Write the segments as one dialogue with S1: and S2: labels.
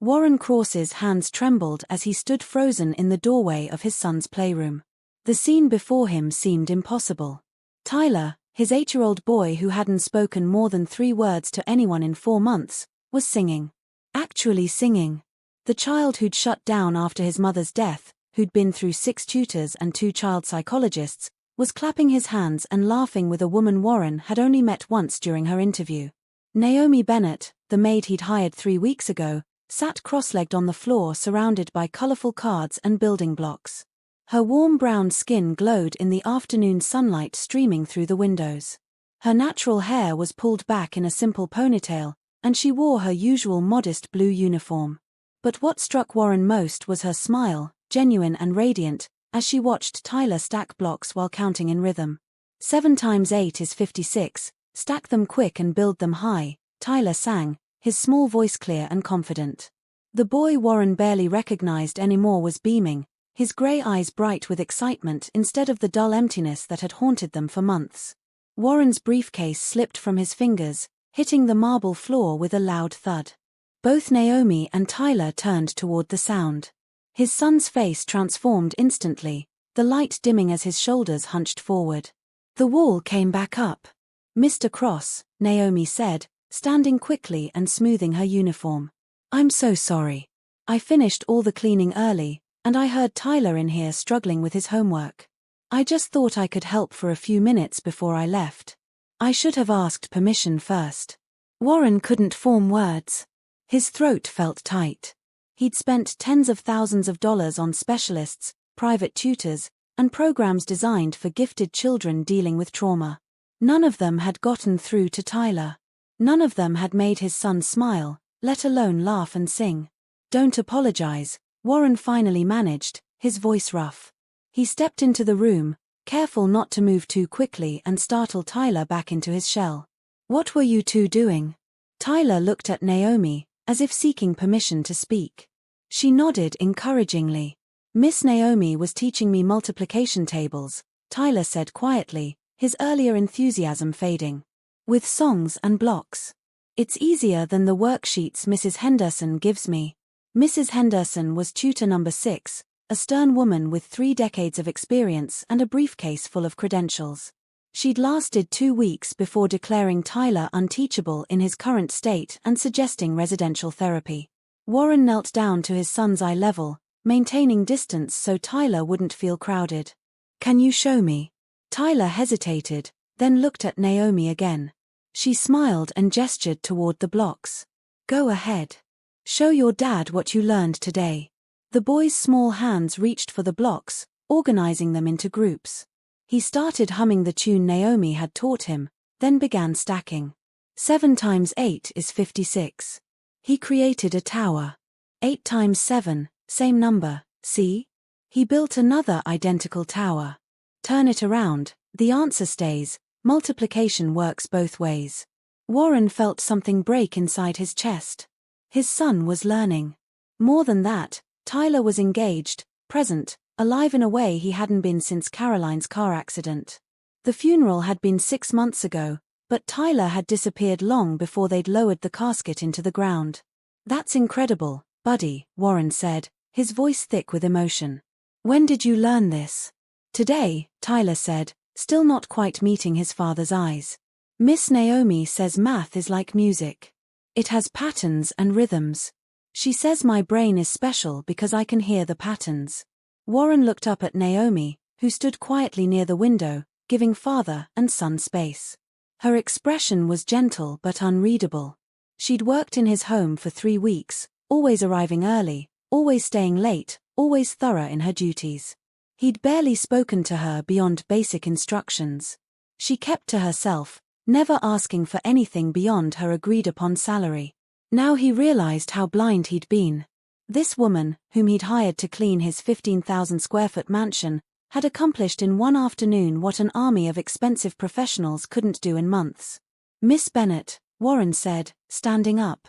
S1: Warren Cross's hands trembled as he stood frozen in the doorway of his son's playroom. The scene before him seemed impossible. Tyler, his 8-year-old boy who hadn't spoken more than 3 words to anyone in 4 months, was singing. Actually singing. The child who'd shut down after his mother's death, who'd been through 6 tutors and 2 child psychologists, was clapping his hands and laughing with a woman Warren had only met once during her interview. Naomi Bennett, the maid he'd hired 3 weeks ago, sat cross-legged on the floor surrounded by colorful cards and building blocks. Her warm brown skin glowed in the afternoon sunlight streaming through the windows. Her natural hair was pulled back in a simple ponytail, and she wore her usual modest blue uniform. But what struck Warren most was her smile, genuine and radiant, as she watched Tyler stack blocks while counting in rhythm. 7 times 8 is 56, stack them quick and build them high, Tyler sang, his small voice clear and confident. The boy Warren barely recognized anymore was beaming, his gray eyes bright with excitement instead of the dull emptiness that had haunted them for months. Warren's briefcase slipped from his fingers, hitting the marble floor with a loud thud. Both Naomi and Tyler turned toward the sound. His son's face transformed instantly, the light dimming as his shoulders hunched forward. The wall came back up. "Mr. Cross," Naomi said, standing quickly and smoothing her uniform. "I'm so sorry. I finished all the cleaning early, and I heard Tyler in here struggling with his homework. I just thought I could help for a few minutes before I left. I should have asked permission first." Warren couldn't form words. His throat felt tight. He'd spent tens of thousands of dollars on specialists, private tutors, and programs designed for gifted children dealing with trauma. None of them had gotten through to Tyler. None of them had made his son smile, let alone laugh and sing. "Don't apologize," Warren finally managed, his voice rough. He stepped into the room, careful not to move too quickly and startle Tyler back into his shell. "What were you two doing?" Tyler looked at Naomi, as if seeking permission to speak. She nodded encouragingly. "Miss Naomi was teaching me multiplication tables," Tyler said quietly, his earlier enthusiasm fading. "With songs and blocks. It's easier than the worksheets Mrs. Henderson gives me." Mrs. Henderson was tutor number 6, a stern woman with 3 decades of experience and a briefcase full of credentials. She'd lasted 2 weeks before declaring Tyler unteachable in his current state and suggesting residential therapy. Warren knelt down to his son's eye level, maintaining distance so Tyler wouldn't feel crowded. "Can you show me?" Tyler hesitated, then looked at Naomi again. She smiled and gestured toward the blocks. "Go ahead. Show your dad what you learned today." The boy's small hands reached for the blocks, organizing them into groups. He started humming the tune Naomi had taught him, then began stacking. 7 times 8 is 56. He created a tower. 8 times 7, same number, see? He built another identical tower. Turn it around, the answer stays. Multiplication works both ways. Warren felt something break inside his chest. His son was learning. More than that, Tyler was engaged, present, alive in a way he hadn't been since Caroline's car accident. The funeral had been 6 months ago, but Tyler had disappeared long before they'd lowered the casket into the ground. "That's incredible, buddy," Warren said, his voice thick with emotion. "When did you learn this?" "Today," Tyler said, still not quite meeting his father's eyes. "Miss Naomi says math is like music. It has patterns and rhythms. She says my brain is special because I can hear the patterns." Warren looked up at Naomi, who stood quietly near the window, giving father and son space. Her expression was gentle but unreadable. She'd worked in his home for 3 weeks, always arriving early, always staying late, always thorough in her duties. He'd barely spoken to her beyond basic instructions. She kept to herself, never asking for anything beyond her agreed-upon salary. Now he realized how blind he'd been. This woman, whom he'd hired to clean his 15,000-square-foot mansion, had accomplished in one afternoon what an army of expensive professionals couldn't do in months. "Miss Bennett," Warren said, standing up.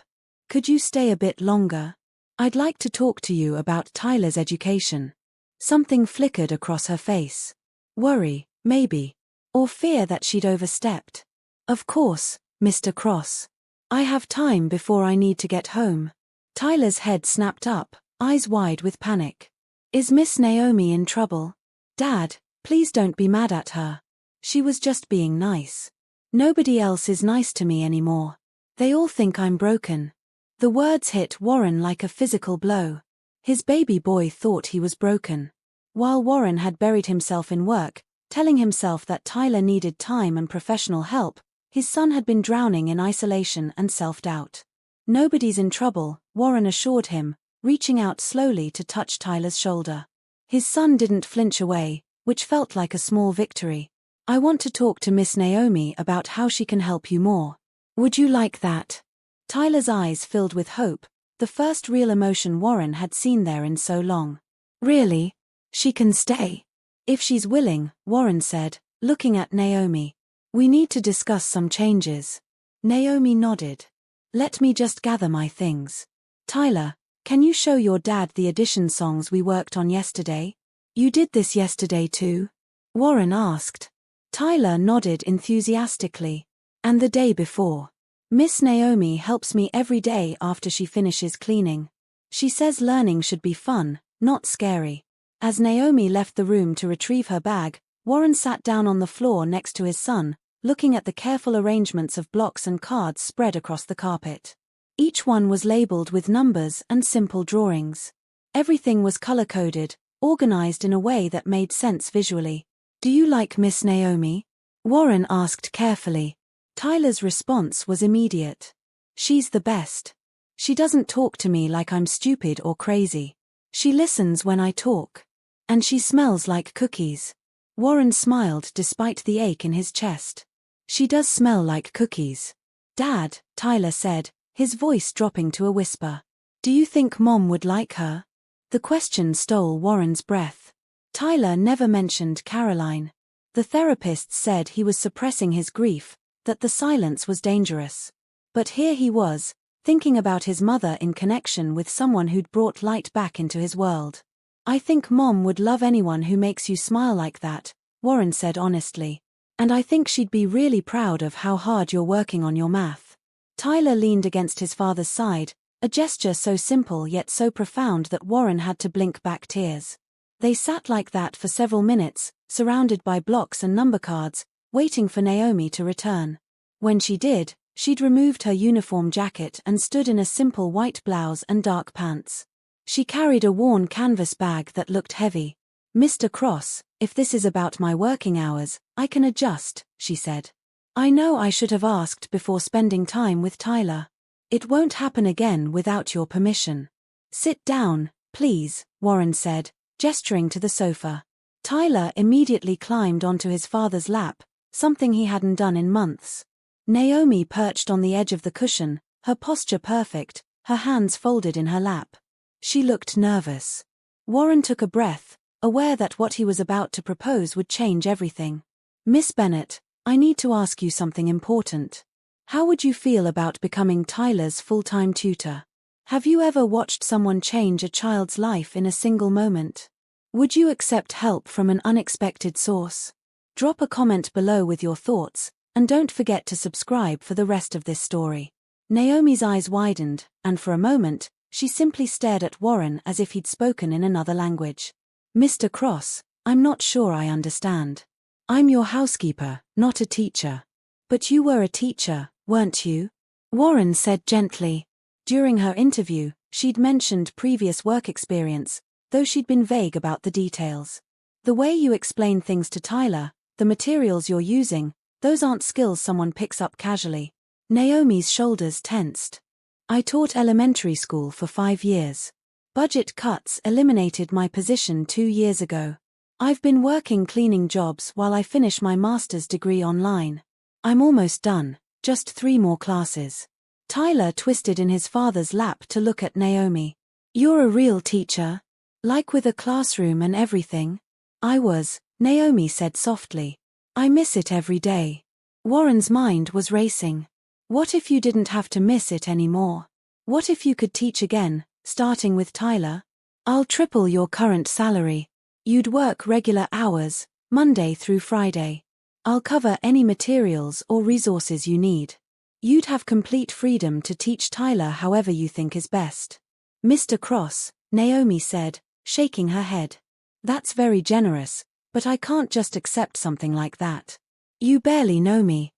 S1: "Could you stay a bit longer? I'd like to talk to you about Tyler's education." Something flickered across her face. Worry, maybe. Or fear that she'd overstepped. "Of course, Mr. Cross. I have time before I need to get home." Tyler's head snapped up, eyes wide with panic. Is Miss Naomi in trouble? Dad, please don't be mad at her. She was just being nice. Nobody else is nice to me anymore. They all think I'm broken. The words hit Warren like a physical blow. His baby boy thought he was broken. While Warren had buried himself in work, telling himself that Tyler needed time and professional help, his son had been drowning in isolation and self-doubt. Nobody's in trouble, Warren assured him, reaching out slowly to touch Tyler's shoulder. His son didn't flinch away, which felt like a small victory. I want to talk to Miss Naomi about how she can help you more. Would you like that? Tyler's eyes filled with hope, the first real emotion Warren had seen there in so long. Really? She can stay? If she's willing, Warren said, looking at Naomi. We need to discuss some changes. Naomi nodded. Let me just gather my things. Tyler, can you show your dad the audition songs we worked on yesterday? You did this yesterday too? Warren asked. Tyler nodded enthusiastically. And the day before. Miss Naomi helps me every day after she finishes cleaning. She says learning should be fun, not scary. As Naomi left the room to retrieve her bag, Warren sat down on the floor next to his son, looking at the careful arrangements of blocks and cards spread across the carpet. Each one was labeled with numbers and simple drawings. Everything was color-coded, organized in a way that made sense visually. Do you like Miss Naomi? Warren asked carefully. Tyler's response was immediate. She's the best. She doesn't talk to me like I'm stupid or crazy. She listens when I talk. And she smells like cookies. Warren smiled despite the ache in his chest. She does smell like cookies. Dad, Tyler said, his voice dropping to a whisper. Do you think Mom would like her? The question stole Warren's breath. Tyler never mentioned Caroline. The therapist said he was suppressing his grief, that the silence was dangerous. But here he was, thinking about his mother in connection with someone who'd brought light back into his world. I think Mom would love anyone who makes you smile like that, Warren said honestly. And I think she'd be really proud of how hard you're working on your math. Tyler leaned against his father's side, a gesture so simple yet so profound that Warren had to blink back tears. They sat like that for several minutes, surrounded by blocks and number cards, waiting for Naomi to return. When she did, she'd removed her uniform jacket and stood in a simple white blouse and dark pants. She carried a worn canvas bag that looked heavy. Mr. Cross, if this is about my working hours, I can adjust, she said. I know I should have asked before spending time with Tyler. It won't happen again without your permission. Sit down, please, Warren said, gesturing to the sofa. Tyler immediately climbed onto his father's lap, something he hadn't done in months. Naomi perched on the edge of the cushion, her posture perfect, her hands folded in her lap. She looked nervous. Warren took a breath, aware that what he was about to propose would change everything. Miss Bennett, I need to ask you something important. How would you feel about becoming Tyler's full-time tutor? Have you ever watched someone change a child's life in a single moment? Would you accept help from an unexpected source? Drop a comment below with your thoughts, and don't forget to subscribe for the rest of this story. Naomi's eyes widened, and for a moment, she simply stared at Warren as if he'd spoken in another language. Mr. Cross, I'm not sure I understand. I'm your housekeeper, not a teacher. But you were a teacher, weren't you? Warren said gently. During her interview, she'd mentioned previous work experience, though she'd been vague about the details. The way you explain things to Tyler, the materials you're using, those aren't skills someone picks up casually. Naomi's shoulders tensed. I taught elementary school for 5 years. Budget cuts eliminated my position 2 years ago. I've been working cleaning jobs while I finish my master's degree online. I'm almost done, just 3 more classes. Tyler twisted in his father's lap to look at Naomi. You're a real teacher? Like with a classroom and everything? I was, Naomi said softly. I miss it every day. Warren's mind was racing. What if you didn't have to miss it anymore? What if you could teach again, starting with Tyler? I'll triple your current salary. You'd work regular hours, Monday through Friday. I'll cover any materials or resources you need. You'd have complete freedom to teach Tyler however you think is best. Mr. Cross, Naomi said, shaking her head. That's very generous, but I can't just accept something like that. You barely know me.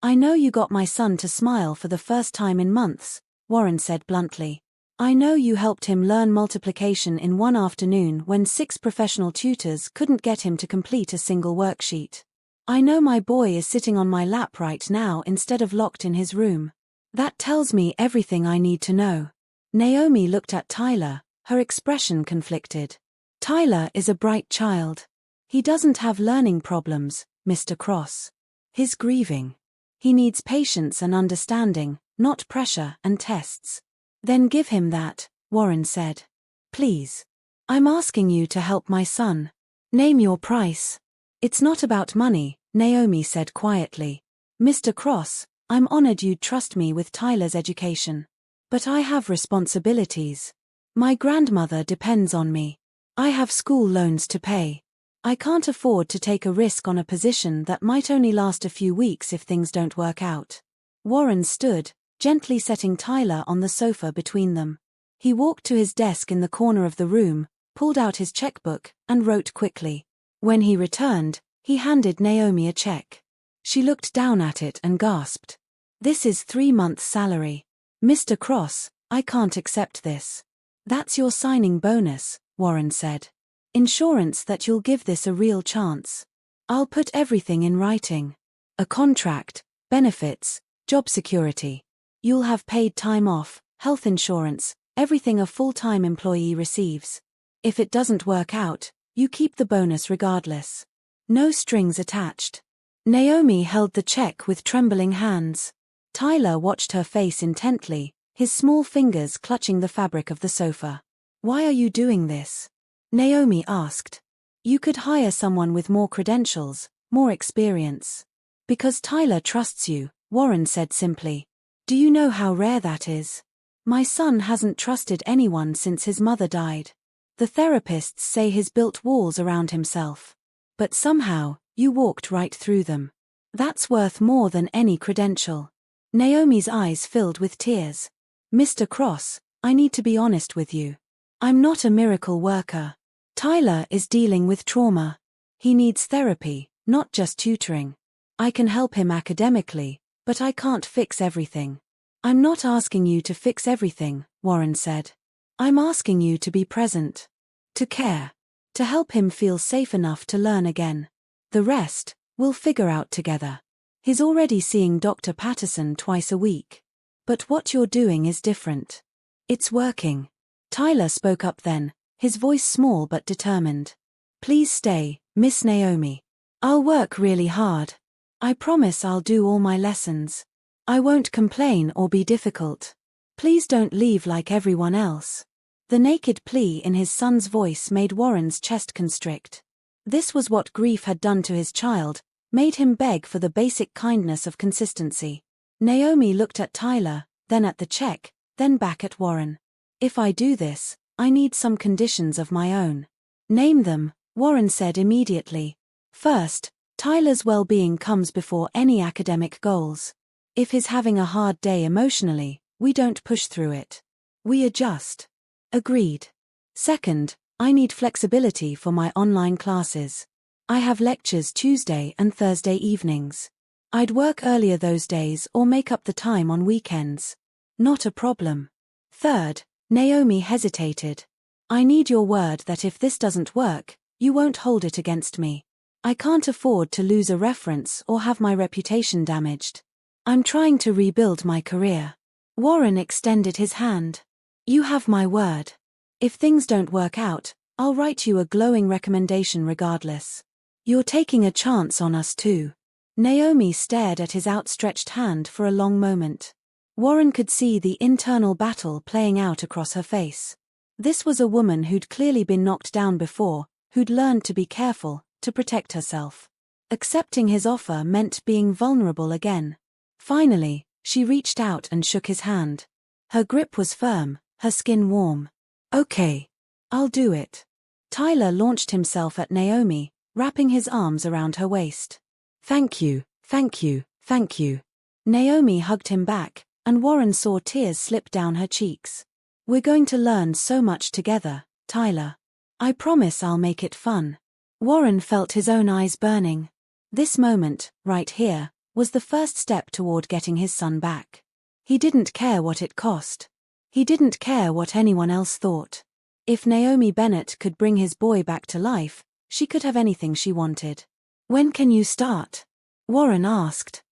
S1: I know you got my son to smile for the first time in months, Warren said bluntly. I know you helped him learn multiplication in one afternoon when 6 professional tutors couldn't get him to complete a single worksheet. I know my boy is sitting on my lap right now instead of locked in his room. That tells me everything I need to know. Naomi looked at Tyler, her expression conflicted. Tyler is a bright child. He doesn't have learning problems, Mr. Cross. He's grieving. He needs patience and understanding, not pressure and tests. Then give him that, Warren said. Please. I'm asking you to help my son. Name your price. It's not about money, Naomi said quietly. Mr. Cross, I'm honored you'd trust me with Tyler's education. But I have responsibilities. My grandmother depends on me. I have school loans to pay. I can't afford to take a risk on a position that might only last a few weeks if things don't work out. Warren stood, gently setting Tyler on the sofa between them. He walked to his desk in the corner of the room, pulled out his checkbook, and wrote quickly. When he returned, he handed Naomi a check. She looked down at it and gasped. This is 3 months' salary. Mr. Cross, I can't accept this. That's your signing bonus, Warren said. Insurance that you'll give this a real chance. I'll put everything in writing. A contract, benefits, job security. You'll have paid time off, health insurance, everything a full-time employee receives. If it doesn't work out, you keep the bonus regardless. No strings attached. Naomi held the check with trembling hands. Tyler watched her face intently, his small fingers clutching the fabric of the sofa. Why are you doing this? Naomi asked. You could hire someone with more credentials, more experience. Because Tyler trusts you, Warren said simply. Do you know how rare that is? My son hasn't trusted anyone since his mother died. The therapists say he's built walls around himself. But somehow, you walked right through them. That's worth more than any credential. Naomi's eyes filled with tears. Mr. Cross, I need to be honest with you. I'm not a miracle worker. Tyler is dealing with trauma. He needs therapy, not just tutoring. I can help him academically, but I can't fix everything. I'm not asking you to fix everything, Warren said. I'm asking you to be present. To care. To help him feel safe enough to learn again. The rest, we'll figure out together. He's already seeing Dr. Patterson twice a week. But what you're doing is different. It's working. Tyler spoke up then, his voice small but determined. Please stay, Miss Naomi. I'll work really hard. I promise I'll do all my lessons. I won't complain or be difficult. Please don't leave like everyone else. The naked plea in his son's voice made Warren's chest constrict. This was what grief had done to his child, made him beg for the basic kindness of consistency. Naomi looked at Tyler, then at the check, then back at Warren. If I do this, I need some conditions of my own. Name them, Warren said immediately. First, Tyler's well-being comes before any academic goals. If he's having a hard day emotionally, we don't push through it. We adjust. Agreed. Second, I need flexibility for my online classes. I have lectures Tuesday and Thursday evenings. I'd work earlier those days or make up the time on weekends. Not a problem. Third, Naomi hesitated. I need your word that if this doesn't work, you won't hold it against me. I can't afford to lose a reference or have my reputation damaged. I'm trying to rebuild my career. Warren extended his hand. You have my word. If things don't work out, I'll write you a glowing recommendation regardless. You're taking a chance on us too. Naomi stared at his outstretched hand for a long moment. Warren could see the internal battle playing out across her face. This was a woman who'd clearly been knocked down before, who'd learned to be careful, to protect herself. Accepting his offer meant being vulnerable again. Finally, she reached out and shook his hand. Her grip was firm, her skin warm. Okay. I'll do it. Tyler launched himself at Naomi, wrapping his arms around her waist. Thank you, thank you, thank you. Naomi hugged him back, and Warren saw tears slip down her cheeks. We're going to learn so much together, Tyler. I promise I'll make it fun. Warren felt his own eyes burning. This moment, right here, was the first step toward getting his son back. He didn't care what it cost. He didn't care what anyone else thought. If Naomi Bennett could bring his boy back to life, she could have anything she wanted. When can you start? Warren asked.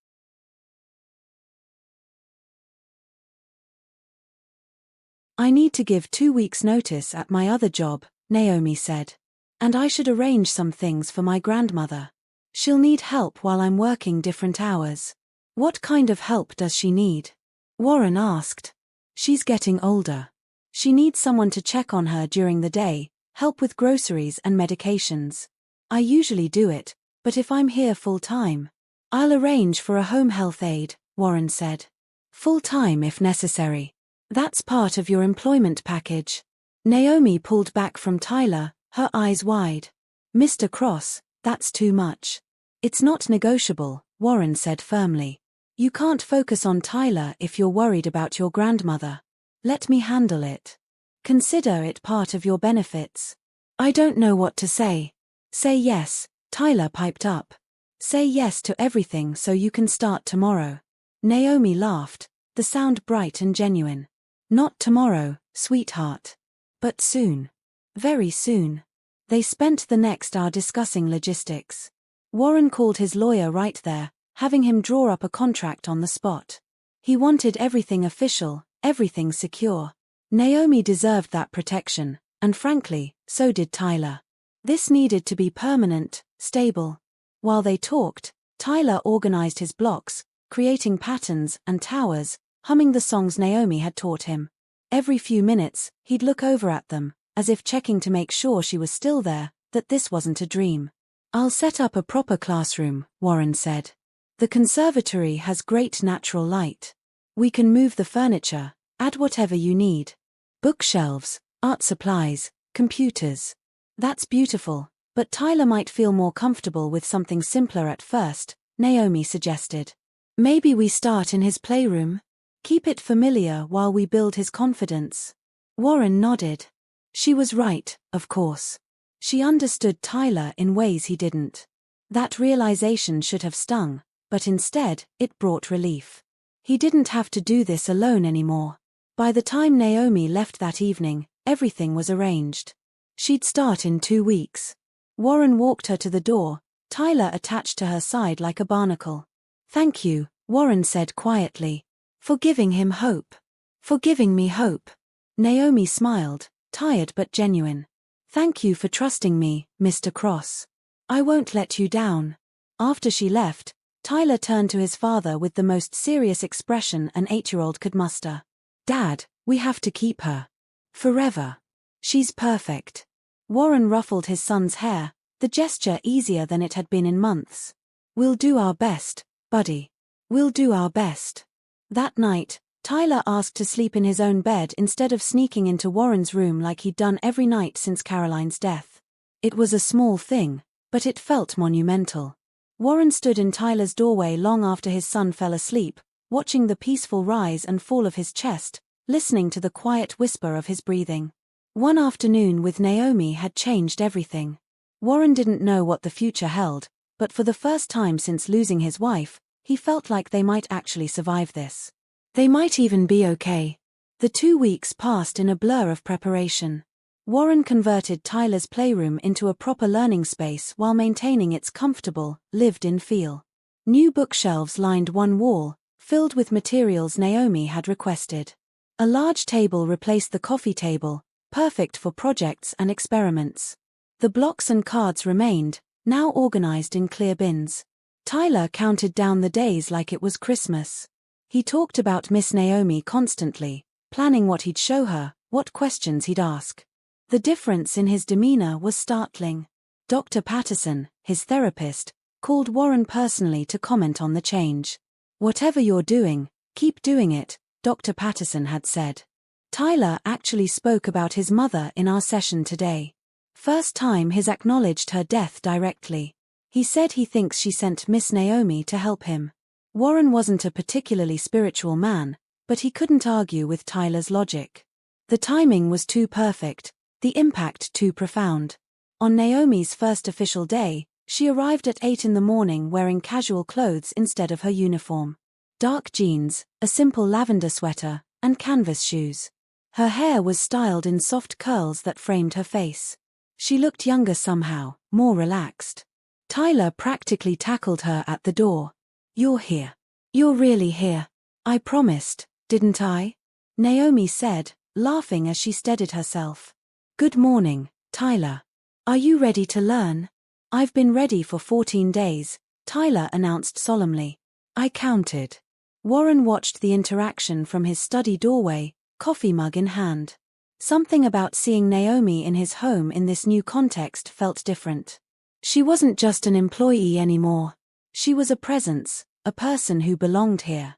S1: I need to give 2 weeks' notice at my other job, Naomi said. And I should arrange some things for my grandmother. She'll need help while I'm working different hours. What kind of help does she need? Warren asked. She's getting older. She needs someone to check on her during the day, help with groceries and medications. I usually do it, but if I'm here full-time, I'll arrange for a home health aide, Warren said. Full-time if necessary. That's part of your employment package. Naomi pulled back from Tyler, her eyes wide. Mr. Cross, that's too much. It's not negotiable, Warren said firmly. You can't focus on Tyler if you're worried about your grandmother. Let me handle it. Consider it part of your benefits. I don't know what to say. Say yes, Tyler piped up. Say yes to everything so you can start tomorrow. Naomi laughed, the sound bright and genuine. Not tomorrow, sweetheart. But soon. Very soon. They spent the next hour discussing logistics. Warren called his lawyer right there, having him draw up a contract on the spot. He wanted everything official, everything secure. Naomi deserved that protection, and frankly, so did Tyler. This needed to be permanent, stable. While they talked, Tyler organized his blocks, creating patterns and towers, humming the songs Naomi had taught him. Every few minutes, he'd look over at them, as if checking to make sure she was still there, that this wasn't a dream. I'll set up a proper classroom, Warren said. The conservatory has great natural light. We can move the furniture, add whatever you need. Bookshelves, art supplies, computers. That's beautiful, but Tyler might feel more comfortable with something simpler at first, Naomi suggested. Maybe we start in his playroom? Keep it familiar while we build his confidence. Warren nodded. She was right, of course. She understood Tyler in ways he didn't. That realization should have stung, but instead, it brought relief. He didn't have to do this alone anymore. By the time Naomi left that evening, everything was arranged. She'd start in 2 weeks. Warren walked her to the door, Tyler attached to her side like a barnacle. Thank you, Warren said quietly. For giving him hope. For giving me hope. Naomi smiled, tired but genuine. Thank you for trusting me, Mr. Cross. I won't let you down. After she left, Tyler turned to his father with the most serious expression an 8-year-old could muster. Dad, we have to keep her. Forever. She's perfect. Warren ruffled his son's hair, the gesture easier than it had been in months. We'll do our best, buddy. We'll do our best. That night, Tyler asked to sleep in his own bed instead of sneaking into Warren's room like he'd done every night since Caroline's death. It was a small thing, but it felt monumental. Warren stood in Tyler's doorway long after his son fell asleep, watching the peaceful rise and fall of his chest, listening to the quiet whisper of his breathing. One afternoon with Naomi had changed everything. Warren didn't know what the future held, but for the first time since losing his wife, he felt like they might actually survive this. They might even be okay. The 2 weeks passed in a blur of preparation. Warren converted Tyler's playroom into a proper learning space while maintaining its comfortable, lived-in feel. New bookshelves lined one wall, filled with materials Naomi had requested. A large table replaced the coffee table, perfect for projects and experiments. The blocks and cards remained, now organized in clear bins. Tyler counted down the days like it was Christmas. He talked about Miss Naomi constantly, planning what he'd show her, what questions he'd ask. The difference in his demeanor was startling. Dr. Patterson, his therapist, called Warren personally to comment on the change. Whatever you're doing, keep doing it, Dr. Patterson had said. Tyler actually spoke about his mother in our session today. First time he's acknowledged her death directly. He said he thinks she sent Miss Naomi to help him. Warren wasn't a particularly spiritual man, but he couldn't argue with Tyler's logic. The timing was too perfect, the impact too profound. On Naomi's first official day, she arrived at 8 in the morning wearing casual clothes instead of her uniform. Dark jeans, a simple lavender sweater, and canvas shoes. Her hair was styled in soft curls that framed her face. She looked younger somehow, more relaxed. Tyler practically tackled her at the door. "You're here. You're really here. I promised, didn't I?" Naomi said, laughing as she steadied herself. "Good morning, Tyler. Are you ready to learn?" "I've been ready for 14 days, Tyler announced solemnly. I counted. Warren watched the interaction from his study doorway, coffee mug in hand. Something about seeing Naomi in his home in this new context felt different. She wasn't just an employee anymore. She was a presence, a person who belonged here.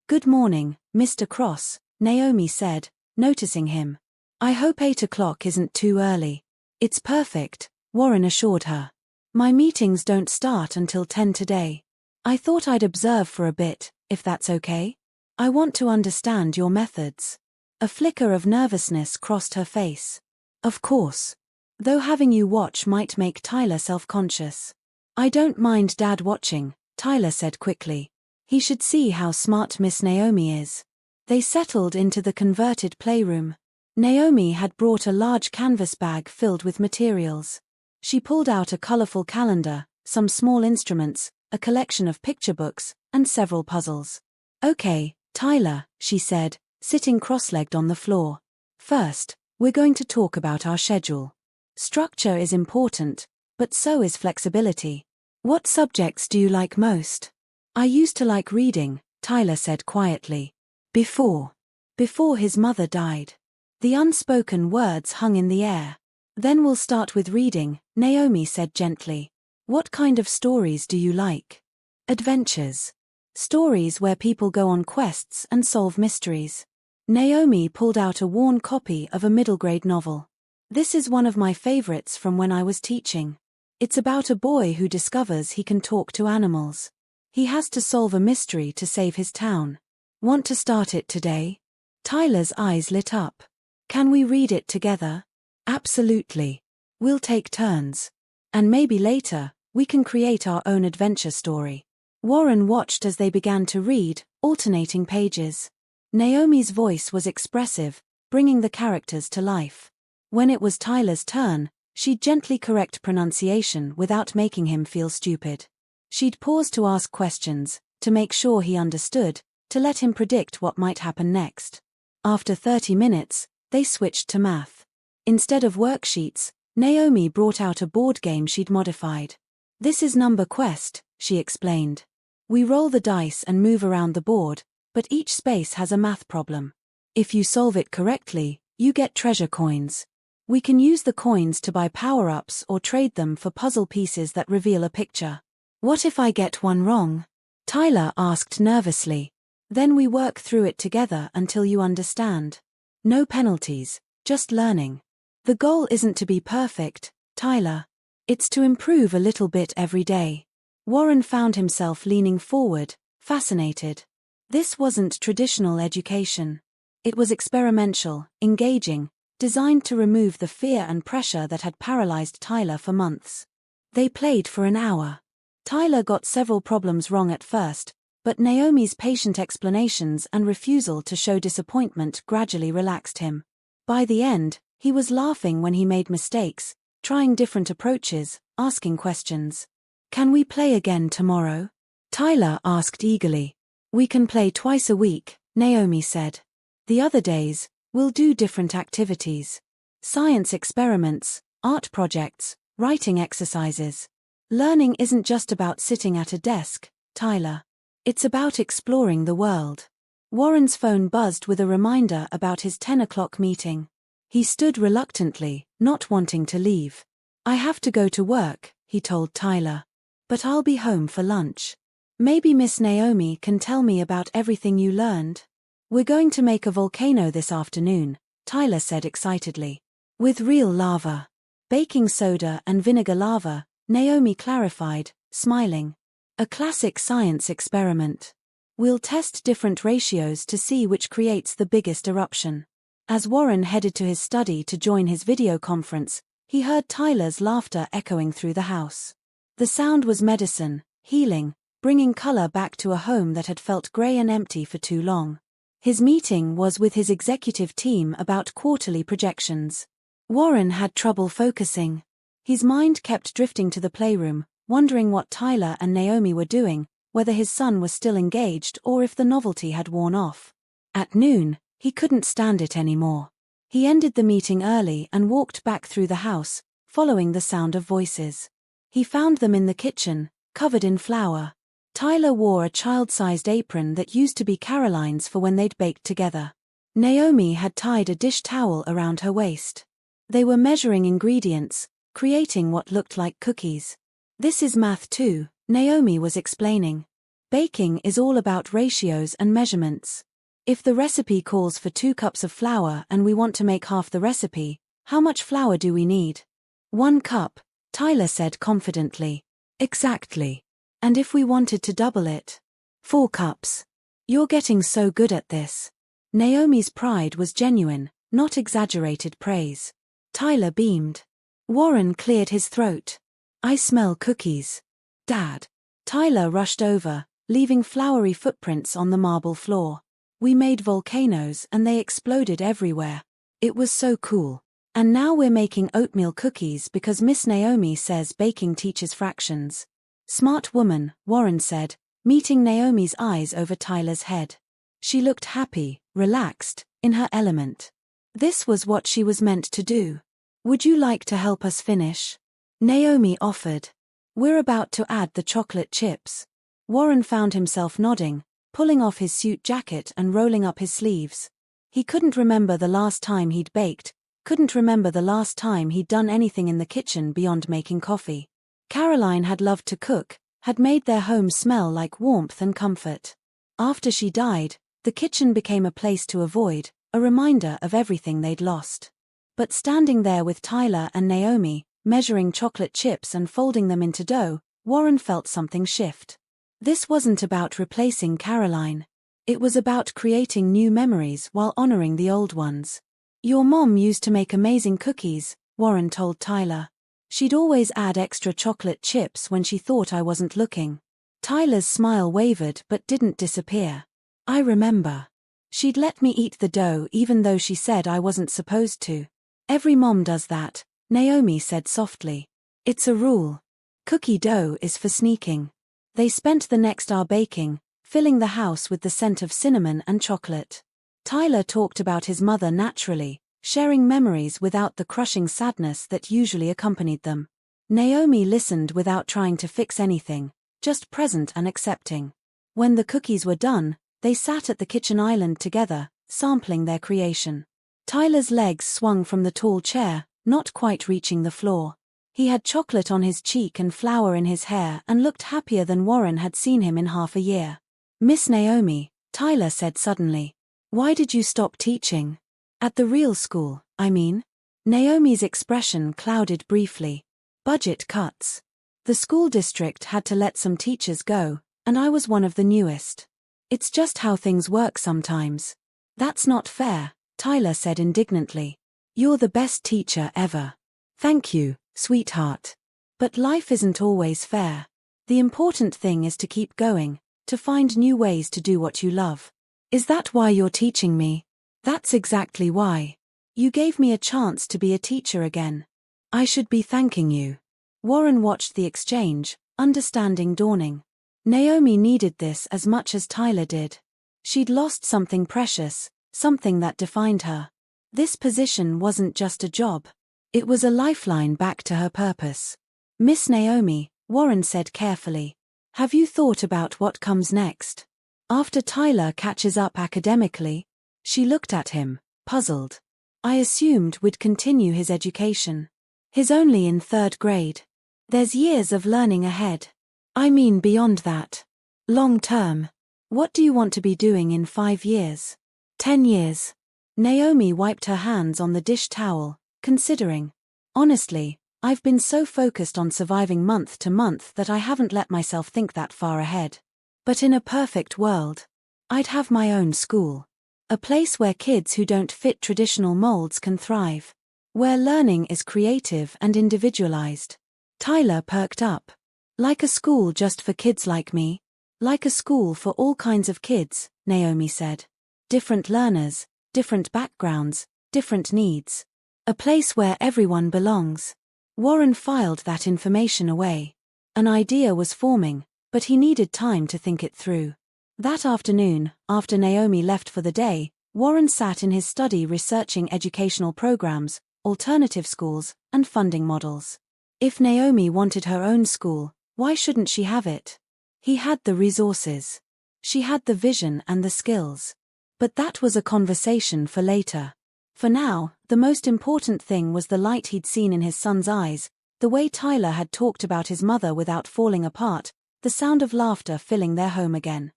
S1: "Good morning, Mr. Cross," Naomi said, noticing him. "I hope 8 o'clock isn't too early." "It's perfect," Warren assured her. "My meetings don't start until 10 today. I thought I'd observe for a bit, if that's okay. I want to understand your methods." A flicker of nervousness crossed her face. "Of course. Though having you watch might make Tyler self-conscious." "I don't mind Dad watching," Tyler said quickly. "He should see how smart Miss Naomi is." They settled into the converted playroom. Naomi had brought a large canvas bag filled with materials. She pulled out a colorful calendar, some small instruments, a collection of picture books, and several puzzles. "Okay, Tyler," she said, sitting cross-legged on the floor. "First, we're going to talk about our schedule. Structure is important, but so is flexibility. What subjects do you like most?" "I used to like reading," Tyler said quietly. Before his mother died." The unspoken words hung in the air. "Then we'll start with reading," Naomi said gently. "What kind of stories do you like?" "Adventures. Stories where people go on quests and solve mysteries." Naomi pulled out a worn copy of a middle-grade novel. "This is one of my favorites from when I was teaching. It's about a boy who discovers he can talk to animals. He has to solve a mystery to save his town." "Want to start it today?" Tyler's eyes lit up. "Can we read it together?" "Absolutely. We'll take turns. And maybe later, we can create our own adventure story." Warren watched as they began to read, alternating pages. Naomi's voice was expressive, bringing the characters to life. When it was Tyler's turn, she'd gently correct pronunciation without making him feel stupid. She'd pause to ask questions, to make sure he understood, to let him predict what might happen next. After 30 minutes, they switched to math. Instead of worksheets, Naomi brought out a board game she'd modified. "This is Number Quest," she explained. "We roll the dice and move around the board, but each space has a math problem. If you solve it correctly, you get treasure coins. We can use the coins to buy power-ups or trade them for puzzle pieces that reveal a picture." "What if I get one wrong?" Tyler asked nervously. "Then we work through it together until you understand. No penalties, just learning. The goal isn't to be perfect, Tyler. It's to improve a little bit every day." Warren found himself leaning forward, fascinated. This wasn't traditional education. It was experimental, engaging, designed to remove the fear and pressure that had paralyzed Tyler for months. They played for an hour. Tyler got several problems wrong at first, but Naomi's patient explanations and refusal to show disappointment gradually relaxed him. By the end, he was laughing when he made mistakes, trying different approaches, asking questions. "Can we play again tomorrow?" Tyler asked eagerly. "We can play twice a week," Naomi said. "The other days, we'll do different activities. Science experiments, art projects, writing exercises. Learning isn't just about sitting at a desk, Tyler. It's about exploring the world." Warren's phone buzzed with a reminder about his 10 o'clock meeting. He stood reluctantly, not wanting to leave. "I have to go to work," he told Tyler. "But I'll be home for lunch. Maybe Miss Naomi can tell me about everything you learned." "We're going to make a volcano this afternoon," Tyler said excitedly. "With real lava. Baking soda and vinegar lava," Naomi clarified, smiling. "A classic science experiment. We'll test different ratios to see which creates the biggest eruption. As Warren headed to his study to join his video conference, he heard Tyler's laughter echoing through the house. The sound was medicine, healing, bringing color back to a home that had felt gray and empty for too long. His meeting was with his executive team about quarterly projections. Warren had trouble focusing. His mind kept drifting to the playroom, wondering what Tyler and Naomi were doing, whether his son was still engaged or if the novelty had worn off. At noon, he couldn't stand it anymore. He ended the meeting early and walked back through the house, following the sound of voices. He found them in the kitchen, covered in flour. Tyler wore a child-sized apron that used to be Caroline's for when they'd baked together. Naomi had tied a dish towel around her waist. They were measuring ingredients, creating what looked like cookies. "This is math too," Naomi was explaining. "Baking is all about ratios and measurements. If the recipe calls for 2 cups of flour and we want to make half the recipe, how much flour do we need?" "1 cup," Tyler said confidently. "Exactly. And if we wanted to double it?" 4 cups. "You're getting so good at this." Naomi's pride was genuine, not exaggerated praise. Tyler beamed. Warren cleared his throat. "I smell cookies. Dad." Tyler rushed over, leaving floury footprints on the marble floor. "We made volcanoes and they exploded everywhere. It was so cool. And now we're making oatmeal cookies because Miss Naomi says baking teaches fractions." "Smart woman," Warren said, meeting Naomi's eyes over Tyler's head. She looked happy, relaxed, in her element. This was what she was meant to do. "Would you like to help us finish?" Naomi offered. "We're about to add the chocolate chips." Warren found himself nodding, pulling off his suit jacket and rolling up his sleeves. He couldn't remember the last time he'd baked, couldn't remember the last time he'd done anything in the kitchen beyond making coffee. Caroline had loved to cook, had made their home smell like warmth and comfort. After she died, the kitchen became a place to avoid, a reminder of everything they'd lost. But standing there with Tyler and Naomi, measuring chocolate chips and folding them into dough, Warren felt something shift. This wasn't about replacing Caroline. It was about creating new memories while honoring the old ones. "Your mom used to make amazing cookies," Warren told Tyler. "She'd always add extra chocolate chips when she thought I wasn't looking." Tyler's smile wavered but didn't disappear. "I remember. She'd let me eat the dough even though she said I wasn't supposed to." "Every mom does that," Naomi said softly. "It's a rule. Cookie dough is for sneaking." They spent the next hour baking, filling the house with the scent of cinnamon and chocolate. Tyler talked about his mother naturally, sharing memories without the crushing sadness that usually accompanied them. Naomi listened without trying to fix anything, just present and accepting. When the cookies were done, they sat at the kitchen island together, sampling their creation. Tyler's legs swung from the tall chair, not quite reaching the floor. He had chocolate on his cheek and flour in his hair and looked happier than Warren had seen him in half a year. "Miss Naomi," Tyler said suddenly, "why did you stop teaching? At the real school, I mean?" Naomi's expression clouded briefly. "Budget cuts. The school district had to let some teachers go, and I was one of the newest. It's just how things work sometimes." "That's not fair," Tyler said indignantly. "You're the best teacher ever." "Thank you, sweetheart. But life isn't always fair. The important thing is to keep going, to find new ways to do what you love." "Is that why you're teaching me?" "That's exactly why. You gave me a chance to be a teacher again. I should be thanking you." Warren watched the exchange, understanding dawning. Naomi needed this as much as Tyler did. She'd lost something precious, something that defined her. This position wasn't just a job. It was a lifeline back to her purpose. "Miss Naomi," Warren said carefully, "have you thought about what comes next? After Tyler catches up academically?" She looked at him, puzzled. "I assumed we'd continue his education. He's only in 3rd grade. There's years of learning ahead. I mean beyond that. Long term. What do you want to be doing in 5 years? 10 years? Naomi wiped her hands on the dish towel, considering. "Honestly, I've been so focused on surviving month to month that I haven't let myself think that far ahead. But in a perfect world, I'd have my own school. A place where kids who don't fit traditional molds can thrive. Where learning is creative and individualized. Tyler perked up. Like a school just for kids like me? Like a school for all kinds of kids, Naomi said. Different learners, different backgrounds, different needs. A place where everyone belongs. Warren filed that information away. An idea was forming, but he needed time to think it through. That afternoon, after Naomi left for the day, Warren sat in his study researching educational programs, alternative schools, and funding models. If Naomi wanted her own school, why shouldn't she have it? He had the resources. She had the vision and the skills. But that was a conversation for later. For now, the most important thing was the light he'd seen in his son's eyes, the way Tyler had talked about his mother without falling apart, the sound of laughter filling their home again.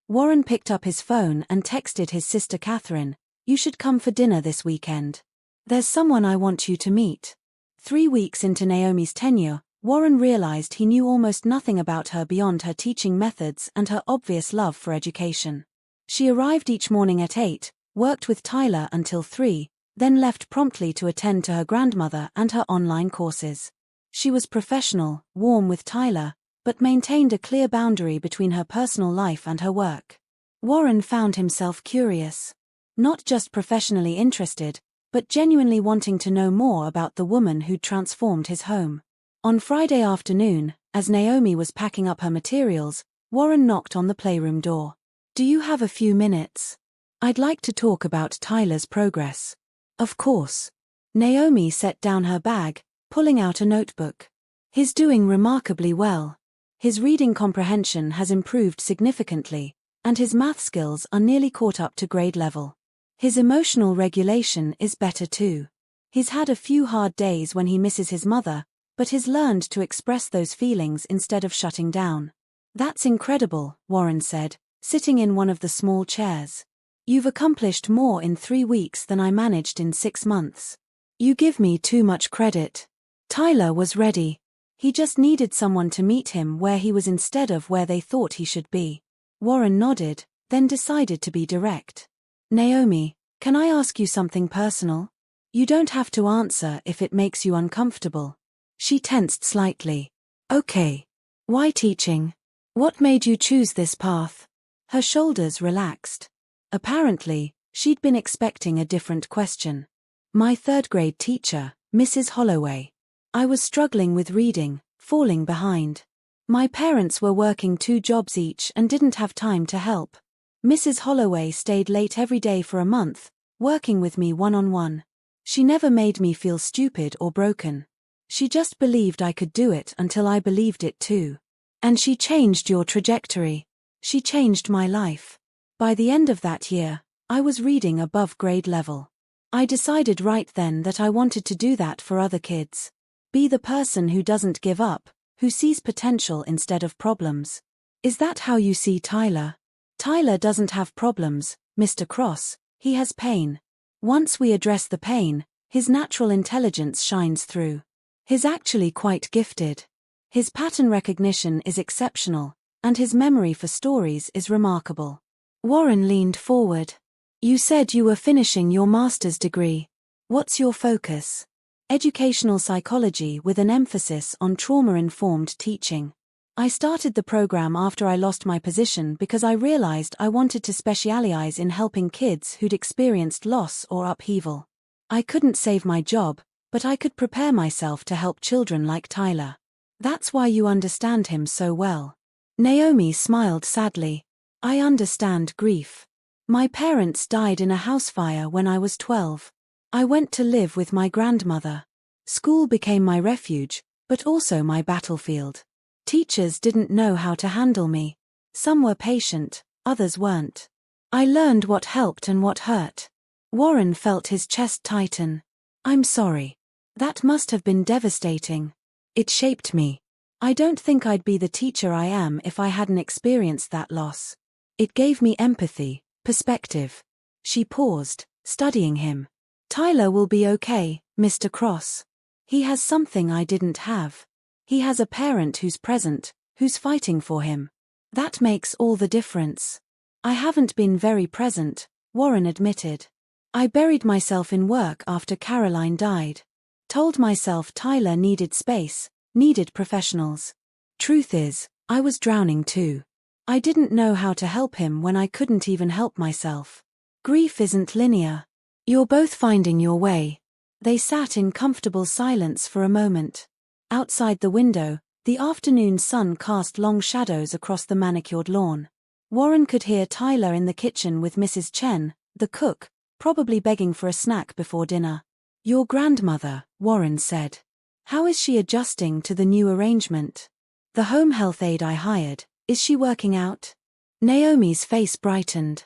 S1: Warren picked up his phone and texted his sister Catherine, "You should come for dinner this weekend. There's someone I want you to meet." 3 weeks into Naomi's tenure, Warren realized he knew almost nothing about her beyond her teaching methods and her obvious love for education. She arrived each morning at 8, worked with Tyler until 3, then left promptly to attend to her grandmother and her online courses. She was professional, warm with Tyler, but maintained a clear boundary between her personal life and her work. Warren found himself curious. Not just professionally interested, but genuinely wanting to know more about the woman who'd transformed his home. On Friday afternoon, as Naomi was packing up her materials, Warren knocked on the playroom door. "Do you have a few minutes? I'd like to talk about Tyler's progress." "Of course." Naomi set down her bag, pulling out a notebook. "He's doing remarkably well. His reading comprehension has improved significantly, and his math skills are nearly caught up to grade level. His emotional regulation is better too. He's had a few hard days when he misses his mother, but he's learned to express those feelings instead of shutting down." "That's incredible," Warren said, sitting in one of the small chairs. "You've accomplished more in 3 weeks than I managed in 6 months. You give me too much credit." Tyler was ready. He just needed someone to meet him where he was instead of where they thought he should be. Warren nodded, then decided to be direct. "Naomi, can I ask you something personal? You don't have to answer if it makes you uncomfortable." She tensed slightly. "Okay. Why teaching? What made you choose this path?" Her shoulders relaxed. Apparently, she'd been expecting a different question. "My 3rd grade teacher, Mrs. Holloway. I was struggling with reading, falling behind. My parents were working 2 jobs each and didn't have time to help. Mrs. Holloway stayed late every day for a month, working with me one-on-one. She never made me feel stupid or broken. She just believed I could do it until I believed it too. And she changed your trajectory. She changed my life. By the end of that year, I was reading above grade level. I decided right then that I wanted to do that for other kids. Be the person who doesn't give up, who sees potential instead of problems." "Is that how you see Tyler?" "Tyler doesn't have problems, Mr. Cross, he has pain. Once we address the pain, his natural intelligence shines through. He's actually quite gifted. His pattern recognition is exceptional, and his memory for stories is remarkable." Warren leaned forward. "You said you were finishing your master's degree. What's your focus?" "Educational psychology with an emphasis on trauma-informed teaching. I started the program after I lost my position because I realized I wanted to specialize in helping kids who'd experienced loss or upheaval. I couldn't save my job, but I could prepare myself to help children like Tyler. That's why you understand him so well." Naomi smiled sadly. "I understand grief. My parents died in a house fire when I was 12. I went to live with my grandmother. School became my refuge, but also my battlefield. Teachers didn't know how to handle me. Some were patient, others weren't. I learned what helped and what hurt." Warren felt his chest tighten. "I'm sorry. That must have been devastating. It shaped me. I don't think I'd be the teacher I am if I hadn't experienced that loss. It gave me empathy, perspective." She paused, studying him. "Tyler will be okay, Mr. Cross. He has something I didn't have. He has a parent who's present, who's fighting for him. That makes all the difference. I haven't been very present, Warren admitted. I buried myself in work after Caroline died. Told myself Tyler needed space, needed professionals. Truth is, I was drowning too. I didn't know how to help him when I couldn't even help myself. Grief isn't linear. You're both finding your way. They sat in comfortable silence for a moment. Outside the window, the afternoon sun cast long shadows across the manicured lawn. Warren could hear Tyler in the kitchen with Mrs. Chen, the cook, probably begging for a snack before dinner. Your grandmother, Warren said. How is she adjusting to the new arrangement? The home health aide I hired, is she working out? Naomi's face brightened.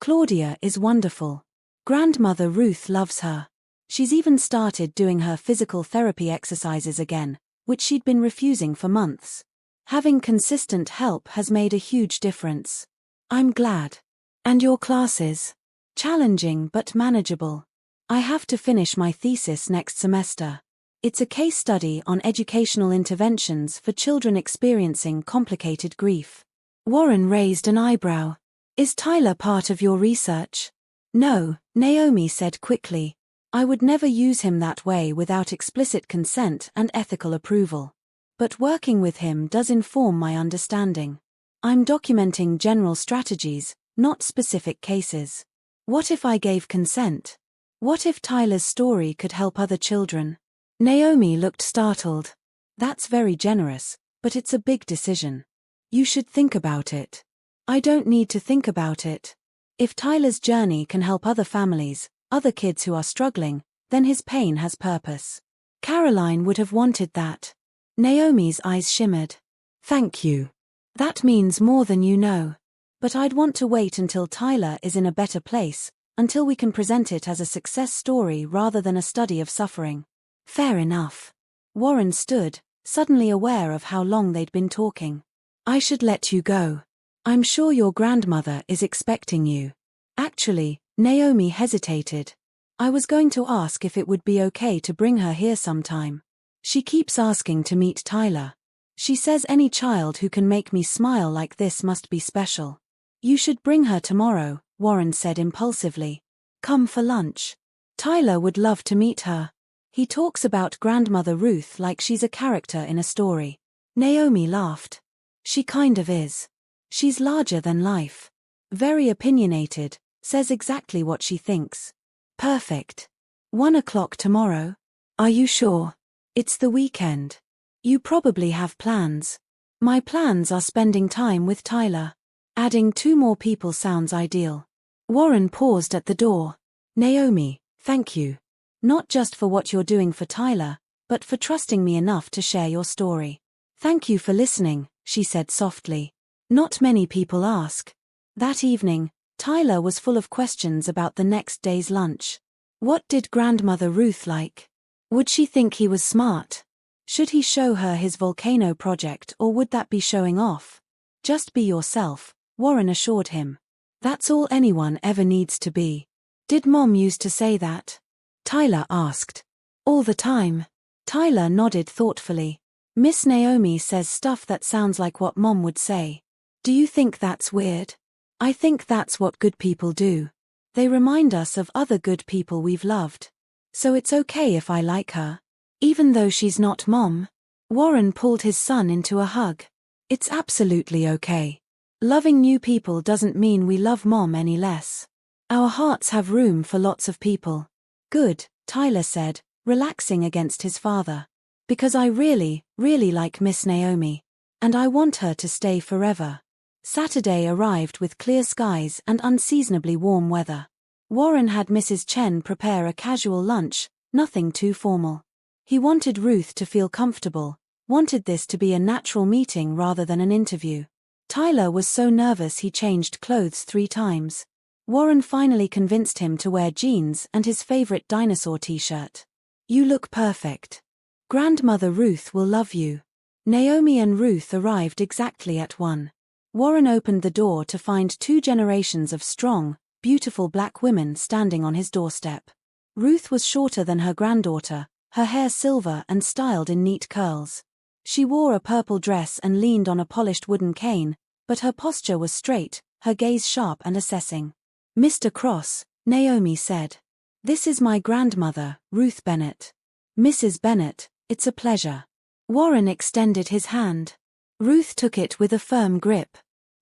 S1: Claudia is wonderful. Grandmother Ruth loves her. She's even started doing her physical therapy exercises again, which she'd been refusing for months. Having consistent help has made a huge difference. I'm glad. And your classes? Challenging but manageable. I have to finish my thesis next semester. It's a case study on educational interventions for children experiencing complicated grief. Warren raised an eyebrow. Is Tyler part of your research? No, Naomi said quickly. I would never use him that way without explicit consent and ethical approval. But working with him does inform my understanding. I'm documenting general strategies, not specific cases. What if I gave consent? What if Tyler's story could help other children? Naomi looked startled. That's very generous, but it's a big decision. You should think about it. I don't need to think about it. If Tyler's journey can help other families, other kids who are struggling, then his pain has purpose. Caroline would have wanted that. Naomi's eyes shimmered. Thank you. That means more than you know. But I'd want to wait until Tyler is in a better place, until we can present it as a success story rather than a study of suffering. Fair enough. Warren stood, suddenly aware of how long they'd been talking. I should let you go. I'm sure your grandmother is expecting you. Actually, Naomi hesitated. I was going to ask if it would be okay to bring her here sometime. She keeps asking to meet Tyler. She says any child who can make me smile like this must be special. You should bring her tomorrow, Warren said impulsively. Come for lunch. Tyler would love to meet her. He talks about Grandmother Ruth like she's a character in a story. Naomi laughed. She kind of is. She's larger than life. Very opinionated, says exactly what she thinks. Perfect. 1 o'clock tomorrow? Are you sure? It's the weekend. You probably have plans. My plans are spending time with Tyler. Adding 2 more people sounds ideal. Warren paused at the door. Naomi, thank you. Not just for what you're doing for Tyler, but for trusting me enough to share your story. Thank you for listening, she said softly. Not many people ask. That evening, Tyler was full of questions about the next day's lunch. What did Grandmother Ruth like? Would she think he was smart? Should he show her his volcano project or would that be showing off? Just be yourself, Warren assured him. That's all anyone ever needs to be. Did Mom used to say that? Tyler asked. All the time. Tyler nodded thoughtfully. Miss Naomi says stuff that sounds like what Mom would say. Do you think that's weird? I think that's what good people do. They remind us of other good people we've loved. So it's okay if I like her. Even though she's not Mom. Warren pulled his son into a hug. It's absolutely okay. Loving new people doesn't mean we love Mom any less. Our hearts have room for lots of people. Good, Tyler said, relaxing against his father. Because I really, really like Miss Naomi. And I want her to stay forever. Saturday arrived with clear skies and unseasonably warm weather. Warren had Mrs. Chen prepare a casual lunch, nothing too formal. He wanted Ruth to feel comfortable, wanted this to be a natural meeting rather than an interview. Tyler was so nervous he changed clothes 3 times. Warren finally convinced him to wear jeans and his favorite dinosaur t-shirt. You look perfect. Grandmother Ruth will love you. Naomi and Ruth arrived exactly at 1. Warren opened the door to find 2 generations of strong, beautiful black women standing on his doorstep. Ruth was shorter than her granddaughter, her hair silver and styled in neat curls. She wore a purple dress and leaned on a polished wooden cane, but her posture was straight, her gaze sharp and assessing. Mr. Cross, Naomi said. This is my grandmother, Ruth Bennett. Mrs. Bennett, it's a pleasure. Warren extended his hand. Ruth took it with a firm grip.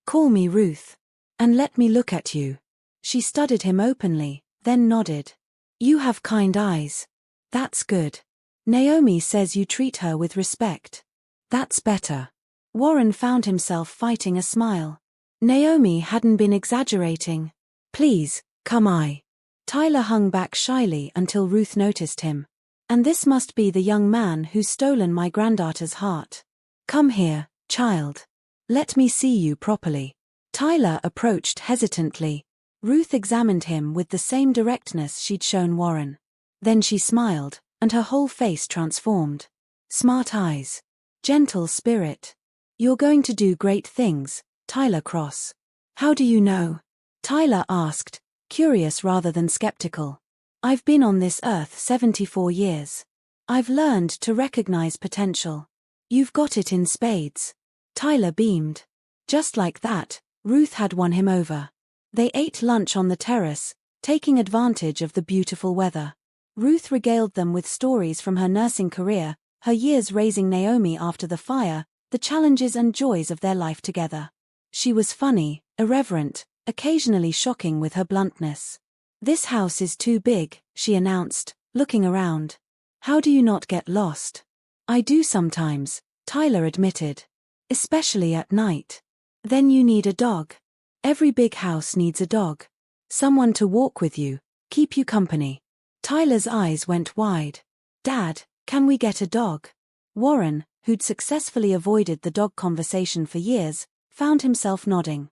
S1: Call me Ruth. And let me look at you. She studied him openly, then nodded. You have kind eyes. That's good. Naomi says you treat her with respect. That's better. Warren found himself fighting a smile. Naomi hadn't been exaggerating. Please, come. Tyler hung back shyly until Ruth noticed him. And this must be the young man who's stolen my granddaughter's heart. Come here, child. Let me see you properly. Tyler approached hesitantly. Ruth examined him with the same directness she'd shown Warren. Then she smiled, and her whole face transformed. Smart eyes. Gentle spirit. You're going to do great things, Tyler Cross. How do you know? Tyler asked, curious rather than skeptical. I've been on this earth 74 years. I've learned to recognize potential. You've got it in spades. Tyler beamed. Just like that, Ruth had won him over. They ate lunch on the terrace, taking advantage of the beautiful weather. Ruth regaled them with stories from her nursing career, her years raising Naomi after the fire, the challenges and joys of their life together. She was funny, irreverent, occasionally shocking with her bluntness. This house is too big, she announced, looking around. How do you not get lost? I do sometimes, Tyler admitted. Especially at night. Then you need a dog. Every big house needs a dog. Someone to walk with you, keep you company. Tyler's eyes went wide. Dad, can we get a dog? Warren, who'd successfully avoided the dog conversation for years, found himself nodding.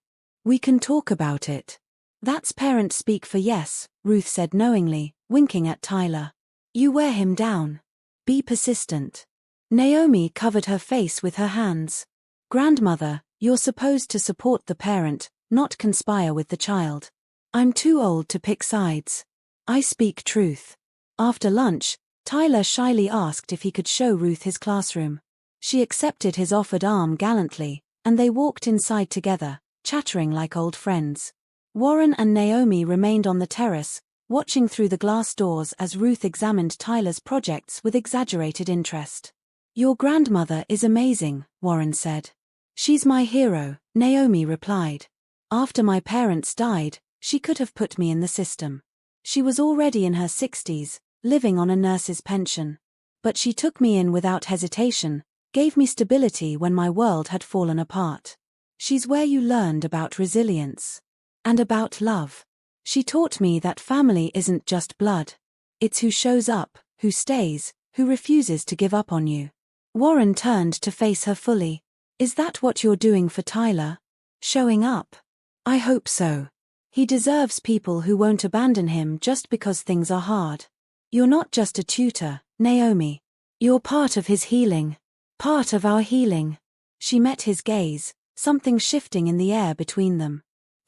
S1: We can talk about it. That's parent speak for yes, Ruth said knowingly, winking at Tyler. You wear him down. Be persistent. Naomi covered her face with her hands. Grandmother, you're supposed to support the parent, not conspire with the child. I'm too old to pick sides. I speak truth. After lunch, Tyler shyly asked if he could show Ruth his classroom. She accepted his offered arm gallantly, and they walked inside together, chattering like old friends. Warren and Naomi remained on the terrace, watching through the glass doors as Ruth examined Tyler's projects with exaggerated interest. Your grandmother is amazing, Warren said. She's my hero, Naomi replied. After my parents died, she could have put me in the system. She was already in her 60s, living on a nurse's pension. But she took me in without hesitation, gave me stability when my world had fallen apart. She's where you learned about resilience. And about love. She taught me that family isn't just blood. It's who shows up, who stays, who refuses to give up on you. Warren turned to face her fully. Is that what you're doing for Tyler? Showing up? I hope so. He deserves people who won't abandon him just because things are hard. You're not just a tutor, Naomi. You're part of his healing. Part of our healing. She met his gaze, something shifting in the air between them.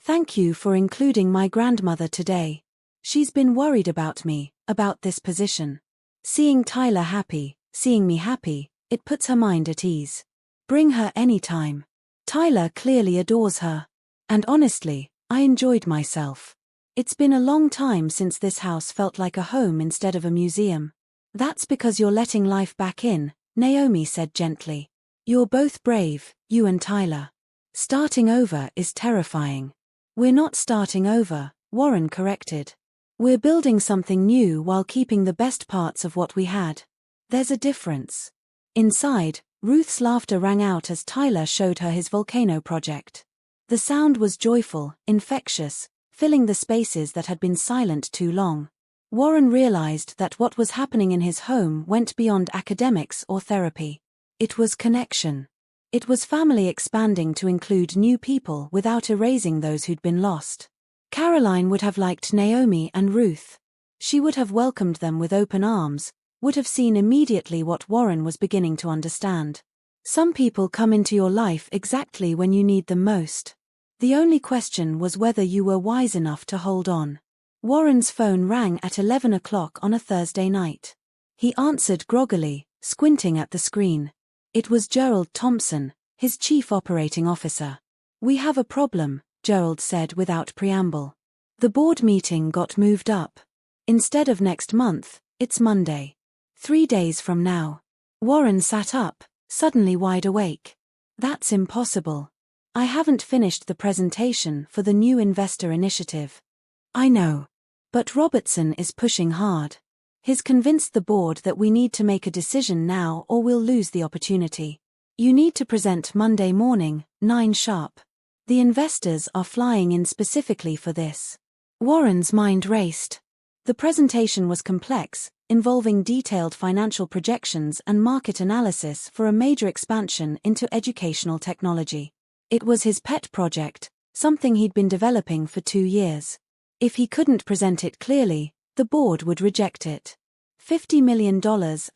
S1: Thank you for including my grandmother today. She's been worried about me, about this position. Seeing Tyler happy, seeing me happy, it puts her mind at ease. Bring her anytime. Tyler clearly adores her. And honestly, I enjoyed myself. It's been a long time since this house felt like a home instead of a museum. That's because you're letting life back in, Naomi said gently. You're both brave, you and Tyler. Starting over is terrifying. We're not starting over, Warren corrected. We're building something new while keeping the best parts of what we had. There's a difference. Inside, Ruth's laughter rang out as Tyler showed her his volcano project. The sound was joyful, infectious, filling the spaces that had been silent too long. Warren realized that what was happening in his home went beyond academics or therapy. It was connection. It was family expanding to include new people without erasing those who'd been lost. Caroline would have liked Naomi and Ruth. She would have welcomed them with open arms, would have seen immediately what Warren was beginning to understand. Some people come into your life exactly when you need them most. The only question was whether you were wise enough to hold on. Warren's phone rang at 11 o'clock on a Thursday night. He answered groggily, squinting at the screen. It was Gerald Thompson, his chief operating officer. We have a problem, Gerald said without preamble. The board meeting got moved up. Instead of next month, it's Monday. 3 days from now. Warren sat up, suddenly wide awake. That's impossible. I haven't finished the presentation for the new investor initiative. I know. But Robertson is pushing hard. He's convinced the board that we need to make a decision now or we'll lose the opportunity. You need to present Monday morning, 9 sharp. The investors are flying in specifically for this. Warren's mind raced. The presentation was complex, involving detailed financial projections and market analysis for a major expansion into educational technology. It was his pet project, something he'd been developing for 2 years. If he couldn't present it clearly, the board would reject it. $50 million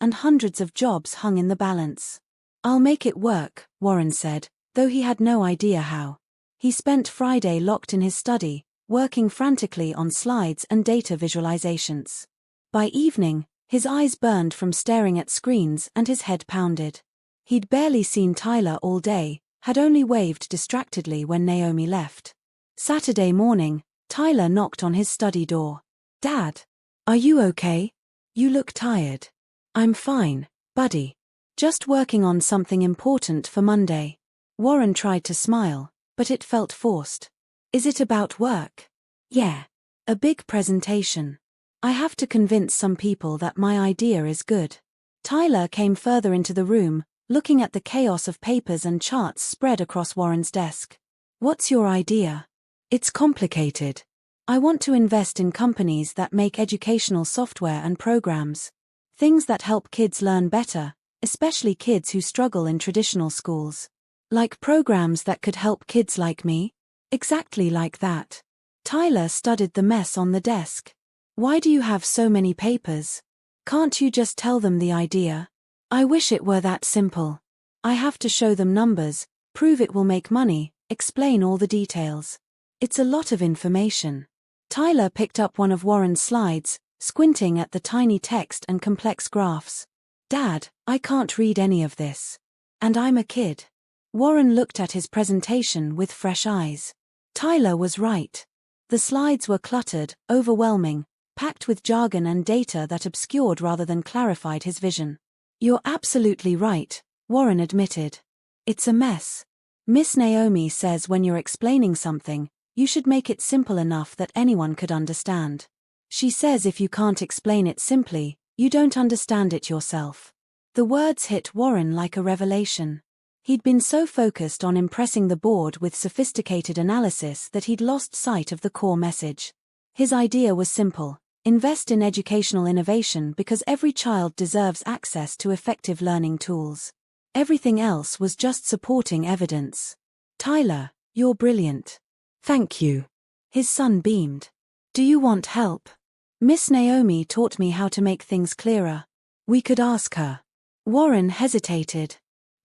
S1: and hundreds of jobs hung in the balance. I'll make it work, Warren said, though he had no idea how. He spent Friday locked in his study, working frantically on slides and data visualizations. By evening, his eyes burned from staring at screens and his head pounded. He'd barely seen Tyler all day, had only waved distractedly when Naomi left. Saturday morning, Tyler knocked on his study door. "Dad, are you okay? You look tired." "I'm fine, buddy. Just working on something important for Monday." Warren tried to smile, but it felt forced. "Is it about work?" "Yeah. A big presentation. I have to convince some people that my idea is good." Tyler came further into the room, looking at the chaos of papers and charts spread across Warren's desk. "What's your idea?" "It's complicated. I want to invest in companies that make educational software and programs. Things that help kids learn better, especially kids who struggle in traditional schools. Like programs that could help kids like me?" "Exactly like that." Tyler studied the mess on the desk. "Why do you have so many papers? Can't you just tell them the idea?" "I wish it were that simple. I have to show them numbers, prove it will make money, explain all the details. It's a lot of information." Tyler picked up one of Warren's slides, squinting at the tiny text and complex graphs. "Dad, I can't read any of this. And I'm a kid." Warren looked at his presentation with fresh eyes. Tyler was right. The slides were cluttered, overwhelming, packed with jargon and data that obscured rather than clarified his vision. "You're absolutely right," Warren admitted. "It's a mess. Miss Naomi says when you're explaining something, you should make it simple enough that anyone could understand. She says if you can't explain it simply, you don't understand it yourself." The words hit Warren like a revelation. He'd been so focused on impressing the board with sophisticated analysis that he'd lost sight of the core message. His idea was simple: invest in educational innovation because every child deserves access to effective learning tools. Everything else was just supporting evidence. "Tyler, you're brilliant." "Thank you." His son beamed. "Do you want help?" "Miss Naomi taught me how to make things clearer. We could ask her." Warren hesitated.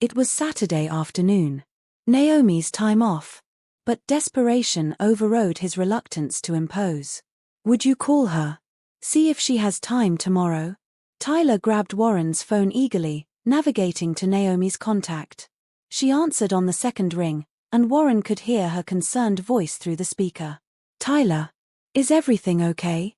S1: It was Saturday afternoon. Naomi's time off. But desperation overrode his reluctance to impose. "Would you call her? See if she has time tomorrow?" Tyler grabbed Warren's phone eagerly, navigating to Naomi's contact. She answered on the second ring, and Warren could hear her concerned voice through the speaker. "Tyler, is everything okay?"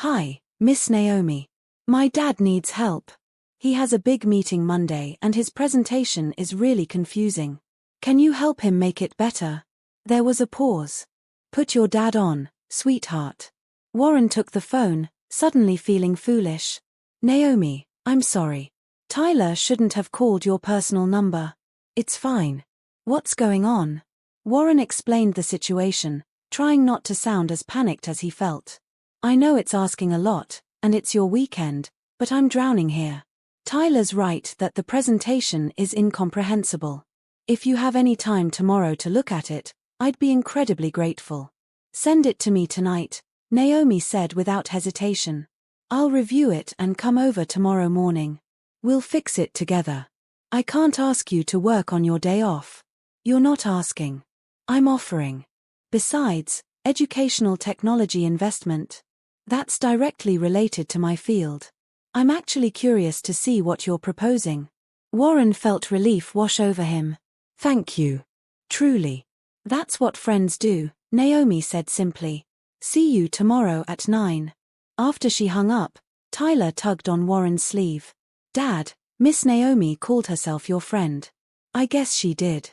S1: "Hi, Miss Naomi. My dad needs help. He has a big meeting Monday and his presentation is really confusing. Can you help him make it better?" There was a pause. "Put your dad on, sweetheart." Warren took the phone, suddenly feeling foolish. "Naomi, I'm sorry. Tyler shouldn't have called your personal number." "It's fine. What's going on?" Warren explained the situation, trying not to sound as panicked as he felt. "I know it's asking a lot, and it's your weekend, but I'm drowning here. Tyler's right that the presentation is incomprehensible. If you have any time tomorrow to look at it, I'd be incredibly grateful." "Send it to me tonight," Naomi said without hesitation. "I'll review it and come over tomorrow morning. We'll fix it together. I can't ask you to work on your day off." "You're not asking. I'm offering. Besides, educational technology investment. That's directly related to my field. I'm actually curious to see what you're proposing." Warren felt relief wash over him. "Thank you. Truly. That's what friends do," Naomi said simply. See you tomorrow at 9. After she hung up, Tyler tugged on Warren's sleeve. Dad, Miss Naomi called herself your friend. I guess she did.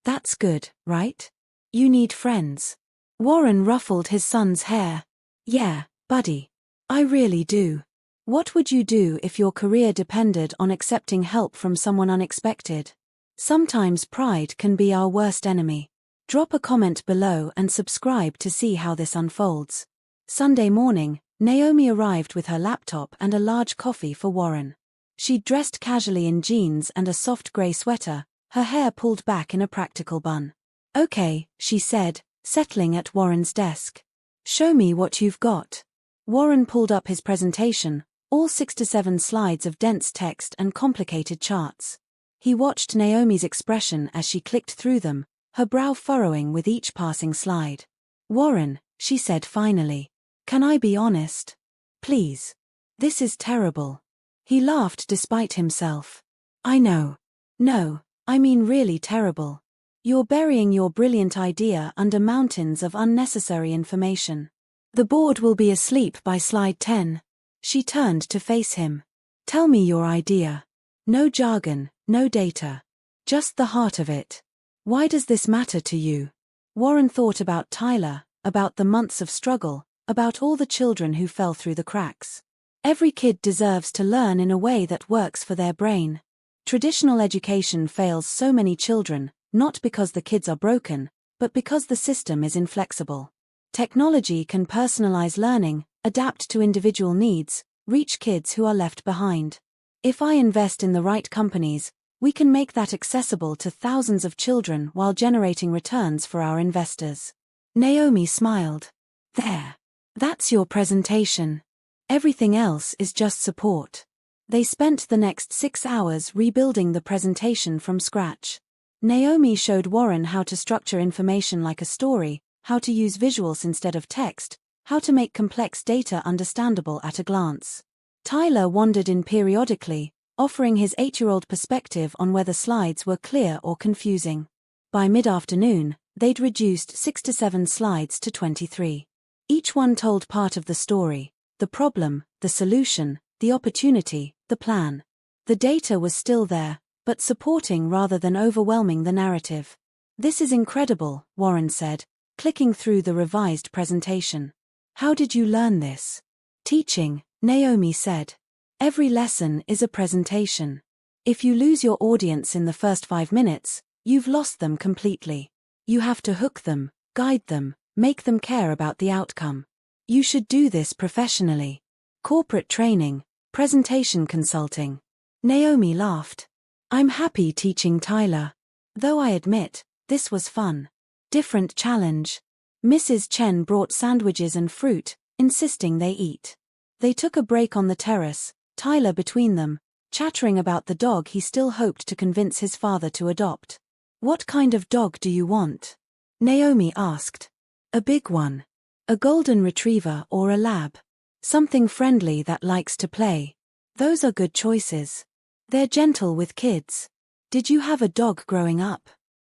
S1: That's good, right? You need friends. Warren ruffled his son's hair. Yeah, buddy. I really do. What would you do if your career depended on accepting help from someone unexpected? Sometimes pride can be our worst enemy. Drop a comment below and subscribe to see how this unfolds. Sunday morning, Naomi arrived with her laptop and a large coffee for Warren. She'd dressed casually in jeans and a soft grey sweater, her hair pulled back in a practical bun. Okay, she said, settling at Warren's desk. Show me what you've got. Warren pulled up his presentation, all 6 to 7 slides of dense text and complicated charts. He watched Naomi's expression as she clicked through them, her brow furrowing with each passing slide. Warren, she said finally. Can I be honest? Please. This is terrible. He laughed despite himself. I know. No, I mean really terrible. You're burying your brilliant idea under mountains of unnecessary information. The board will be asleep by slide 10. She turned to face him. Tell me your idea. No jargon, no data. Just the heart of it. Why does this matter to you? Warren thought about Tyler, about the months of struggle, about all the children who fell through the cracks. Every kid deserves to learn in a way that works for their brain. Traditional education fails so many children, not because the kids are broken, but because the system is inflexible. Technology can personalize learning, adapt to individual needs, reach kids who are left behind. If I invest in the right companies, we can make that accessible to thousands of children while generating returns for our investors. Naomi smiled. There. That's your presentation. Everything else is just support. They spent the next 6 hours rebuilding the presentation from scratch. Naomi showed Warren how to structure information like a story, how to use visuals instead of text, how to make complex data understandable at a glance. Tyler wandered in periodically, offering his 8-year-old perspective on whether slides were clear or confusing. By mid-afternoon, they'd reduced 6 to 7 slides to 23. Each one told part of the story, the problem, the solution, the opportunity, the plan. The data was still there, but supporting rather than overwhelming the narrative. This is incredible, Warren said, clicking through the revised presentation. How did you learn this? Teaching, Naomi said. Every lesson is a presentation. If you lose your audience in the first 5 minutes, you've lost them completely. You have to hook them, guide them, make them care about the outcome. You should do this professionally. Corporate training, presentation consulting. Naomi laughed. I'm happy teaching Tyler. Though I admit, this was fun. Different challenge. Mrs. Chen brought sandwiches and fruit, insisting they eat. They took a break on the terrace, Tyler between them, chattering about the dog he still hoped to convince his father to adopt. What kind of dog do you want? Naomi asked. A big one. A golden retriever or a lab. Something friendly that likes to play. Those are good choices. They're gentle with kids. Did you have a dog growing up?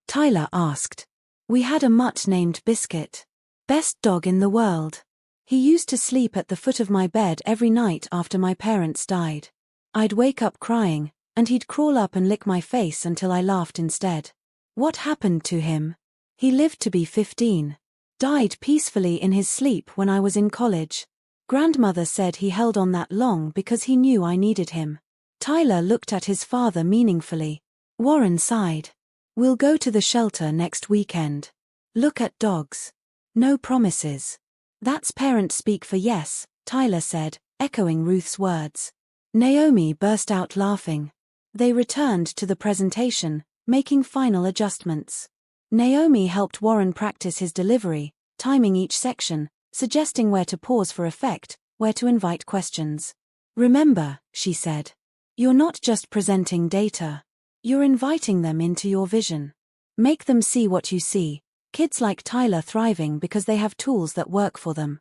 S1: Tyler asked. We had a mutt named Biscuit. Best dog in the world. He used to sleep at the foot of my bed every night after my parents died. I'd wake up crying, and he'd crawl up and lick my face until I laughed instead. What happened to him? He lived to be 15. Died peacefully in his sleep when I was in college. Grandmother said he held on that long because he knew I needed him. Tyler looked at his father meaningfully. Warren sighed. We'll go to the shelter next weekend. Look at dogs. No promises. That's parent speak for yes, Tyler said, echoing Ruth's words. Naomi burst out laughing. They returned to the presentation, making final adjustments. Naomi helped Warren practice his delivery, timing each section, suggesting where to pause for effect, where to invite questions. Remember, she said. You're not just presenting data. You're inviting them into your vision. Make them see what you see. Kids like Tyler thriving because they have tools that work for them.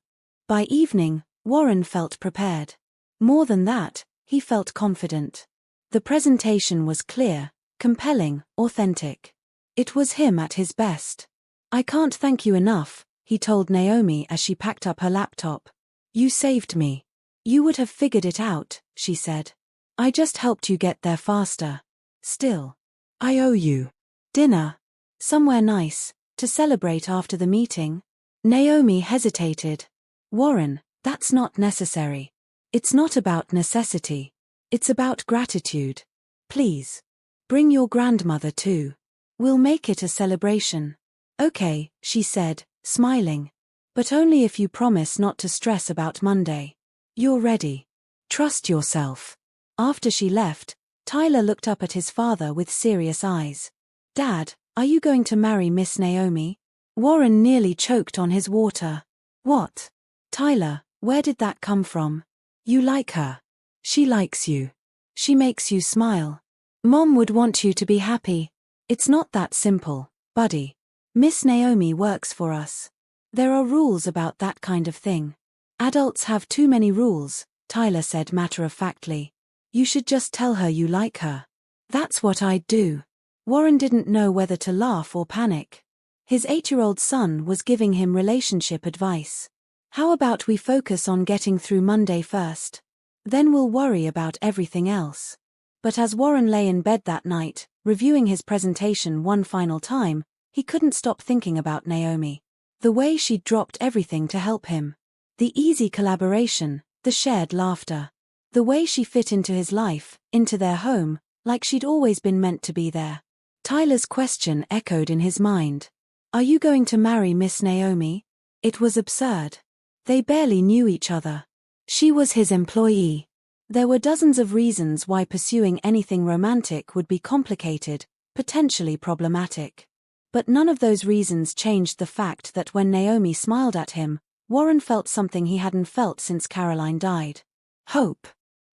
S1: By evening, Warren felt prepared. More than that, he felt confident. The presentation was clear, compelling, authentic. It was him at his best. I can't thank you enough, he told Naomi as she packed up her laptop. You saved me. You would have figured it out, she said. I just helped you get there faster. Still, I owe you. Dinner. Somewhere nice, to celebrate after the meeting? Naomi hesitated. Warren, that's not necessary. It's not about necessity. It's about gratitude. Please. Bring your grandmother too. We'll make it a celebration. Okay, she said, smiling. But only if you promise not to stress about Monday. You're ready. Trust yourself. After she left, Tyler looked up at his father with serious eyes. Dad, are you going to marry Miss Naomi? Warren nearly choked on his water. What? Tyler, where did that come from? You like her. She likes you. She makes you smile. Mom would want you to be happy. It's not that simple, buddy. Miss Naomi works for us. There are rules about that kind of thing. Adults have too many rules, Tyler said matter-of-factly. You should just tell her you like her. That's what I'd do. Warren didn't know whether to laugh or panic. His 8-year-old son was giving him relationship advice. How about we focus on getting through Monday first? Then we'll worry about everything else. But as Warren lay in bed that night, reviewing his presentation one final time, he couldn't stop thinking about Naomi. The way she'd dropped everything to help him. The easy collaboration, the shared laughter. The way she fit into his life, into their home, like she'd always been meant to be there. Tyler's question echoed in his mind. Are you going to marry Miss Naomi? It was absurd. They barely knew each other. She was his employee. There were dozens of reasons why pursuing anything romantic would be complicated, potentially problematic. But none of those reasons changed the fact that when Naomi smiled at him, Warren felt something he hadn't felt since Caroline died. Hope.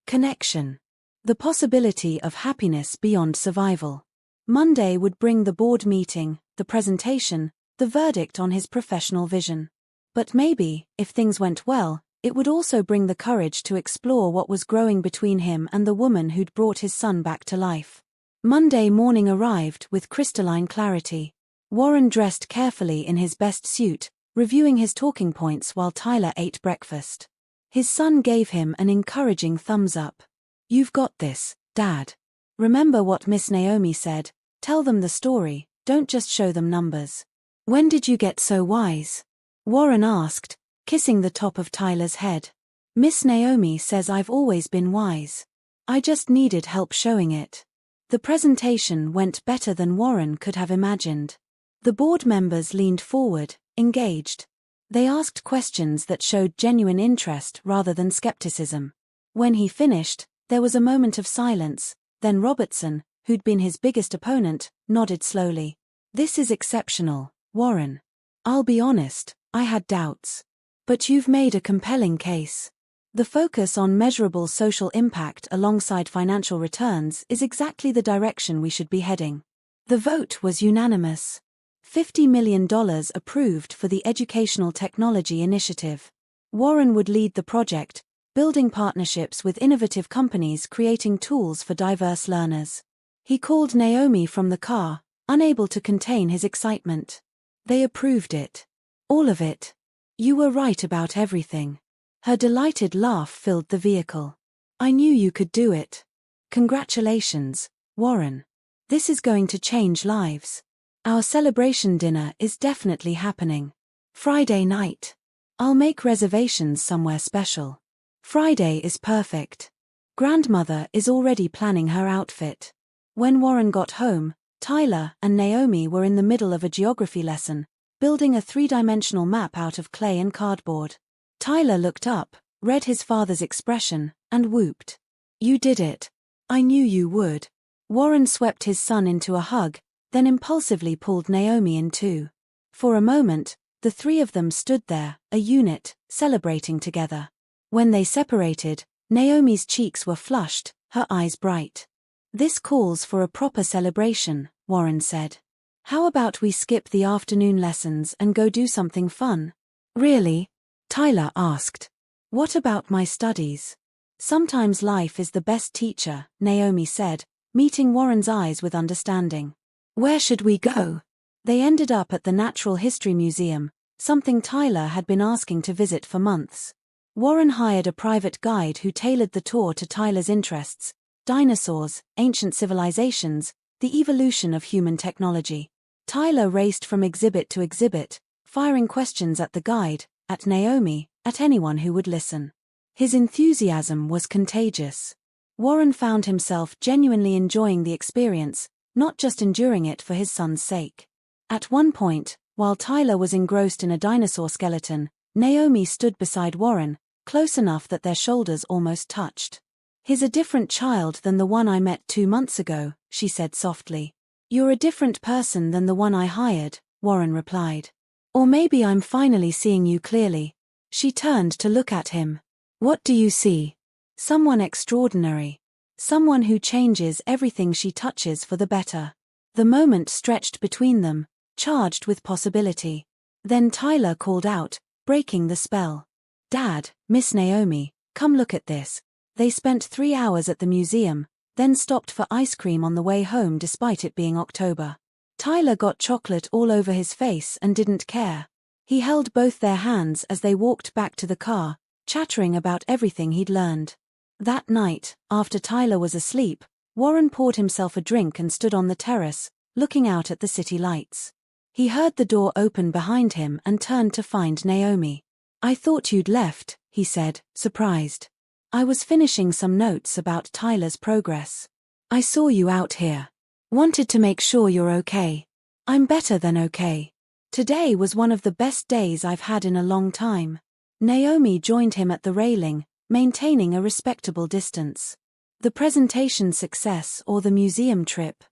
S1: Connection. The possibility of happiness beyond survival. Monday would bring the board meeting, the presentation, the verdict on his professional vision. But maybe, if things went well, it would also bring the courage to explore what was growing between him and the woman who'd brought his son back to life. Monday morning arrived with crystalline clarity. Warren dressed carefully in his best suit, reviewing his talking points while Tyler ate breakfast. His son gave him an encouraging thumbs up. You've got this, Dad. Remember what Miss Naomi said, tell them the story, don't just show them numbers. When did you get so wise? Warren asked, kissing the top of Tyler's head. Miss Naomi says I've always been wise. I just needed help showing it. The presentation went better than Warren could have imagined. The board members leaned forward, engaged. They asked questions that showed genuine interest rather than skepticism. When he finished, there was a moment of silence, then Robertson, who'd been his biggest opponent, nodded slowly. This is exceptional, Warren. I'll be honest, I had doubts. But you've made a compelling case. The focus on measurable social impact alongside financial returns is exactly the direction we should be heading. The vote was unanimous. $50 million approved for the Educational Technology Initiative. Warren would lead the project, building partnerships with innovative companies creating tools for diverse learners. He called Naomi from the car, unable to contain his excitement. They approved it. All of it. You were right about everything. Her delighted laugh filled the vehicle. I knew you could do it. Congratulations, Warren. This is going to change lives. Our celebration dinner is definitely happening. Friday night. I'll make reservations somewhere special. Friday is perfect. Grandmother is already planning her outfit. When Warren got home, Tyler and Naomi were in the middle of a geography lesson, building a 3-dimensional map out of clay and cardboard. Tyler looked up, read his father's expression, and whooped. You did it. I knew you would. Warren swept his son into a hug, then impulsively pulled Naomi in too. For a moment, the three of them stood there, a unit, celebrating together. When they separated, Naomi's cheeks were flushed, her eyes bright. This calls for a proper celebration, Warren said. How about we skip the afternoon lessons and go do something fun? Really? Tyler asked. What about my studies? Sometimes life is the best teacher, Naomi said, meeting Warren's eyes with understanding. Where should we go? They ended up at the Natural History Museum, something Tyler had been asking to visit for months. Warren hired a private guide who tailored the tour to Tyler's interests: dinosaurs, ancient civilizations, the evolution of human technology. Tyler raced from exhibit to exhibit, firing questions at the guide, at Naomi, at anyone who would listen. His enthusiasm was contagious. Warren found himself genuinely enjoying the experience, not just enduring it for his son's sake. At one point, while Tyler was engrossed in a dinosaur skeleton, Naomi stood beside Warren, close enough that their shoulders almost touched. "He's a different child than the one I met 2 months ago," she said softly. "You're a different person than the one I hired," Warren replied. "Or maybe I'm finally seeing you clearly." She turned to look at him. "What do you see?" "Someone extraordinary. Someone who changes everything she touches for the better." The moment stretched between them, charged with possibility. Then Tyler called out, breaking the spell. "Dad, Miss Naomi, come look at this." They spent 3 hours at the museum, then stopped for ice cream on the way home despite it being October. Tyler got chocolate all over his face and didn't care. He held both their hands as they walked back to the car, chattering about everything he'd learned. That night, after Tyler was asleep, Warren poured himself a drink and stood on the terrace, looking out at the city lights. He heard the door open behind him and turned to find Naomi. "I thought you'd left," he said, surprised. "I was finishing some notes about Tyler's progress. I saw you out here. Wanted to make sure you're okay." "I'm better than okay. Today was one of the best days I've had in a long time." Naomi joined him at the railing, maintaining a respectable distance. "The presentation success or the museum trip?"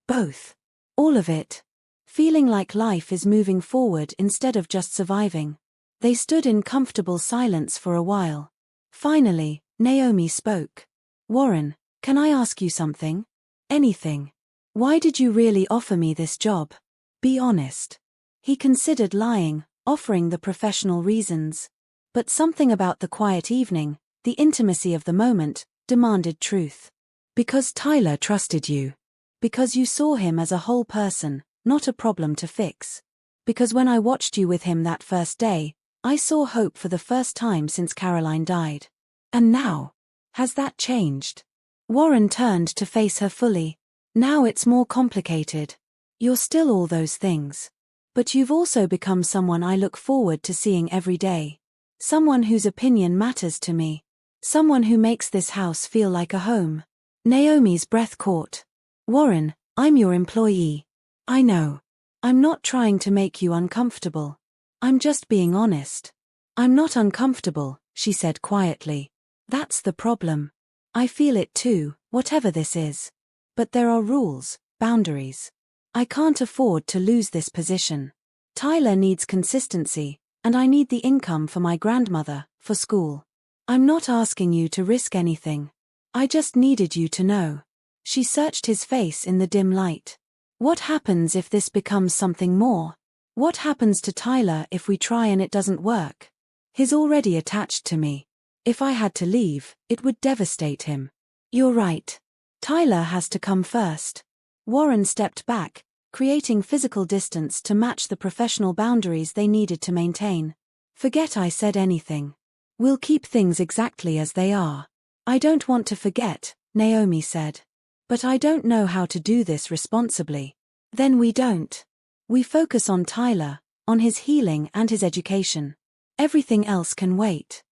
S1: "Both. All of it. Feeling like life is moving forward instead of just surviving." They stood in comfortable silence for a while. Finally, Naomi spoke. "Warren, can I ask you something?" "Anything." "Why did you really offer me this job? Be honest." He considered lying, offering the professional reasons. But something about the quiet evening, the intimacy of the moment, demanded truth. "Because Tyler trusted you. Because you saw him as a whole person, not a problem to fix. Because when I watched you with him that first day, I saw hope for the first time since Caroline died. And now? Has that changed?" Warren turned to face her fully. "Now it's more complicated. You're still all those things. But you've also become someone I look forward to seeing every day. Someone whose opinion matters to me. Someone who makes this house feel like a home." Naomi's breath caught. "Warren, I'm your employee. I know. I'm not trying to make you uncomfortable. I'm just being honest." "I'm not uncomfortable," she said quietly. "That's the problem. I feel it too, whatever this is. But there are rules, boundaries. I can't afford to lose this position. Tyler needs consistency, and I need the income for my grandmother, for school. I'm not asking you to risk anything. I just needed you to know." She searched his face in the dim light. "What happens if this becomes something more? What happens to Tyler if we try and it doesn't work? He's already attached to me. If I had to leave, it would devastate him." "You're right. Tyler has to come first." Warren stepped back, creating physical distance to match the professional boundaries they needed to maintain. "Forget I said anything. We'll keep things exactly as they are." "I don't want to forget," Naomi said. "But I don't know how to do this responsibly." "Then we don't. We focus on Tyler, on his healing and his education. Everything else can wait."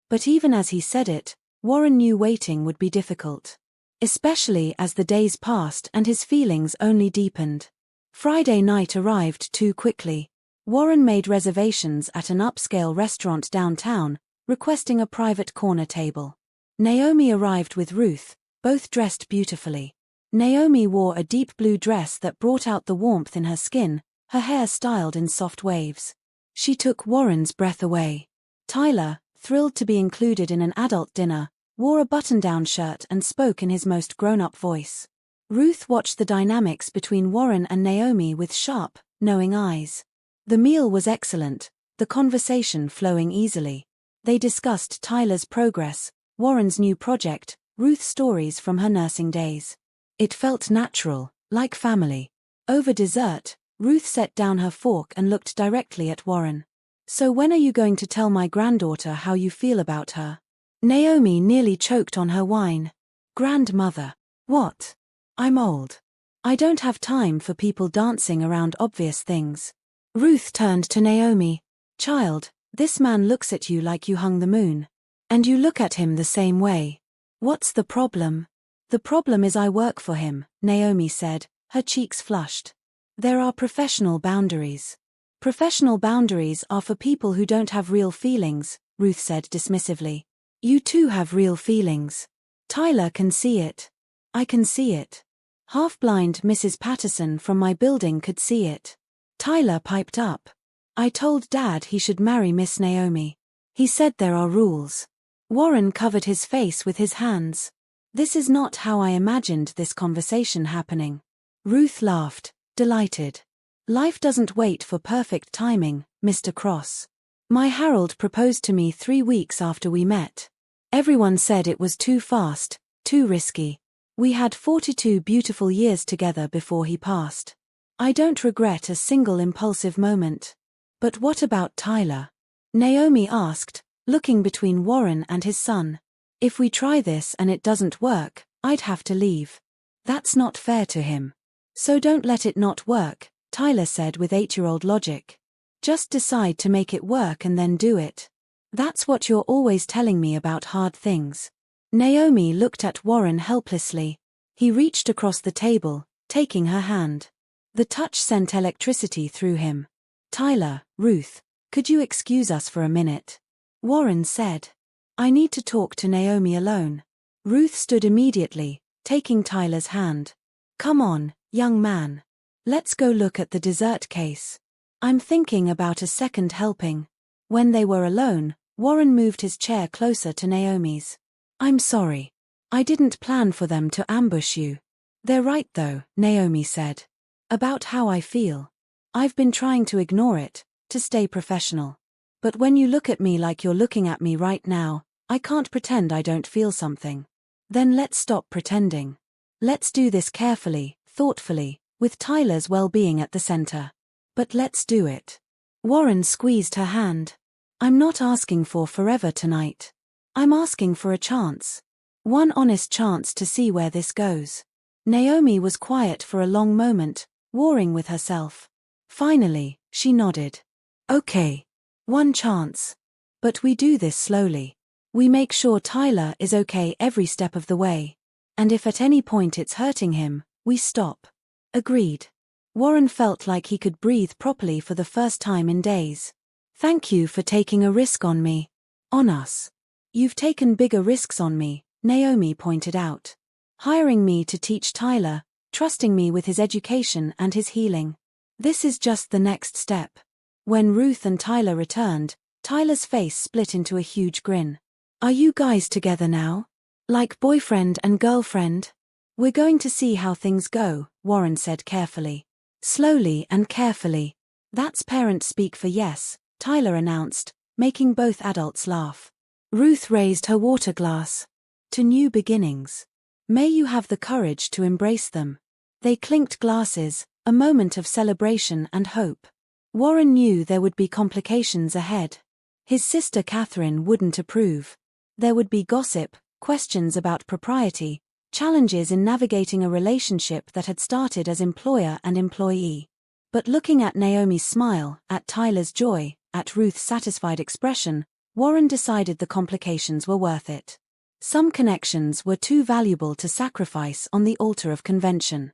S1: But even as he said it, Warren knew waiting would be difficult. Especially as the days passed and his feelings only deepened. Friday night arrived too quickly. Warren made reservations at an upscale restaurant downtown, requesting a private corner table. Naomi arrived with Ruth, both dressed beautifully. Naomi wore a deep blue dress that brought out the warmth in her skin, her hair styled in soft waves. She took Warren's breath away. Tyler, thrilled to be included in an adult dinner, wore a button-down shirt and spoke in his most grown-up voice. Ruth watched the dynamics between Warren and Naomi with sharp, knowing eyes. The meal was excellent, the conversation flowing easily. They discussed Tyler's progress, Warren's new project, Ruth's stories from her nursing days. It felt natural, like family. Over dessert, Ruth set down her fork and looked directly at Warren. So when are you going to tell my granddaughter how you feel about her? Naomi nearly choked on her wine. Grandmother. What? I'm old. I don't have time for people dancing around obvious things. Ruth turned to Naomi. Child, this man looks at you like you hung the moon. And you look at him the same way. What's the problem? The problem is I work for him, Naomi said, her cheeks flushed. There are professional boundaries. Professional boundaries are for people who don't have real feelings, Ruth said dismissively. You too have real feelings. Tyler can see it. I can see it. Half-blind Mrs. Patterson from my building could see it. Tyler piped up. I told Dad he should marry Miss Naomi. He said there are rules. Warren covered his face with his hands. This is not how I imagined this conversation happening. Ruth laughed, delighted. Life doesn't wait for perfect timing, Mr. Cross. My Harold proposed to me 3 weeks after we met. Everyone said it was too fast, too risky. We had 42 beautiful years together before he passed. I don't regret a single impulsive moment. But what about Tyler? Naomi asked, looking between Warren and his son. If we try this and it doesn't work, I'd have to leave. That's not fair to him. So don't let it not work, Tyler said with 8-year-old logic. Just decide to make it work and then do it. That's what you're always telling me about hard things. Naomi looked at Warren helplessly. He reached across the table, taking her hand. The touch sent electricity through him. Tyler, Ruth, could you excuse us for a minute? Warren said. I need to talk to Naomi alone. Ruth stood immediately, taking Tyler's hand. Come on, young man. Let's go look at the dessert case. I'm thinking about a second helping. When they were alone, Warren moved his chair closer to Naomi's. I'm sorry. I didn't plan for them to ambush you. They're right though, Naomi said. About how I feel. I've been trying to ignore it, to stay professional. But when you look at me like you're looking at me right now, I can't pretend I don't feel something. Then let's stop pretending. Let's do this carefully, thoughtfully, with Tyler's well-being at the center. But let's do it. Warren squeezed her hand. I'm not asking for forever tonight. I'm asking for a chance. One honest chance to see where this goes. Naomi was quiet for a long moment, warring with herself. Finally, she nodded. Okay. One chance. But we do this slowly. We make sure Tyler is okay every step of the way. And if at any point it's hurting him, we stop. Agreed. Warren felt like he could breathe properly for the first time in days. Thank you for taking a risk on me. On us. You've taken bigger risks on me, Naomi pointed out. Hiring me to teach Tyler, trusting me with his education and his healing. This is just the next step. When Ruth and Tyler returned, Tyler's face split into a huge grin. Are you guys together now? Like boyfriend and girlfriend? We're going to see how things go, Warren said carefully. Slowly and carefully. That's parent speak for yes, Tyler announced, making both adults laugh. Ruth raised her water glass. To new beginnings. May you have the courage to embrace them. They clinked glasses, a moment of celebration and hope. Warren knew there would be complications ahead. His sister Catherine wouldn't approve. There would be gossip, questions about propriety, challenges in navigating a relationship that had started as employer and employee. But looking at Naomi's smile, at Tyler's joy, at Ruth's satisfied expression, Warren decided the complications were worth it. Some connections were too valuable to sacrifice on the altar of convention.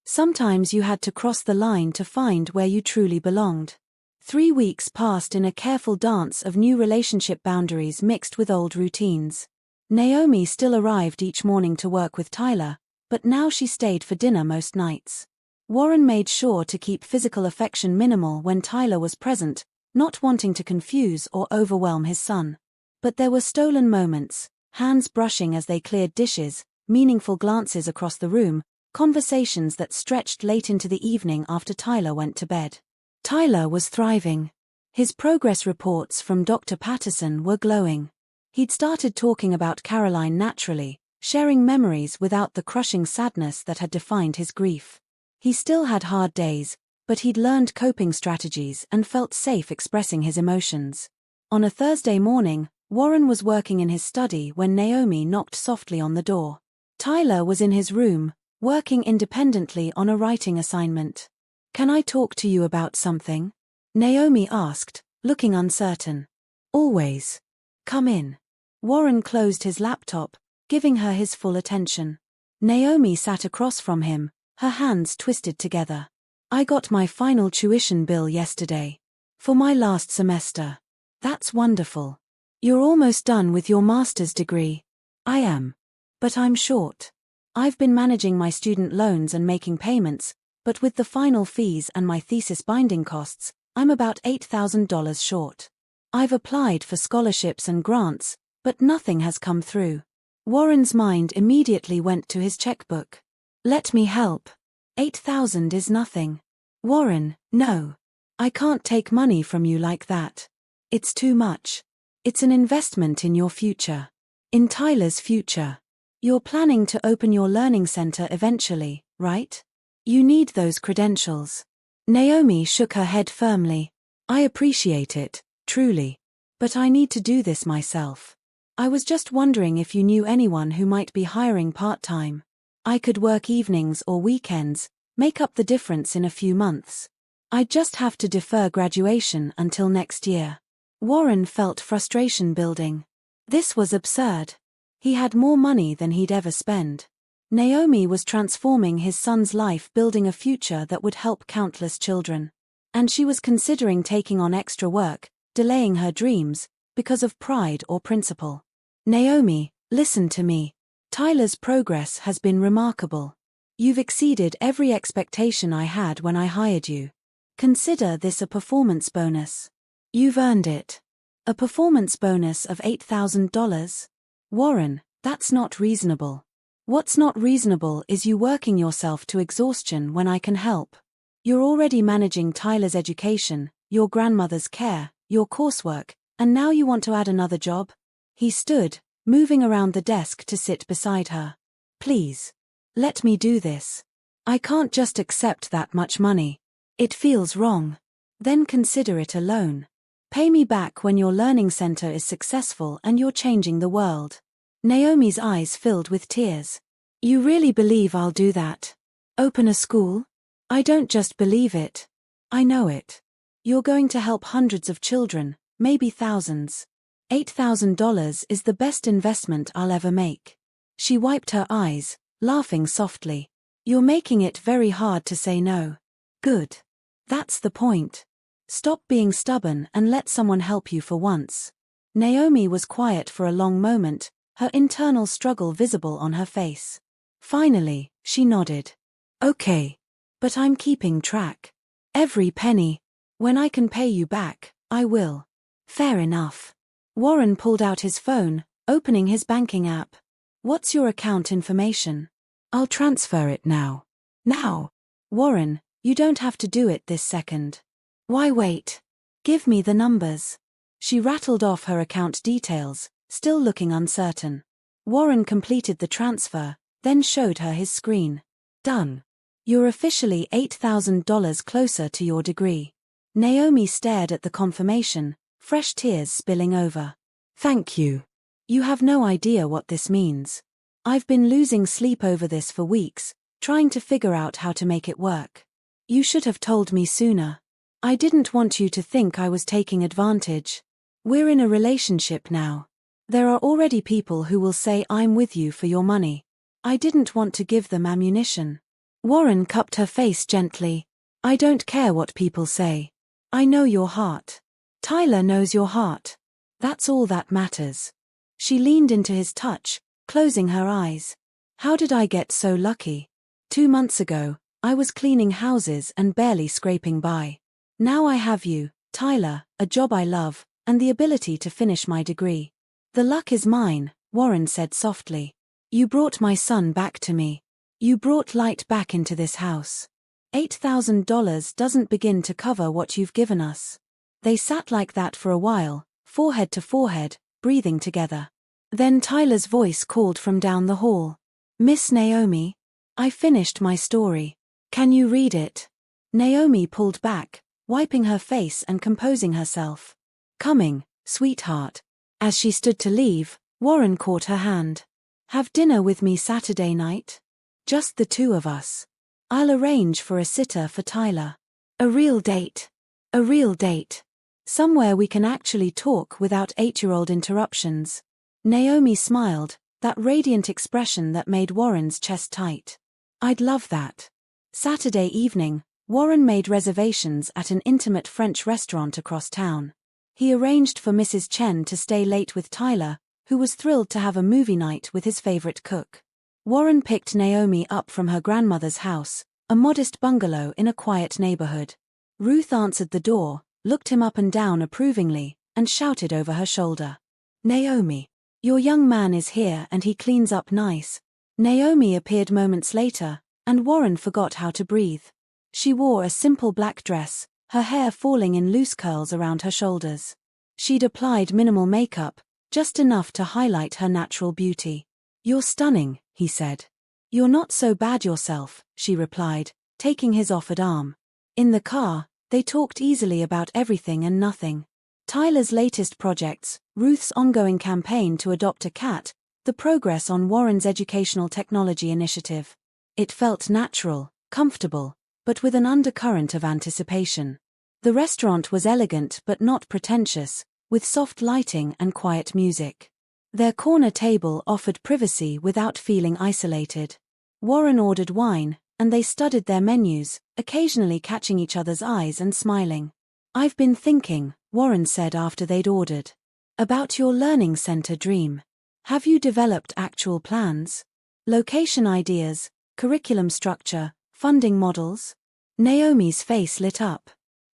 S1: Sometimes you had to cross the line to find where you truly belonged. 3 weeks passed in a careful dance of new relationship boundaries mixed with old routines. Naomi still arrived each morning to work with Tyler, but now she stayed for dinner most nights. Warren made sure to keep physical affection minimal when Tyler was present, not wanting to confuse or overwhelm his son. But there were stolen moments, hands brushing as they cleared dishes, meaningful glances across the room, conversations that stretched late into the evening after Tyler went to bed. Tyler was thriving. His progress reports from Dr. Patterson were glowing. He'd started talking about Caroline naturally, sharing memories without the crushing sadness that had defined his grief. He still had hard days, but he'd learned coping strategies and felt safe expressing his emotions. On a Thursday morning, Warren was working in his study when Naomi knocked softly on the door. Tyler was in his room, working independently on a writing assignment. "Can I talk to you about something?" Naomi asked, looking uncertain. "Always. Come in." Warren closed his laptop, giving her his full attention. Naomi sat across from him, her hands twisted together. "I got my final tuition bill yesterday. For my last semester." "That's wonderful. You're almost done with your master's degree." "I am. But I'm short. I've been managing my student loans and making payments, but with the final fees and my thesis binding costs, I'm about $8,000 short. I've applied for scholarships and grants, but nothing has come through." Warren's mind immediately went to his checkbook. "Let me help. 8,000 is nothing." "Warren, no. I can't take money from you like that. It's too much. It's an investment in your future. In Tyler's future. You're planning to open your learning center eventually, right? You need those credentials." Naomi shook her head firmly. "I appreciate it, truly. But I need to do this myself. I was just wondering if you knew anyone who might be hiring part-time. I could work evenings or weekends, make up the difference in a few months. I'd just have to defer graduation until next year." Warren felt frustration building. This was absurd. He had more money than he'd ever spend. Naomi was transforming his son's life, building a future that would help countless children. And she was considering taking on extra work, delaying her dreams, because of pride or principle. "Naomi, listen to me. Tyler's progress has been remarkable. You've exceeded every expectation I had when I hired you. Consider this a performance bonus. You've earned it." "A performance bonus of $8,000? Warren, that's not reasonable. What's not reasonable is you working yourself to exhaustion when I can help. You're already managing Tyler's education, your grandmother's care, your coursework, and now you want to add another job?" He stood, moving around the desk to sit beside her. "Please. Let me do this. I can't just accept that much money. It feels wrong. Then consider it a loan. Pay me back when your learning center is successful and you're changing the world." Naomi's eyes filled with tears. "You really believe I'll do that? Open a school? I don't just believe it. I know it. You're going to help hundreds of children, maybe thousands. $8,000 is the best investment I'll ever make." She wiped her eyes, laughing softly. "You're making it very hard to say no." "Good. That's the point. Stop being stubborn and let someone help you for once." Naomi was quiet for a long moment, her internal struggle visible on her face. Finally, she nodded. "Okay. But I'm keeping track. Every penny. When I can pay you back, I will." "Fair enough." Warren pulled out his phone, opening his banking app. "What's your account information?" "I'll transfer it now." "Now?" "Warren, you don't have to do it this second." "Why wait? Give me the numbers." She rattled off her account details, still looking uncertain. Warren completed the transfer, then showed her his screen. "Done. You're officially $8,000 closer to your degree." Naomi stared at the confirmation, fresh tears spilling over. "Thank you. You have no idea what this means. I've been losing sleep over this for weeks, trying to figure out how to make it work. You should have told me sooner. I didn't want you to think I was taking advantage. We're in a relationship now. There are already people who will say I'm with you for your money. I didn't want to give them ammunition." Warren cupped her face gently. "I don't care what people say. I know your heart. Tyler knows your heart. That's all that matters." She leaned into his touch, closing her eyes. "How did I get so lucky? 2 months ago, I was cleaning houses and barely scraping by. Now I have you, Tyler, a job I love, and the ability to finish my degree. The luck is mine," Warren said softly. "You brought my son back to me. You brought light back into this house. $8,000 doesn't begin to cover what you've given us." They sat like that for a while, forehead to forehead, breathing together. Then Tyler's voice called from down the hall. "Miss Naomi? I finished my story. Can you read it?" Naomi pulled back, wiping her face and composing herself. Coming, sweetheart. As she stood to leave, Warren caught her hand. Have dinner with me Saturday night? Just the two of us. I'll arrange for a sitter for Tyler. A real date. A real date. Somewhere we can actually talk without 8-year-old interruptions. Naomi smiled, that radiant expression that made Warren's chest tight. I'd love that. Saturday evening, Warren made reservations at an intimate French restaurant across town. He arranged for Mrs. Chen to stay late with Tyler, who was thrilled to have a movie night with his favorite cook. Warren picked Naomi up from her grandmother's house, a modest bungalow in a quiet neighborhood. Ruth answered the door, looked him up and down approvingly, and shouted over her shoulder. Naomi. Your young man is here and he cleans up nice. Naomi appeared moments later, and Warren forgot how to breathe. She wore a simple black dress, her hair falling in loose curls around her shoulders. She'd applied minimal makeup, just enough to highlight her natural beauty. You're stunning, he said. You're not so bad yourself, she replied, taking his offered arm. In the car, they talked easily about everything and nothing. Tyler's latest projects, Ruth's ongoing campaign to adopt a cat, the progress on Warren's educational technology initiative. It felt natural, comfortable, but with an undercurrent of anticipation. The restaurant was elegant but not pretentious, with soft lighting and quiet music. Their corner table offered privacy without feeling isolated. Warren ordered wine, and they studied their menus, occasionally catching each other's eyes and smiling. I've been thinking, Warren said after they'd ordered, about your learning center dream. Have you developed actual plans? Location ideas, curriculum structure, funding models? Naomi's face lit up.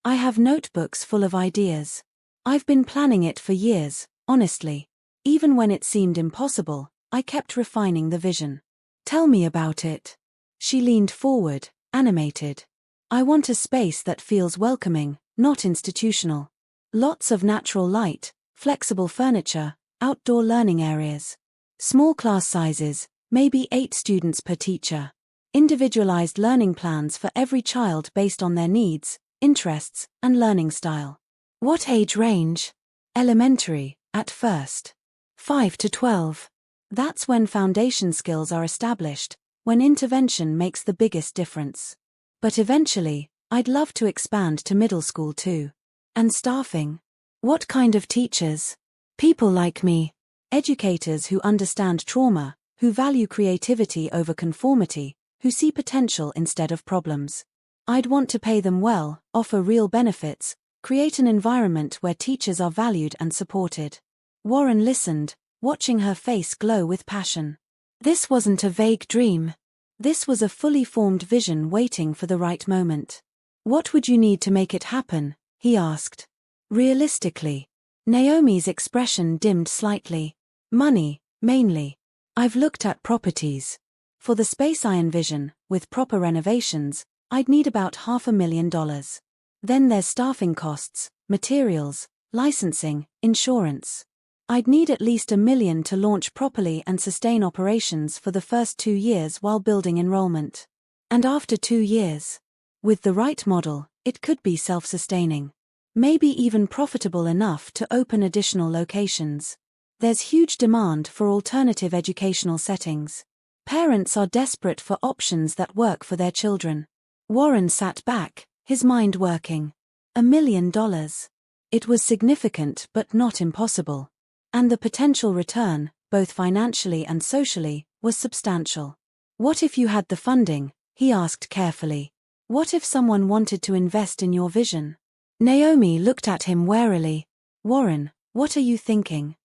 S1: I have notebooks full of ideas. I've been planning it for years, honestly. Even when it seemed impossible, I kept refining the vision. Tell me about it. She leaned forward, animated. I want a space that feels welcoming, not institutional. Lots of natural light, flexible furniture, outdoor learning areas. Small class sizes, maybe 8 students per teacher. Individualized learning plans for every child based on their needs, interests, and learning style. What age range? Elementary, at first. 5 to 12. That's when foundation skills are established, when intervention makes the biggest difference. But eventually, I'd love to expand to middle school too. And staffing? What kind of teachers? People like me. Educators who understand trauma, who value creativity over conformity, who see potential instead of problems. I'd want to pay them well, offer real benefits, create an environment where teachers are valued and supported. Warren listened, watching her face glow with passion. This wasn't a vague dream. This was a fully formed vision waiting for the right moment. What would you need to make it happen? He asked. Realistically. Naomi's expression dimmed slightly. Money, mainly. I've looked at properties. For the space I envision, with proper renovations, I'd need about $500,000. Then there's staffing costs, materials, licensing, insurance. I'd need at least $1 million to launch properly and sustain operations for the first 2 years while building enrollment. And after 2 years, with the right model, it could be self-sustaining. Maybe even profitable enough to open additional locations. There's huge demand for alternative educational settings. Parents are desperate for options that work for their children. Warren sat back, his mind working. $1 million. It was significant but not impossible. And the potential return, both financially and socially, was substantial. What if you had the funding? He asked carefully. What if someone wanted to invest in your vision? Naomi looked at him warily. Warren, what are you thinking?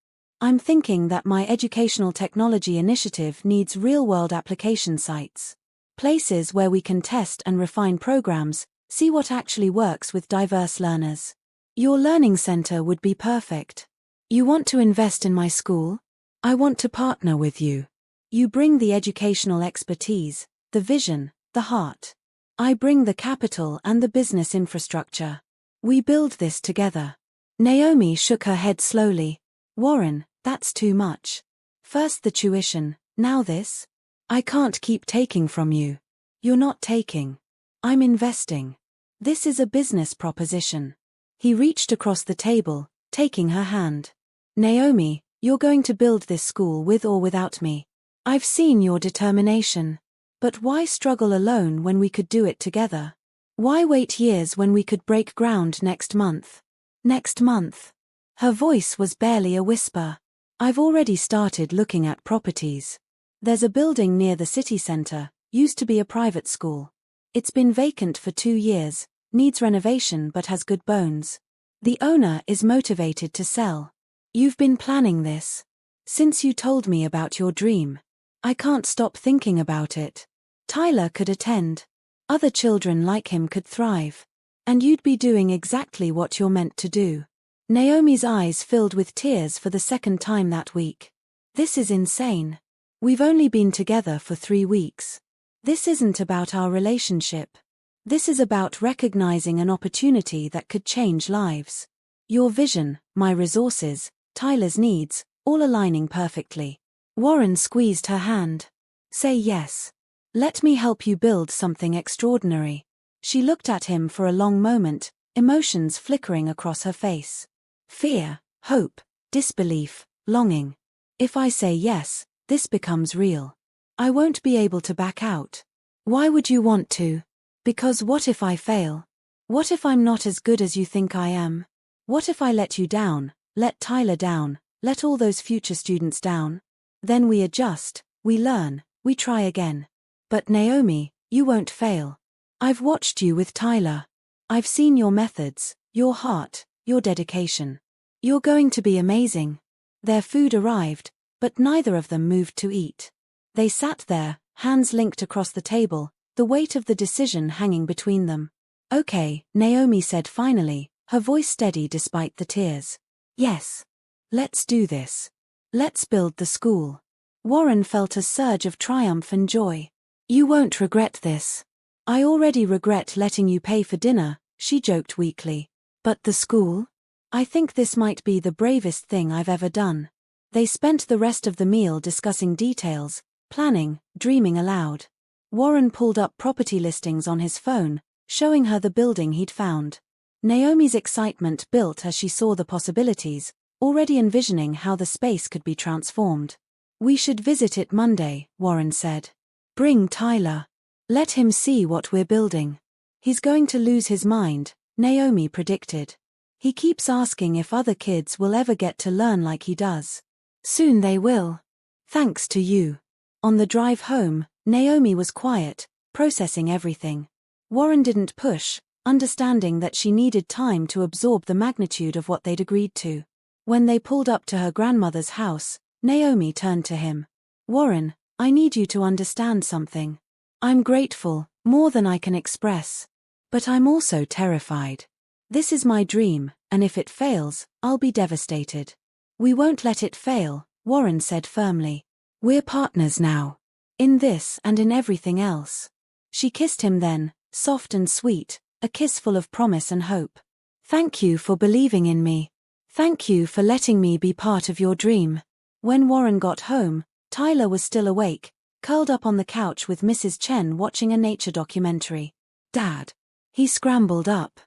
S1: I'm thinking that my educational technology initiative needs real-world application sites. Places where we can test and refine programs, see what actually works with diverse learners. Your learning center would be perfect. You want to invest in my school? I want to partner with you. You bring the educational expertise, the vision, the heart. I bring the capital and the business infrastructure. We build this together. Naomi shook her head slowly. Warren, that's too much. First the tuition, now this? I can't keep taking from you. You're not taking. I'm investing. This is a business proposition. He reached across the table, taking her hand. Naomi, you're going to build this school with or without me. I've seen your determination. But why struggle alone when we could do it together? Why wait years when we could break ground next month? Next month. Her voice was barely a whisper. I've already started looking at properties. There's a building near the city center, used to be a private school. It's been vacant for 2 years, needs renovation but has good bones. The owner is motivated to sell. You've been planning this. Since you told me about your dream. I can't stop thinking about it. Tyler could attend. Other children like him could thrive. And you'd be doing exactly what you're meant to do. Naomi's eyes filled with tears for the second time that week. This is insane. We've only been together for 3 weeks. This isn't about our relationship. This is about recognizing an opportunity that could change lives. Your vision, my resources, Tyler's needs, all aligning perfectly. Warren squeezed her hand. Say yes. Let me help you build something extraordinary. She looked at him for a long moment, emotions flickering across her face. Fear, hope, disbelief, longing. If I say yes, this becomes real. I won't be able to back out. Why would you want to? Because what if I fail? What if I'm not as good as you think I am? What if I let you down, let Tyler down, let all those future students down? Then we adjust, we learn, we try again. But Naomi, you won't fail. I've watched you with Tyler. I've seen your methods, your heart, your dedication. You're going to be amazing. Their food arrived, but neither of them moved to eat. They sat there, hands linked across the table, the weight of the decision hanging between them. Okay, Naomi said finally, her voice steady despite the tears. Yes. Let's do this. Let's build the school. Warren felt a surge of triumph and joy. You won't regret this. I already regret letting you pay for dinner, she joked weakly. But the school? I think this might be the bravest thing I've ever done. They spent the rest of the meal discussing details, planning, dreaming aloud. Warren pulled up property listings on his phone, showing her the building he'd found. Naomi's excitement built as she saw the possibilities, already envisioning how the space could be transformed. We should visit it Monday, Warren said. Bring Tyler. Let him see what we're building. He's going to lose his mind, Naomi predicted. He keeps asking if other kids will ever get to learn like he does. Soon they will. Thanks to you. On the drive home, Naomi was quiet, processing everything. Warren didn't push, understanding that she needed time to absorb the magnitude of what they'd agreed to. When they pulled up to her grandmother's house, Naomi turned to him. Warren, I need you to understand something. I'm grateful, more than I can express. But I'm also terrified. This is my dream, and if it fails, I'll be devastated. We won't let it fail, Warren said firmly. We're partners now. In this and in everything else. She kissed him then, soft and sweet, a kiss full of promise and hope. Thank you for believing in me. Thank you for letting me be part of your dream. When Warren got home, Tyler was still awake, curled up on the couch with Mrs. Chen watching a nature documentary. Dad. He scrambled up.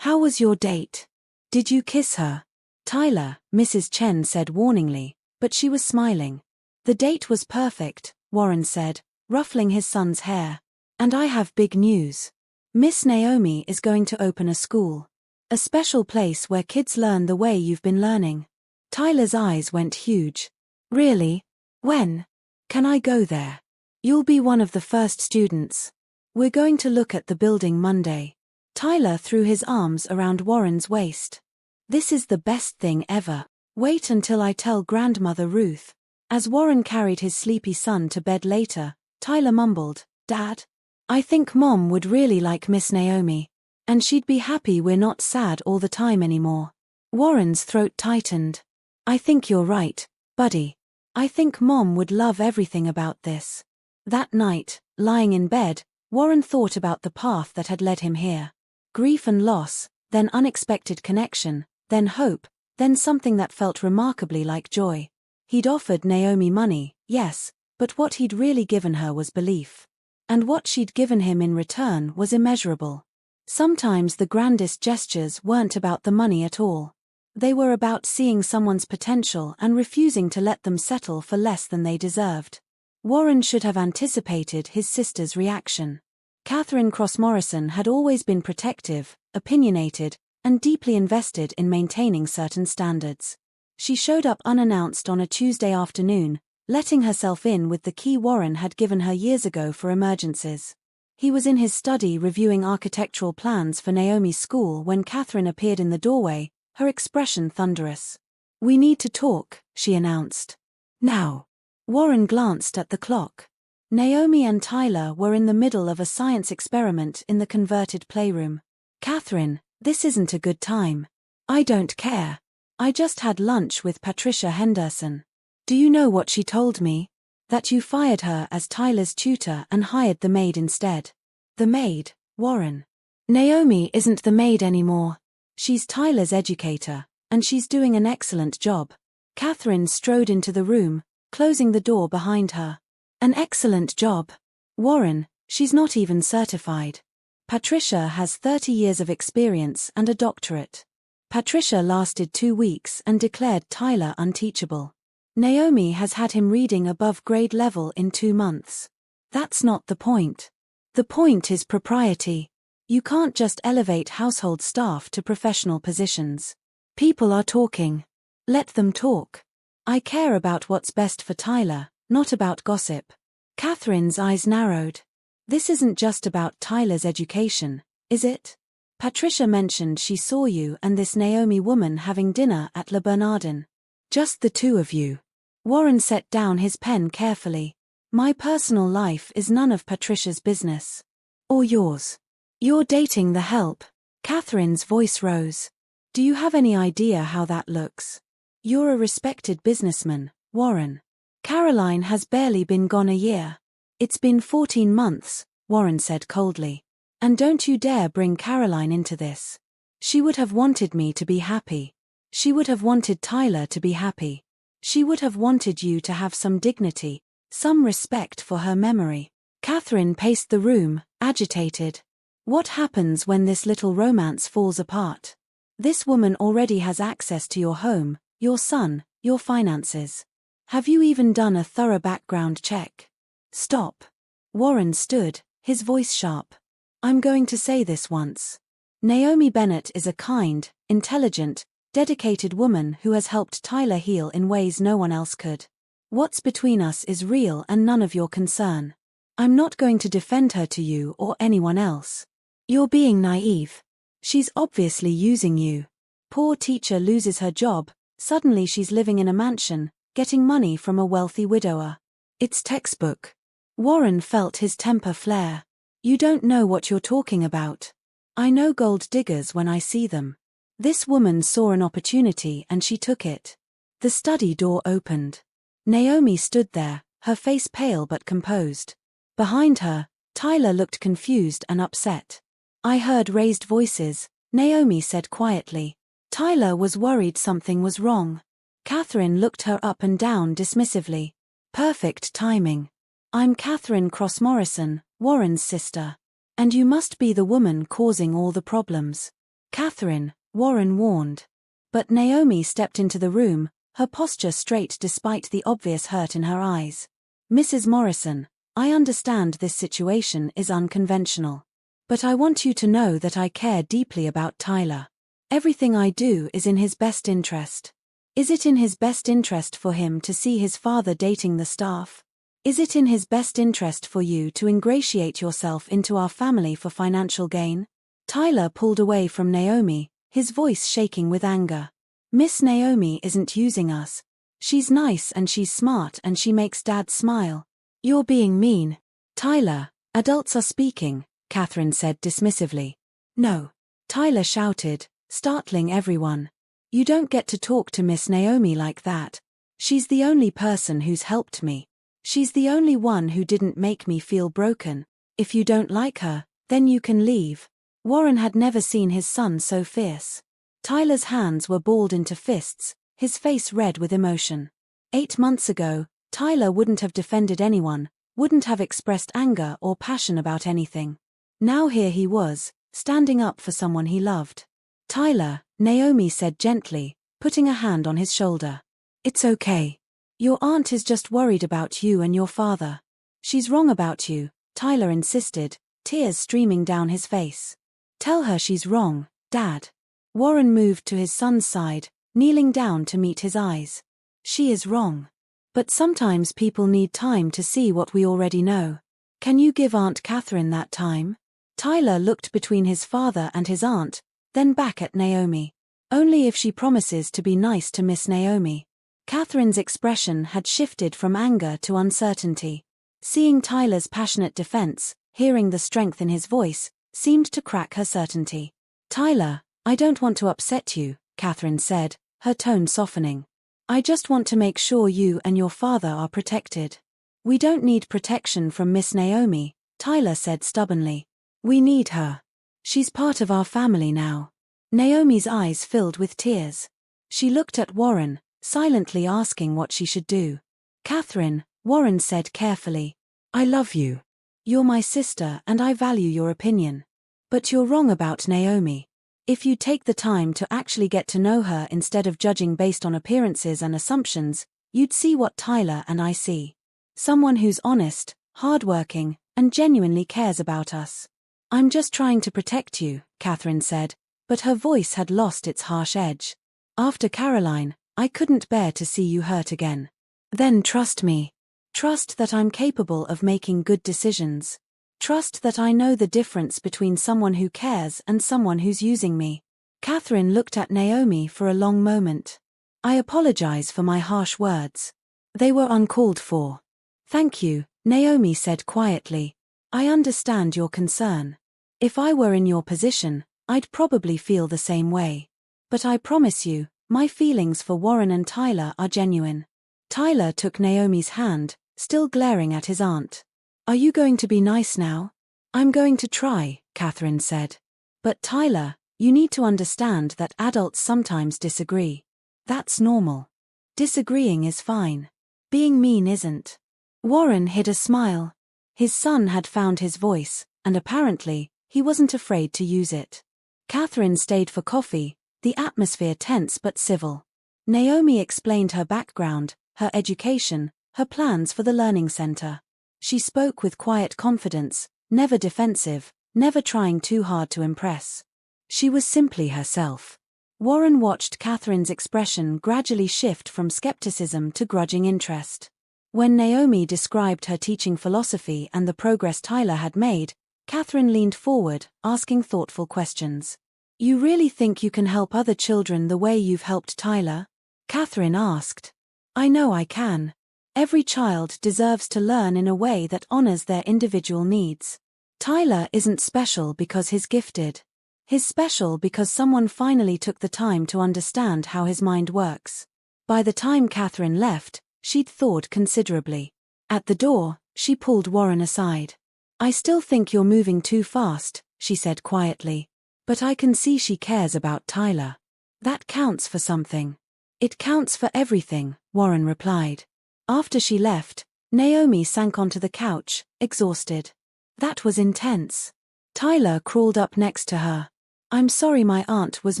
S1: How was your date? Did you kiss her? Tyler, Mrs. Chen said warningly, but she was smiling. The date was perfect, Warren said, ruffling his son's hair. And I have big news. Miss Naomi is going to open a school. A special place where kids learn the way you've been learning. Tyler's eyes went huge. Really? When? Can I go there? You'll be one of the first students. We're going to look at the building Monday. Tyler threw his arms around Warren's waist. This is the best thing ever. Wait until I tell Grandmother Ruth. As Warren carried his sleepy son to bed later, Tyler mumbled, Dad? I think Mom would really like Miss Naomi. And she'd be happy we're not sad all the time anymore. Warren's throat tightened. I think you're right, buddy. I think Mom would love everything about this. That night, lying in bed, Warren thought about the path that had led him here. Grief and loss, then unexpected connection, then hope, then something that felt remarkably like joy. He'd offered Naomi money, yes, but what he'd really given her was belief. And what she'd given him in return was immeasurable. Sometimes the grandest gestures weren't about the money at all. They were about seeing someone's potential and refusing to let them settle for less than they deserved. Warren should have anticipated his sister's reaction. Catherine Cross-Morrison had always been protective, opinionated, and deeply invested in maintaining certain standards. She showed up unannounced on a Tuesday afternoon, letting herself in with the key Warren had given her years ago for emergencies. He was in his study reviewing architectural plans for Naomi's school when Catherine appeared in the doorway, her expression thunderous. "We need to talk," she announced. "Now." Warren glanced at the clock. Naomi and Tyler were in the middle of a science experiment in the converted playroom. "Catherine, this isn't a good time." "I don't care. I just had lunch with Patricia Henderson. Do you know what she told me? That you fired her as Tyler's tutor and hired the maid instead." "The maid, Warren?" "Naomi isn't the maid anymore. She's Tyler's educator, and she's doing an excellent job." Catherine strode into the room, closing the door behind her. "An excellent job. Warren, she's not even certified. Patricia has 30 years of experience and a doctorate." Patricia lasted 2 weeks and declared Tyler unteachable. "Naomi has had him reading above grade level in 2 months. That's not the point. The point is propriety. You can't just elevate household staff to professional positions. People are talking. Let them talk. I care about what's best for Tyler, not about gossip." Catherine's eyes narrowed. "This isn't just about Tyler's education, is it? Patricia mentioned she saw you and this Naomi woman having dinner at Le Bernardin. Just the two of you." Warren set down his pen carefully. "My personal life is none of Patricia's business. Or yours. You're dating the help." Catherine's voice rose. "Do you have any idea how that looks? You're a respected businessman, Warren. Caroline has barely been gone a year." "It's been 14 months, Warren said coldly. "And don't you dare bring Caroline into this. She would have wanted me to be happy. She would have wanted Tyler to be happy. She would have wanted you to have some dignity, some respect for her memory." Catherine paced the room, agitated. "What happens when this little romance falls apart? This woman already has access to your home, your son, your finances. Have you even done a thorough background check?" "Stop." Warren stood, his voice sharp. "I'm going to say this once. Naomi Bennett is a kind, intelligent, dedicated woman who has helped Tyler heal in ways no one else could. What's between us is real and none of your concern. I'm not going to defend her to you or anyone else. You're being naive. She's obviously using you. Poor teacher loses her job, suddenly she's living in a mansion, getting money from a wealthy widower. It's textbook." Warren felt his temper flare. "You don't know what you're talking about. I know gold diggers when I see them. This woman saw an opportunity and she took it." The study door opened. Naomi stood there, her face pale but composed. Behind her, Tyler looked confused and upset. "I heard raised voices," Naomi said quietly. Tyler was worried something was wrong. Catherine looked her up and down dismissively. "Perfect timing. I'm Catherine Cross-Morrison, Warren's sister. And you must be the woman causing all the problems." "Catherine," Warren warned. But Naomi stepped into the room, her posture straight despite the obvious hurt in her eyes. "Mrs. Morrison, I understand this situation is unconventional. But I want you to know that I care deeply about Tyler. Everything I do is in his best interest. Is it in his best interest for him to see his father dating the staff? Is it in his best interest for you to ingratiate yourself into our family for financial gain?" Tyler pulled away from Naomi, his voice shaking with anger. "Miss Naomi isn't using us. She's nice and she's smart and she makes Dad smile. You're being mean." "Tyler, adults are speaking," Catherine said dismissively. "No," Tyler shouted, startling everyone. "You don't get to talk to Miss Naomi like that. She's the only person who's helped me. She's the only one who didn't make me feel broken. If you don't like her, then you can leave." Warren had never seen his son so fierce. Tyler's hands were balled into fists, his face red with emotion. 8 months ago, Tyler wouldn't have defended anyone, wouldn't have expressed anger or passion about anything. Now here he was, standing up for someone he loved. Tyler, Naomi said gently, putting a hand on his shoulder. It's okay. Your aunt is just worried about you and your father. She's wrong about you, Tyler insisted, tears streaming down his face. Tell her she's wrong, Dad. Warren moved to his son's side, kneeling down to meet his eyes. She is wrong. But sometimes people need time to see what we already know. Can you give Aunt Catherine that time? Tyler looked between his father and his aunt, then back at Naomi. Only if she promises to be nice to Miss Naomi. Catherine's expression had shifted from anger to uncertainty. Seeing Tyler's passionate defense, hearing the strength in his voice, seemed to crack her certainty. Tyler, I don't want to upset you, Catherine said, her tone softening. I just want to make sure you and your father are protected. We don't need protection from Miss Naomi, Tyler said stubbornly. We need her. She's part of our family now. Naomi's eyes filled with tears. She looked at Warren, silently asking what she should do. Catherine, Warren said carefully. I love you. You're my sister and I value your opinion. But you're wrong about Naomi. If you take the time to actually get to know her instead of judging based on appearances and assumptions, you'd see what Tyler and I see. Someone who's honest, hardworking, and genuinely cares about us. I'm just trying to protect you, Catherine said, but her voice had lost its harsh edge. After Caroline, I couldn't bear to see you hurt again. Then trust me. Trust that I'm capable of making good decisions. Trust that I know the difference between someone who cares and someone who's using me. Catherine looked at Naomi for a long moment. I apologize for my harsh words. They were uncalled for. Thank you, Naomi said quietly. I understand your concern. If I were in your position, I'd probably feel the same way. But I promise you, my feelings for Warren and Tyler are genuine. Tyler took Naomi's hand, still glaring at his aunt. Are you going to be nice now? I'm going to try, Catherine said. But Tyler, you need to understand that adults sometimes disagree. That's normal. Disagreeing is fine. Being mean isn't. Warren hid a smile. His son had found his voice, and apparently, he wasn't afraid to use it. Catherine stayed for coffee, the atmosphere tense but civil. Naomi explained her background, her education, her plans for the learning center. She spoke with quiet confidence, never defensive, never trying too hard to impress. She was simply herself. Warren watched Catherine's expression gradually shift from skepticism to grudging interest. When Naomi described her teaching philosophy and the progress Tyler had made, Catherine leaned forward, asking thoughtful questions. You really think you can help other children the way you've helped Tyler? Catherine asked. I know I can. Every child deserves to learn in a way that honors their individual needs. Tyler isn't special because he's gifted. He's special because someone finally took the time to understand how his mind works. By the time Catherine left, she'd thawed considerably. At the door, she pulled Warren aside. I still think you're moving too fast, she said quietly. But I can see she cares about Tyler. That counts for something. It counts for everything, Warren replied. After she left, Naomi sank onto the couch, exhausted. That was intense. Tyler crawled up next to her. I'm sorry my aunt was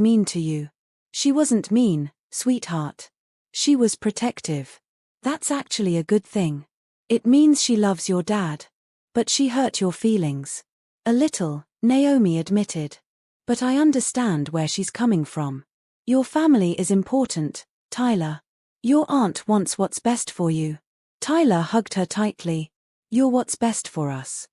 S1: mean to you. She wasn't mean, sweetheart. She was protective. That's actually a good thing. It means she loves your dad. But she hurt your feelings. A little, Naomi admitted. But I understand where she's coming from. Your family is important, Tyler. Your aunt wants what's best for you. Tyler hugged her tightly. You're what's best for us.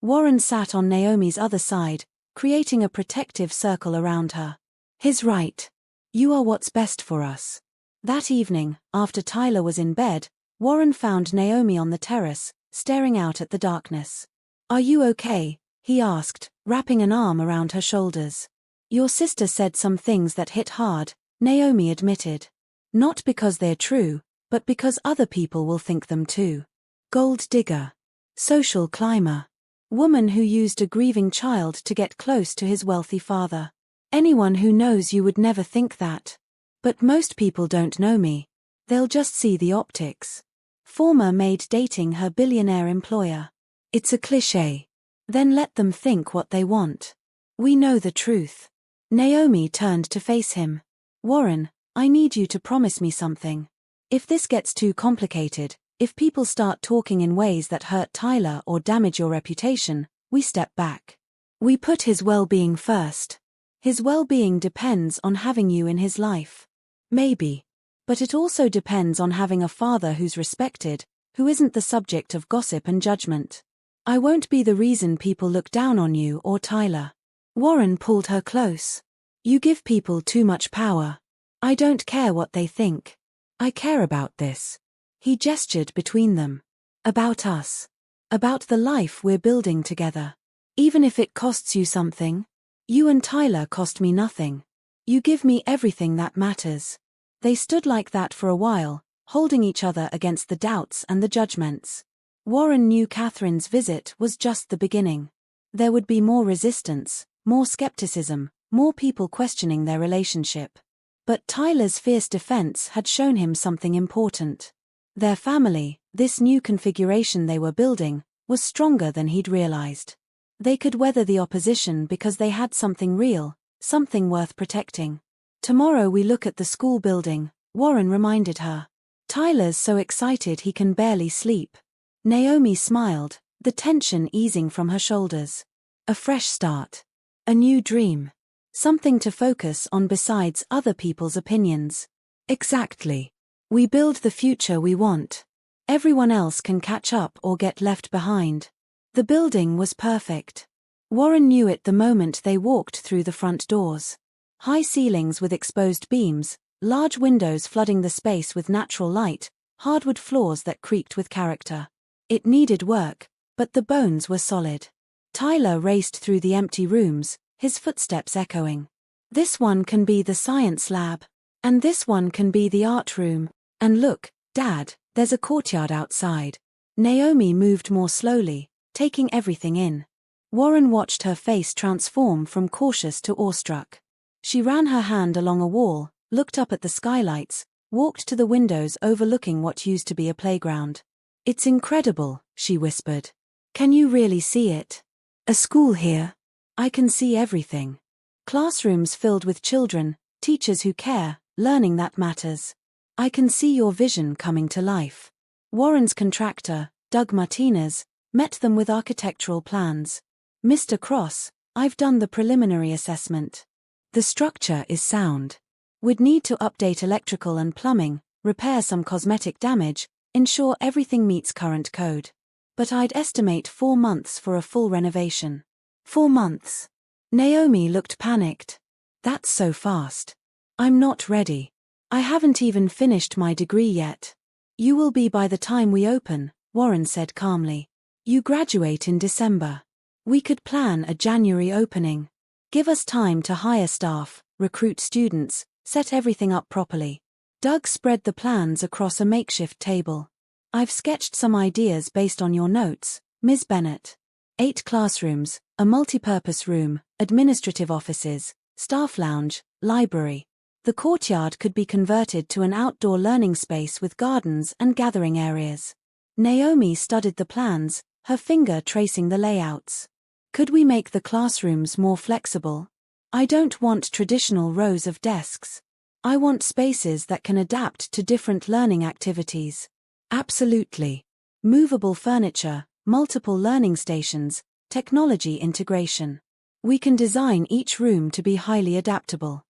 S1: Warren sat on Naomi's other side, creating a protective circle around her. He's right. You are what's best for us. That evening, after Tyler was in bed, Warren found Naomi on the terrace, staring out at the darkness. Are you okay? He asked, wrapping an arm around her shoulders. Your sister said some things that hit hard, Naomi admitted. Not because they're true, but because other people will think them too. Gold digger. Social climber. Woman who used a grieving child to get close to his wealthy father. Anyone who knows you would never think that. But most people don't know me. They'll just see the optics. Former maid dating her billionaire employer. It's a cliché. Then let them think what they want. We know the truth. Naomi turned to face him. Warren, I need you to promise me something. If this gets too complicated, if people start talking in ways that hurt Tyler or damage your reputation, we step back. We put his well-being first. His well-being depends on having you in his life. Maybe. But it also depends on having a father who's respected, who isn't the subject of gossip and judgment. I won't be the reason people look down on you or Tyler. Warren pulled her close. You give people too much power. I don't care what they think. I care about this. He gestured between them. About us. About the life we're building together. Even if it costs you something. You and Tyler cost me nothing. You give me everything that matters. They stood like that for a while, holding each other against the doubts and the judgments. Warren knew Catherine's visit was just the beginning. There would be more resistance, more skepticism, more people questioning their relationship. But Tyler's fierce defense had shown him something important. Their family, this new configuration they were building, was stronger than he'd realized. They could weather the opposition because they had something real, something worth protecting. Tomorrow we look at the school building, Warren reminded her. Tyler's so excited he can barely sleep. Naomi smiled, the tension easing from her shoulders. A fresh start. A new dream. Something to focus on besides other people's opinions. Exactly. We build the future we want. Everyone else can catch up or get left behind. The building was perfect. Warren knew it the moment they walked through the front doors. High ceilings with exposed beams, large windows flooding the space with natural light, hardwood floors that creaked with character. It needed work, but the bones were solid. Tyler raced through the empty rooms, his footsteps echoing. This one can be the science lab. And this one can be the art room. And look, Dad, there's a courtyard outside. Naomi moved more slowly, taking everything in. Warren watched her face transform from cautious to awestruck. She ran her hand along a wall, looked up at the skylights, walked to the windows overlooking what used to be a playground. It's incredible, she whispered. Can you really see it? A school here. I can see everything. Classrooms filled with children, teachers who care, learning that matters. I can see your vision coming to life. Warren's contractor, Doug Martinez, met them with architectural plans. Mr. Cross, I've done the preliminary assessment. The structure is sound. We'd need to update electrical and plumbing, repair some cosmetic damage, ensure everything meets current code. But I'd estimate 4 months for a full renovation. 4 months. Naomi looked panicked. That's so fast. I'm not ready. I haven't even finished my degree yet. You will be by the time we open, Warren said calmly. You graduate in December. We could plan a January opening. Give us time to hire staff, recruit students, set everything up properly. Doug spread the plans across a makeshift table. I've sketched some ideas based on your notes, Ms. Bennett. 8 classrooms, a multipurpose room, administrative offices, staff lounge, library. The courtyard could be converted to an outdoor learning space with gardens and gathering areas. Naomi studied the plans, her finger tracing the layouts. Could we make the classrooms more flexible? I don't want traditional rows of desks. I want spaces that can adapt to different learning activities. Absolutely. Movable furniture, multiple learning stations, technology integration. We can design each room to be highly adaptable.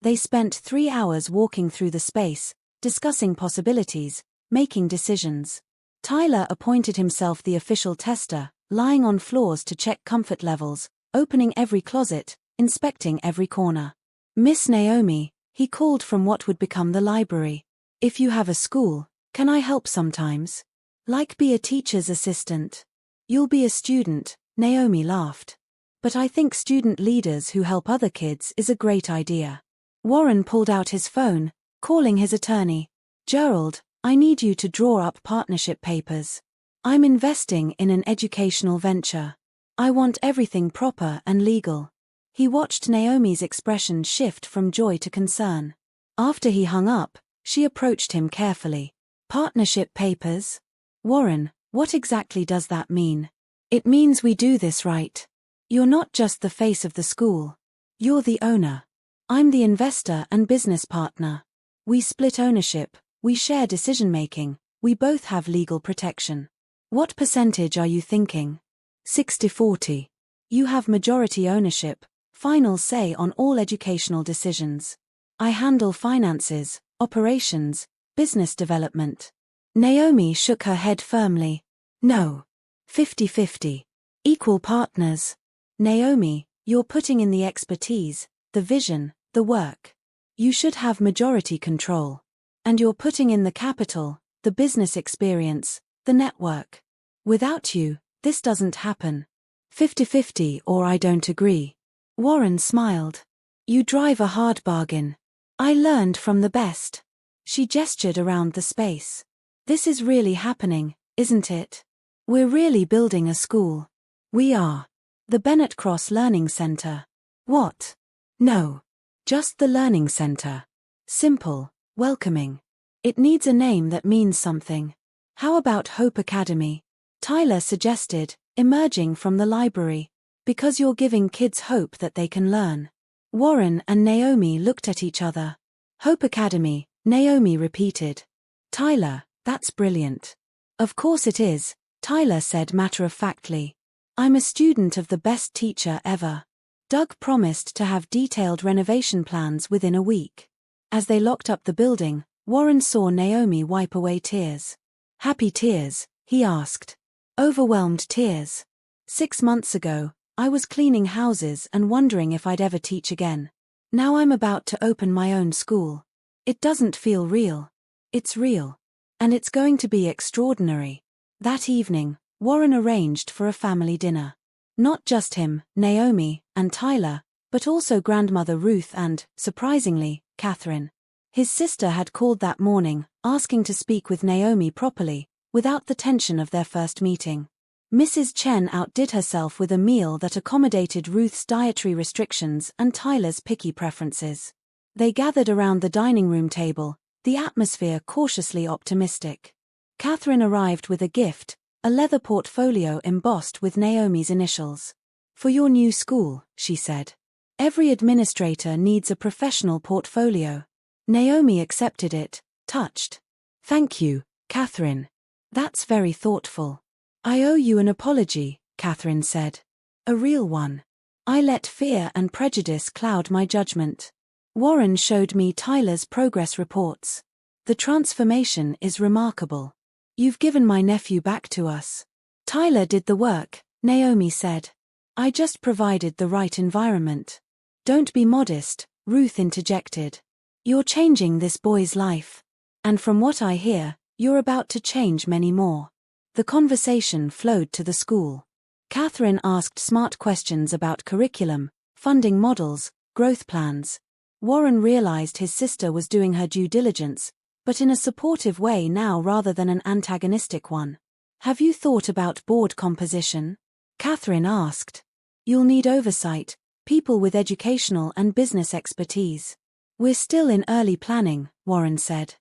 S1: They spent 3 hours walking through the space, discussing possibilities, making decisions. Tyler appointed himself the official tester, lying on floors to check comfort levels, opening every closet, inspecting every corner. Miss Naomi, he called from what would become the library. If you have a school, can I help sometimes? Like be a teacher's assistant. You'll be a student, Naomi laughed. But I think student leaders who help other kids is a great idea. Warren pulled out his phone, calling his attorney. Gerald, I need you to draw up partnership papers. I'm investing in an educational venture. I want everything proper and legal. He watched Naomi's expression shift from joy to concern. After he hung up, she approached him carefully. Partnership papers? Warren, what exactly does that mean? It means we do this right. You're not just the face of the school. You're the owner. I'm the investor and business partner. We split ownership, we share decision-making, we both have legal protection. What percentage are you thinking? 60-40. You have majority ownership, final say on all educational decisions. I handle finances, operations, business development. Naomi shook her head firmly. No. 50-50. Equal partners. Naomi, you're putting in the expertise, the vision, the work. You should have majority control. And you're putting in the capital, the business experience, the network. Without you, this doesn't happen. 50-50 or I don't agree. Warren smiled. You drive a hard bargain. I learned from the best. She gestured around the space. This is really happening, isn't it? We're really building a school. We are. The Bennett Cross Learning Center. What? No. Just the Learning Center. Simple, welcoming. It needs a name that means something. How about Hope Academy? Tyler suggested, emerging from the library. Because you're giving kids hope that they can learn. Warren and Naomi looked at each other. Hope Academy, Naomi repeated. Tyler, that's brilliant. Of course it is, Tyler said matter-of-factly. I'm a student of the best teacher ever. Doug promised to have detailed renovation plans within a week. As they locked up the building, Warren saw Naomi wipe away tears. Happy tears, he asked. Overwhelmed tears. 6 months ago, I was cleaning houses and wondering if I'd ever teach again. Now I'm about to open my own school. It doesn't feel real. It's real. And it's going to be extraordinary. That evening, Warren arranged for a family dinner. Not just him, Naomi, and Tyler, but also grandmother Ruth and, surprisingly, Catherine. His sister had called that morning, asking to speak with Naomi properly, without the tension of their first meeting. Mrs. Chen outdid herself with a meal that accommodated Ruth's dietary restrictions and Tyler's picky preferences. They gathered around the dining room table, the atmosphere cautiously optimistic. Catherine arrived with a gift, a leather portfolio embossed with Naomi's initials. For your new school, she said. Every administrator needs a professional portfolio. Naomi accepted it, touched. Thank you, Catherine. That's very thoughtful. I owe you an apology, Catherine said. A real one. I let fear and prejudice cloud my judgment. Warren showed me Tyler's progress reports. The transformation is remarkable. You've given my nephew back to us. Tyler did the work, Naomi said. I just provided the right environment. Don't be modest, Ruth interjected. You're changing this boy's life. And from what I hear, you're about to change many more. The conversation flowed to the school. Catherine asked smart questions about curriculum, funding models, growth plans. Warren realized his sister was doing her due diligence, but in a supportive way now rather than an antagonistic one. Have you thought about board composition? Catherine asked. You'll need oversight, people with educational and business expertise. We're still in early planning, Warren said.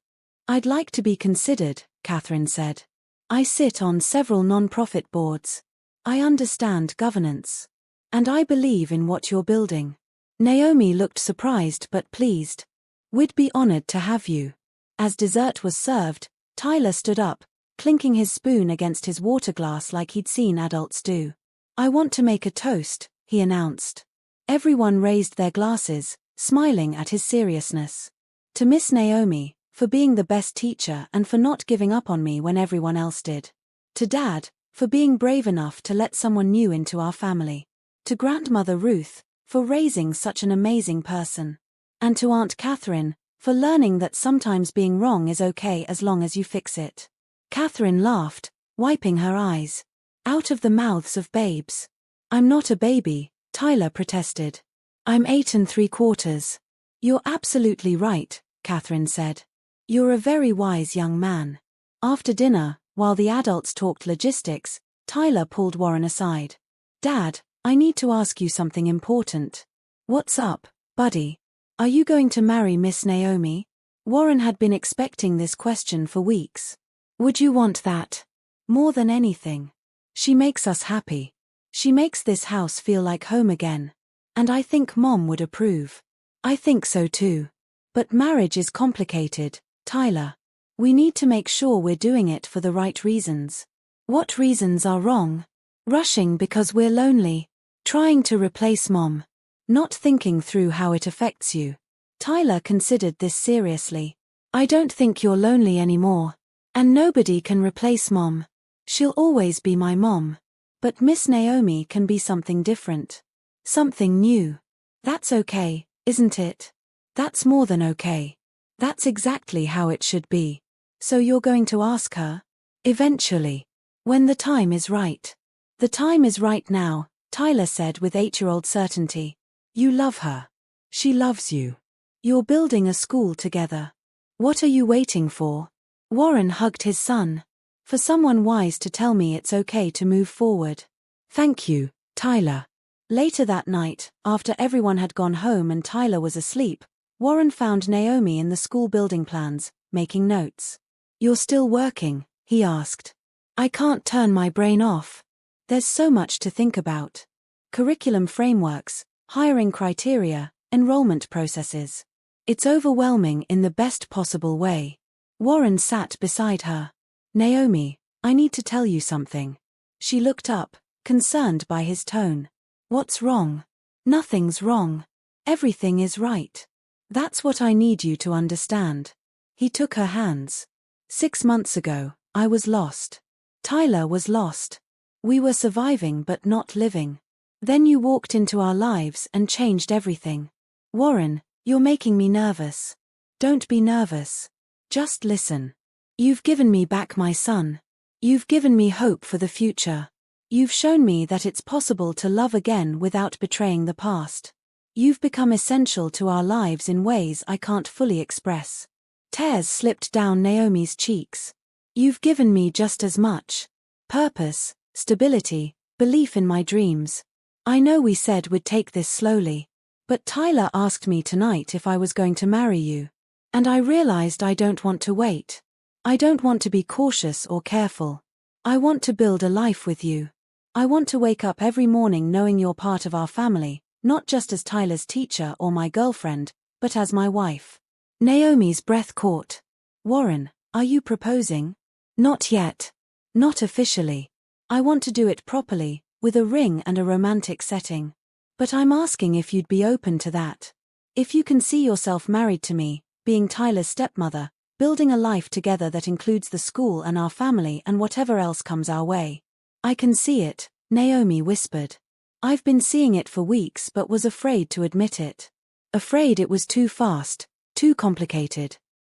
S1: I'd like to be considered, Catherine said. I sit on several non-profit boards. I understand governance. And I believe in what you're building. Naomi looked surprised but pleased. We'd be honored to have you. As dessert was served, Tyler stood up, clinking his spoon against his water glass like he'd seen adults do. I want to make a toast, he announced. Everyone raised their glasses, smiling at his seriousness. To Miss Naomi, for being the best teacher and for not giving up on me when everyone else did. To Dad, for being brave enough to let someone new into our family. To Grandmother Ruth, for raising such an amazing person. And to Aunt Catherine, for learning that sometimes being wrong is okay as long as you fix it. Catherine laughed, wiping her eyes. Out of the mouths of babes. I'm not a baby, Tyler protested. I'm 8 3/4. You're absolutely right, Catherine said. You're a very wise young man. After dinner, while the adults talked logistics, Tyler pulled Warren aside. Dad, I need to ask you something important. What's up, buddy? Are you going to marry Miss Naomi? Warren had been expecting this question for weeks. Would you want that? More than anything. She makes us happy. She makes this house feel like home again. And I think Mom would approve. I think so too. But marriage is complicated, Tyler. We need to make sure we're doing it for the right reasons. What reasons are wrong? Rushing because we're lonely. Trying to replace Mom. Not thinking through how it affects you. Tyler considered this seriously. I don't think you're lonely anymore. And nobody can replace Mom. She'll always be my mom. But Miss Naomi can be something different. Something new. That's okay, isn't it? That's more than okay. That's exactly how it should be. So you're going to ask her? Eventually. When the time is right. The time is right now, Tyler said with 8-year-old certainty. You love her. She loves you. You're building a school together. What are you waiting for? Warren hugged his son. For someone wise to tell me it's okay to move forward. Thank you, Tyler. Later that night, after everyone had gone home and Tyler was asleep, Warren found Naomi in the school building plans, making notes. You're still working? He asked. I can't turn my brain off. There's so much to think about. Curriculum frameworks, hiring criteria, enrollment processes. It's overwhelming in the best possible way. Warren sat beside her. Naomi, I need to tell you something. She looked up, concerned by his tone. What's wrong? Nothing's wrong. Everything is right. That's what I need you to understand. He took her hands. 6 months ago, I was lost. Tyler was lost. We were surviving but not living. Then you walked into our lives and changed everything. Warren, you're making me nervous. Don't be nervous. Just listen. You've given me back my son. You've given me hope for the future. You've shown me that it's possible to love again without betraying the past. You've become essential to our lives in ways I can't fully express. Tears slipped down Naomi's cheeks. You've given me just as much. Purpose, stability, belief in my dreams. I know we said we'd take this slowly. But Tyler asked me tonight if I was going to marry you. And I realized I don't want to wait. I don't want to be cautious or careful. I want to build a life with you. I want to wake up every morning knowing you're part of our family, not just as Tyler's teacher or my girlfriend, but as my wife. Naomi's breath caught. Warren, are you proposing? Not yet. Not officially. I want to do it properly, with a ring and a romantic setting. But I'm asking if you'd be open to that. If you can see yourself married to me, being Tyler's stepmother, building a life together that includes the school and our family and whatever else comes our way. I can see it, Naomi whispered. I've been seeing it for weeks but was afraid to admit it. Afraid it was too fast, too complicated.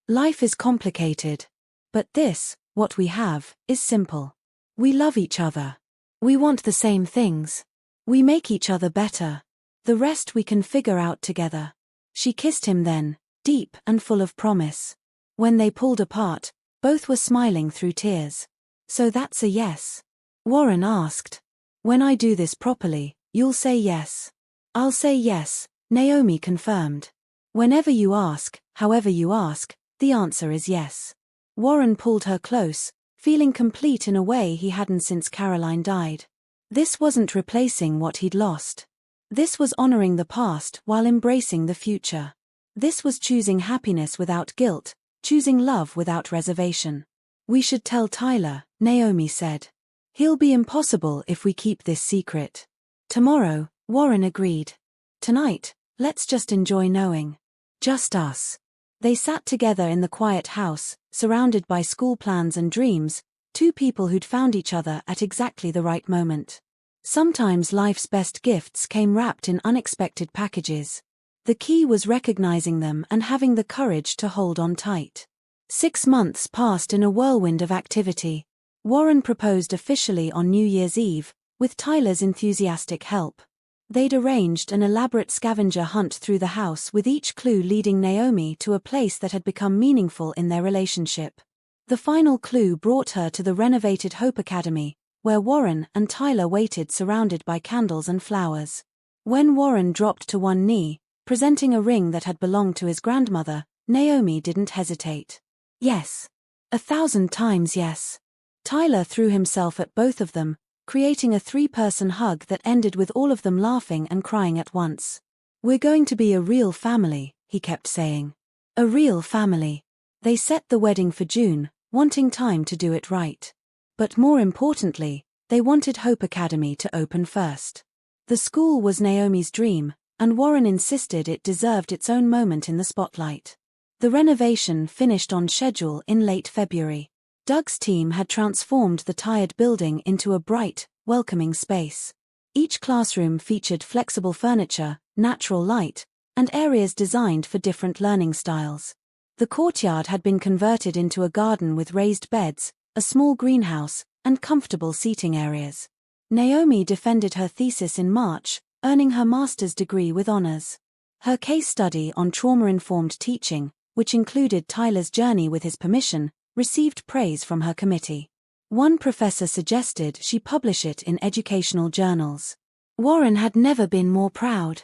S1: Life is complicated. But this, what we have, is simple. We love each other. We want the same things. We make each other better. The rest we can figure out together. She kissed him then, deep and full of promise. When they pulled apart, both were smiling through tears. So that's a yes? Warren asked. When I do this properly, you'll say yes. I'll say yes, Naomi confirmed. Whenever you ask, however you ask, the answer is yes. Warren pulled her close, feeling complete in a way he hadn't since Caroline died. This wasn't replacing what he'd lost. This was honoring the past while embracing the future. This was choosing happiness without guilt, choosing love without reservation. We should tell Tyler, Naomi said. He'll be impossible if we keep this secret. Tomorrow, Warren agreed. Tonight, let's just enjoy knowing. Just us. They sat together in the quiet house, surrounded by school plans and dreams, two people who'd found each other at exactly the right moment. Sometimes life's best gifts came wrapped in unexpected packages. The key was recognizing them and having the courage to hold on tight. 6 months passed in a whirlwind of activity. Warren proposed officially on New Year's Eve, with Tyler's enthusiastic help. They'd arranged an elaborate scavenger hunt through the house with each clue leading Naomi to a place that had become meaningful in their relationship. The final clue brought her to the renovated Hope Academy, where Warren and Tyler waited surrounded by candles and flowers. When Warren dropped to one knee, presenting a ring that had belonged to his grandmother, Naomi didn't hesitate. Yes. 1,000 times yes. Tyler threw himself at both of them, creating a three-person hug that ended with all of them laughing and crying at once. "We're going to be a real family," he kept saying. A real family. They set the wedding for June, wanting time to do it right. But more importantly, they wanted Hope Academy to open first. The school was Naomi's dream, and Warren insisted it deserved its own moment in the spotlight. The renovation finished on schedule in late February. Doug's team had transformed the tired building into a bright, welcoming space. Each classroom featured flexible furniture, natural light, and areas designed for different learning styles. The courtyard had been converted into a garden with raised beds, a small greenhouse, and comfortable seating areas. Naomi defended her thesis in March, earning her master's degree with honors. Her case study on trauma-informed teaching, which included Tyler's journey with his permission, received praise from her committee. One professor suggested she publish it in educational journals. Warren had never been more proud.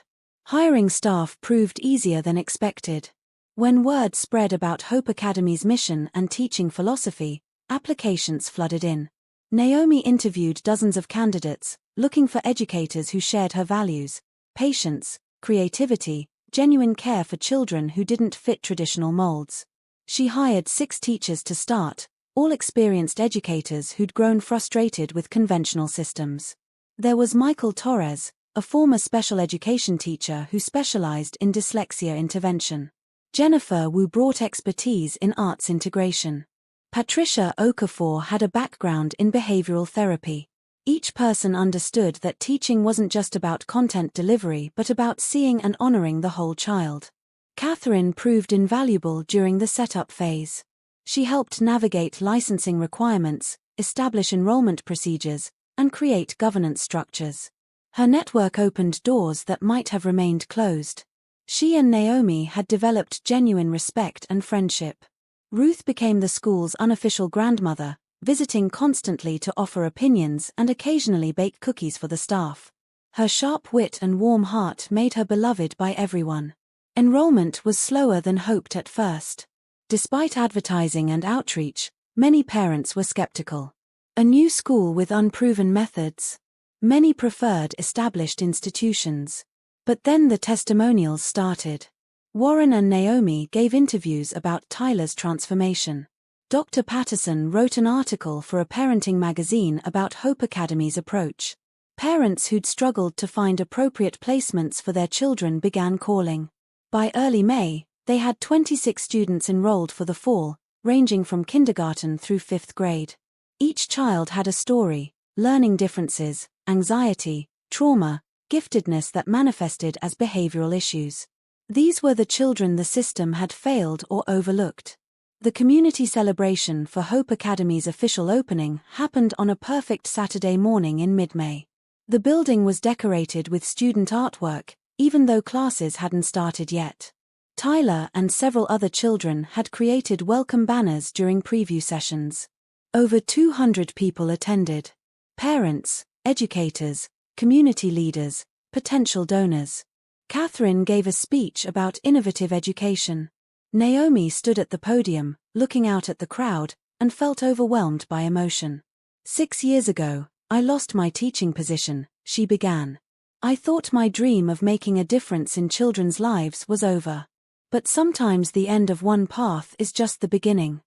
S1: Hiring staff proved easier than expected. When word spread about Hope Academy's mission and teaching philosophy, applications flooded in. Naomi interviewed dozens of candidates, looking for educators who shared her values: patience, creativity, genuine care for children who didn't fit traditional molds. She hired 6 teachers to start, all experienced educators who'd grown frustrated with conventional systems. There was Michael Torres, a former special education teacher who specialized in dyslexia intervention. Jennifer Wu brought expertise in arts integration. Patricia Okafor had a background in behavioral therapy. Each person understood that teaching wasn't just about content delivery but about seeing and honoring the whole child. Catherine proved invaluable during the setup phase. She helped navigate licensing requirements, establish enrollment procedures, and create governance structures. Her network opened doors that might have remained closed. She and Naomi had developed genuine respect and friendship. Ruth became the school's unofficial grandmother, visiting constantly to offer opinions and occasionally bake cookies for the staff. Her sharp wit and warm heart made her beloved by everyone. Enrollment was slower than hoped at first. Despite advertising and outreach, many parents were skeptical. A new school with unproven methods. Many preferred established institutions. But then the testimonials started. Warren and Naomi gave interviews about Tyler's transformation. Dr. Patterson wrote an article for a parenting magazine about Hope Academy's approach. Parents who'd struggled to find appropriate placements for their children began calling. By early May, they had 26 students enrolled for the fall, ranging from kindergarten through 5th grade. Each child had a story: learning differences, anxiety, trauma, giftedness that manifested as behavioral issues. These were the children the system had failed or overlooked. The community celebration for Hope Academy's official opening happened on a perfect Saturday morning in mid-May. The building was decorated with student artwork, even though classes hadn't started yet. Tyler and several other children had created welcome banners during preview sessions. Over 200 people attended. Parents, educators, community leaders, potential donors. Catherine gave a speech about innovative education. Naomi stood at the podium, looking out at the crowd, and felt overwhelmed by emotion. 6 years ago, I lost my teaching position, she began. I thought my dream of making a difference in children's lives was over. But sometimes the end of one path is just the beginning.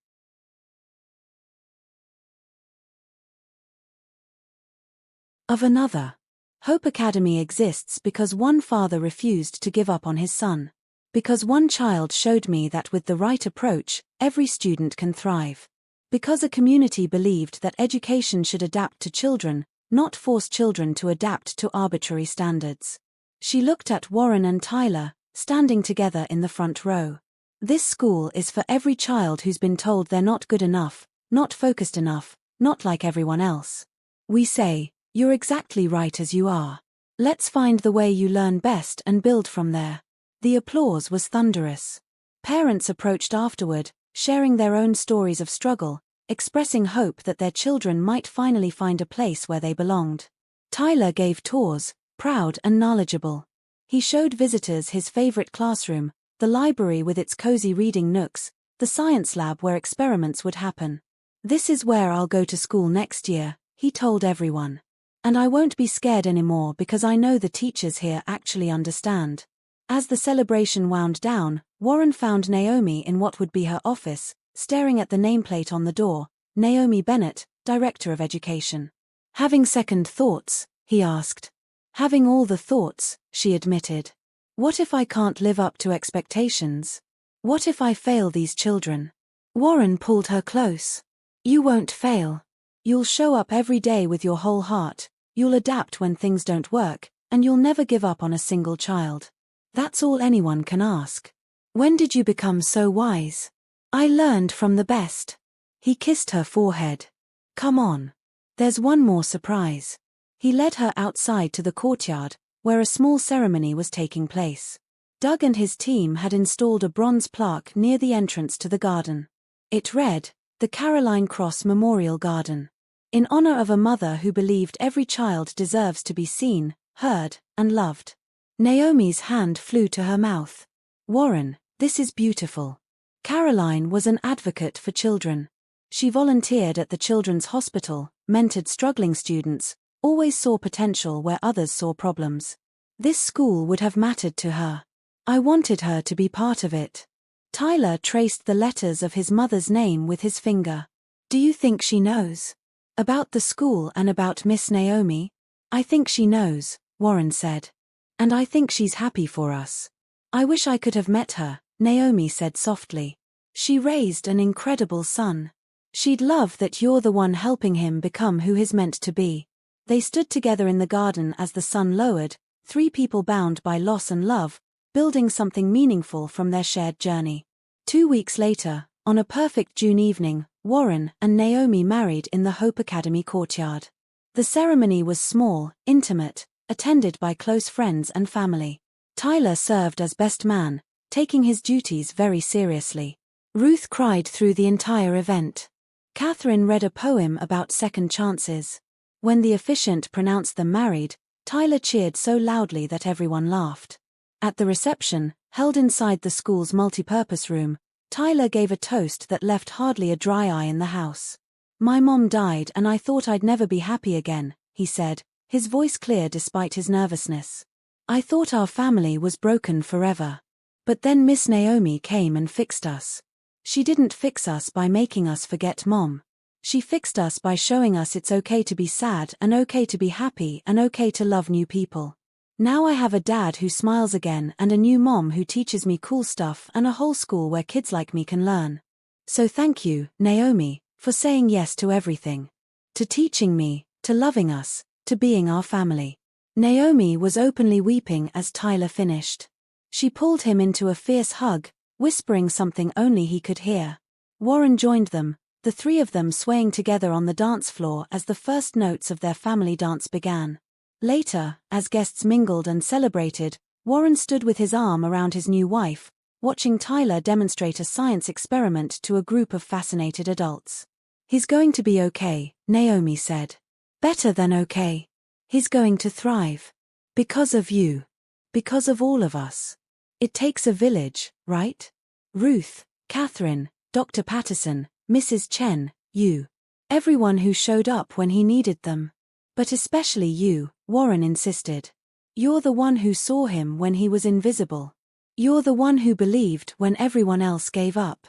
S1: Of another. Hope Academy exists because one father refused to give up on his son. Because one child showed me that with the right approach, every student can thrive. Because a community believed that education should adapt to children, not force children to adapt to arbitrary standards. She looked at Warren and Tyler, standing together in the front row. This school is for every child who's been told they're not good enough, not focused enough, not like everyone else. We say, you're exactly right as you are. Let's find the way you learn best and build from there. The applause was thunderous. Parents approached afterward, sharing their own stories of struggle, expressing hope that their children might finally find a place where they belonged. Tyler gave tours, proud and knowledgeable. He showed visitors his favorite classroom, the library with its cozy reading nooks, the science lab where experiments would happen. This is where I'll go to school next year, he told everyone. And I won't be scared anymore because I know the teachers here actually understand. As the celebration wound down, Warren found Naomi in what would be her office, staring at the nameplate on the door, Naomi Bennett, Director of Education. Having second thoughts, he asked. Having all the thoughts, she admitted. What if I can't live up to expectations? What if I fail these children? Warren pulled her close. You won't fail. You'll show up every day with your whole heart, you'll adapt when things don't work, and you'll never give up on a single child. That's all anyone can ask. When did you become so wise? I learned from the best. He kissed her forehead. Come on. There's one more surprise. He led her outside to the courtyard, where a small ceremony was taking place. Doug and his team had installed a bronze plaque near the entrance to the garden. It read, "The Caroline Cross Memorial Garden. In honor of a mother who believed every child deserves to be seen, heard, and loved." Naomi's hand flew to her mouth. Warren, this is beautiful. Caroline was an advocate for children. She volunteered at the children's hospital, mentored struggling students, always saw potential where others saw problems. This school would have mattered to her. I wanted her to be part of it. Tyler traced the letters of his mother's name with his finger. Do you think she knows? About the school and about Miss Naomi? I think she knows, Warren said. And I think she's happy for us. I wish I could have met her, Naomi said softly. She raised an incredible son. She'd love that you're the one helping him become who he's meant to be. They stood together in the garden as the sun lowered, three people bound by loss and love, building something meaningful from their shared journey. 2 weeks later, on a perfect June evening, Warren and Naomi married in the Hope Academy courtyard. The ceremony was small, intimate, attended by close friends and family. Tyler served as best man, taking his duties very seriously. Ruth cried through the entire event. Catherine read a poem about second chances. When the officiant pronounced them married, Tyler cheered so loudly that everyone laughed. At the reception, held inside the school's multipurpose room, Tyler gave a toast that left hardly a dry eye in the house. My mom died and I thought I'd never be happy again, he said, his voice clear despite his nervousness. I thought our family was broken forever. But then Miss Naomi came and fixed us. She didn't fix us by making us forget Mom. She fixed us by showing us it's okay to be sad and okay to be happy and okay to love new people. Now I have a dad who smiles again and a new mom who teaches me cool stuff and a whole school where kids like me can learn. So thank you, Naomi, for saying yes to everything. To teaching me, to loving us, to being our family. Naomi was openly weeping as Tyler finished. She pulled him into a fierce hug, whispering something only he could hear. Warren joined them, the three of them swaying together on the dance floor as the first notes of their family dance began. Later, as guests mingled and celebrated, Warren stood with his arm around his new wife, watching Tyler demonstrate a science experiment to a group of fascinated adults. He's going to be okay, Naomi said. Better than okay. He's going to thrive. Because of you. Because of all of us. It takes a village, right? Ruth, Catherine, Dr. Patterson, Mrs. Chen, you. Everyone who showed up when he needed them. But especially you, Warren insisted. You're the one who saw him when he was invisible. You're the one who believed when everyone else gave up.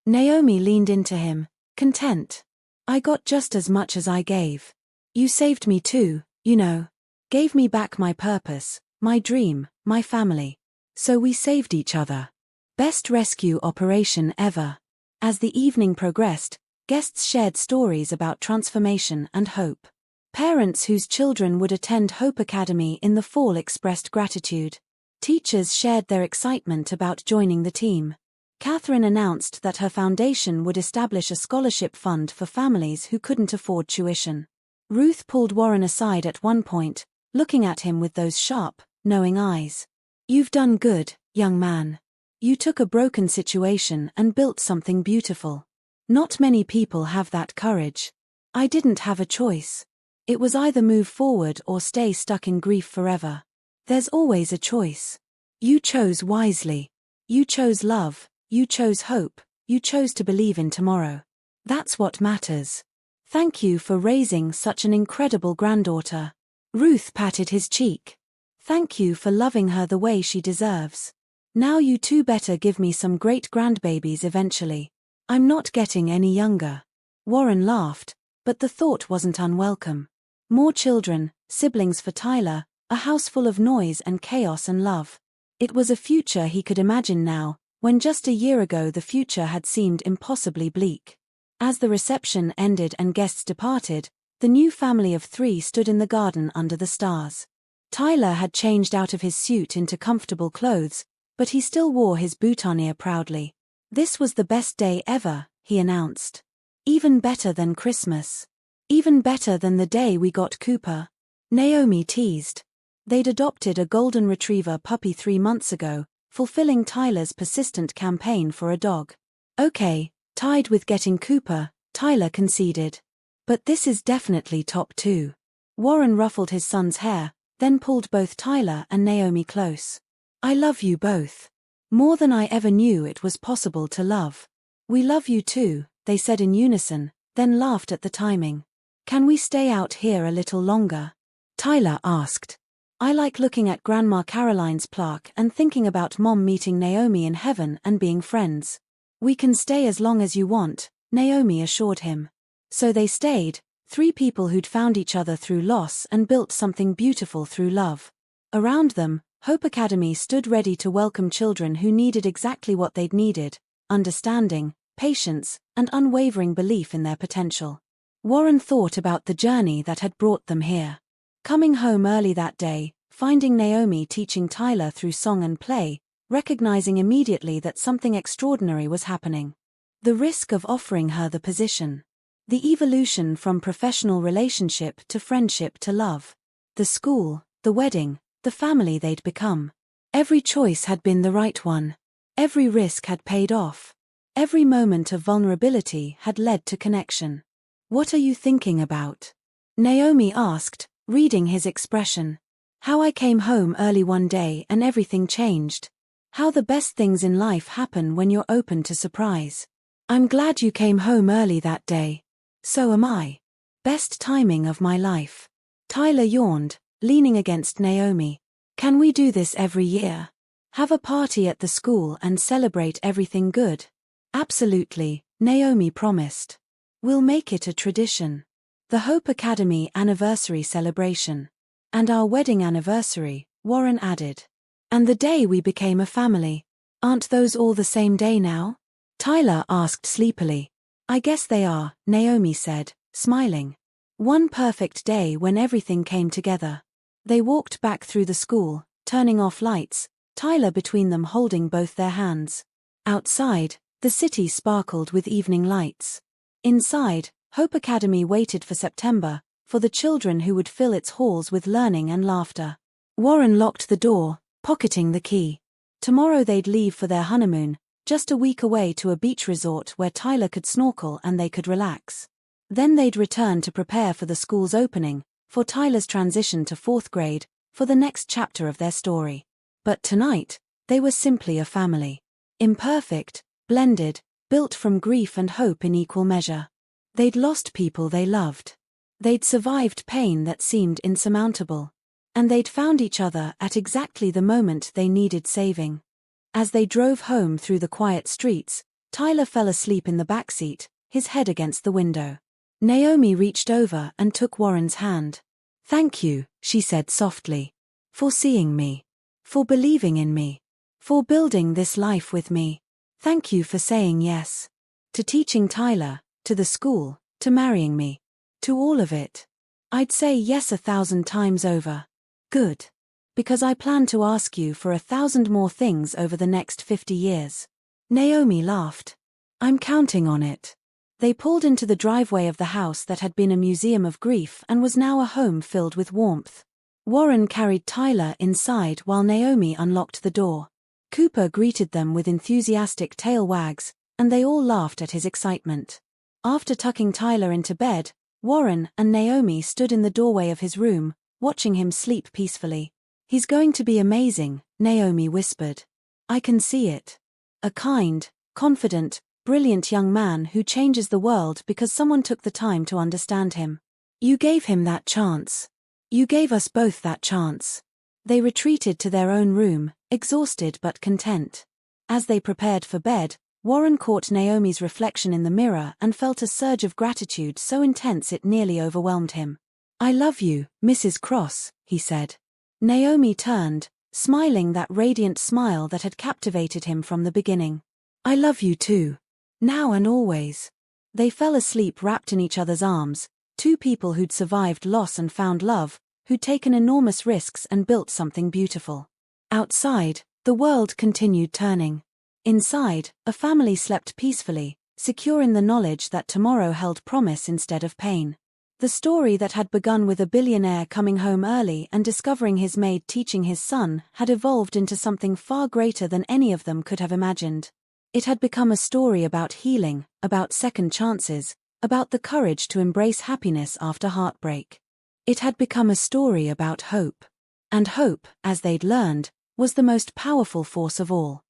S1: Naomi leaned into him, content. I got just as much as I gave. You saved me too, you know. Gave me back my purpose, my dream, my family. So we saved each other. Best rescue operation ever. As the evening progressed, guests shared stories about transformation and hope. Parents whose children would attend Hope Academy in the fall expressed gratitude. Teachers shared their excitement about joining the team. Catherine announced that her foundation would establish a scholarship fund for families who couldn't afford tuition. Ruth pulled Warren aside at one point, looking at him with those sharp, knowing eyes. You've done good, young man. You took a broken situation and built something beautiful. Not many people have that courage. I didn't have a choice. It was either move forward or stay stuck in grief forever. There's always a choice. You chose wisely. You chose love, you chose hope, you chose to believe in tomorrow. That's what matters. Thank you for raising such an incredible granddaughter. Ruth patted his cheek. Thank you for loving her the way she deserves. Now you two better give me some great grandbabies eventually. I'm not getting any younger. Warren laughed, but the thought wasn't unwelcome. More children, siblings for Tyler, a house full of noise and chaos and love. It was a future he could imagine now, when just a year ago the future had seemed impossibly bleak. As the reception ended and guests departed, the new family of 3 stood in the garden under the stars. Tyler had changed out of his suit into comfortable clothes, but he still wore his boutonniere proudly. This was the best day ever, he announced. Even better than Christmas. Even better than the day we got Cooper. Naomi teased. They'd adopted a golden retriever puppy 3 months ago, fulfilling Tyler's persistent campaign for a dog. Okay, tied with getting Cooper, Tyler conceded. But this is definitely top 2. Warren ruffled his son's hair, then pulled both Tyler and Naomi close. I love you both. More than I ever knew it was possible to love. We love you too, they said in unison, then laughed at the timing. Can we stay out here a little longer? Tyler asked. I like looking at Grandma Caroline's plaque and thinking about Mom meeting Naomi in heaven and being friends. We can stay as long as you want, Naomi assured him. So they stayed, 3 people who'd found each other through loss and built something beautiful through love. Around them, Hope Academy stood ready to welcome children who needed exactly what they'd needed: understanding, patience, and unwavering belief in their potential. Warren thought about the journey that had brought them here. Coming home early that day, finding Naomi teaching Tyler through song and play, recognizing immediately that something extraordinary was happening. The risk of offering her the position. The evolution from professional relationship to friendship to love. The school, the wedding, the family they'd become. Every choice had been the right one. Every risk had paid off. Every moment of vulnerability had led to connection. What are you thinking about? Naomi asked, reading his expression. How I came home early one day and everything changed. How the best things in life happen when you're open to surprise. I'm glad you came home early that day. So am I. Best timing of my life. Tyler yawned, leaning against Naomi. Can we do this every year? Have a party at the school and celebrate everything good? Absolutely, Naomi promised. We'll make it a tradition. The Hope Academy anniversary celebration. And our wedding anniversary, Warren added. And the day we became a family. Aren't those all the same day now? Tyler asked sleepily. I guess they are, Naomi said, smiling. One perfect day when everything came together. They walked back through the school, turning off lights, Tyler between them holding both their hands. Outside, the city sparkled with evening lights. Inside, Hope Academy waited for September, for the children who would fill its halls with learning and laughter. Warren locked the door, pocketing the key. Tomorrow they'd leave for their honeymoon, just a week away to a beach resort where Tyler could snorkel and they could relax. Then they'd return to prepare for the school's opening, for Tyler's transition to 4th grade, for the next chapter of their story. But tonight, they were simply a family. Imperfect, blended, built from grief and hope in equal measure. They'd lost people they loved. They'd survived pain that seemed insurmountable. And they'd found each other at exactly the moment they needed saving. As they drove home through the quiet streets, Tyler fell asleep in the backseat, his head against the window. Naomi reached over and took Warren's hand. Thank you, she said softly. For seeing me. For believing in me. For building this life with me. Thank you for saying yes. To teaching Tyler, to the school, to marrying me. To all of it. I'd say yes 1,000 times over. Good. Because I plan to ask you for 1,000 more things over the next 50 years. Naomi laughed. I'm counting on it. They pulled into the driveway of the house that had been a museum of grief and was now a home filled with warmth. Warren carried Tyler inside while Naomi unlocked the door. Cooper greeted them with enthusiastic tail wags, and they all laughed at his excitement. After tucking Tyler into bed, Warren and Naomi stood in the doorway of his room, watching him sleep peacefully. He's going to be amazing, Naomi whispered. I can see it. A kind, confident, brilliant young man who changes the world because someone took the time to understand him. You gave him that chance. You gave us both that chance. They retreated to their own room, exhausted but content. As they prepared for bed, Warren caught Naomi's reflection in the mirror and felt a surge of gratitude so intense it nearly overwhelmed him. "I love you, Mrs. Cross," he said. Naomi turned, smiling that radiant smile that had captivated him from the beginning. "I love you too. Now and always." They fell asleep wrapped in each other's arms, two people who'd survived loss and found love, who'd taken enormous risks and built something beautiful. Outside, the world continued turning. Inside, a family slept peacefully, secure in the knowledge that tomorrow held promise instead of pain. The story that had begun with a billionaire coming home early and discovering his maid teaching his son had evolved into something far greater than any of them could have imagined. It had become a story about healing, about second chances, about the courage to embrace happiness after heartbreak. It had become a story about hope. And hope, as they'd learned, was the most powerful force of all.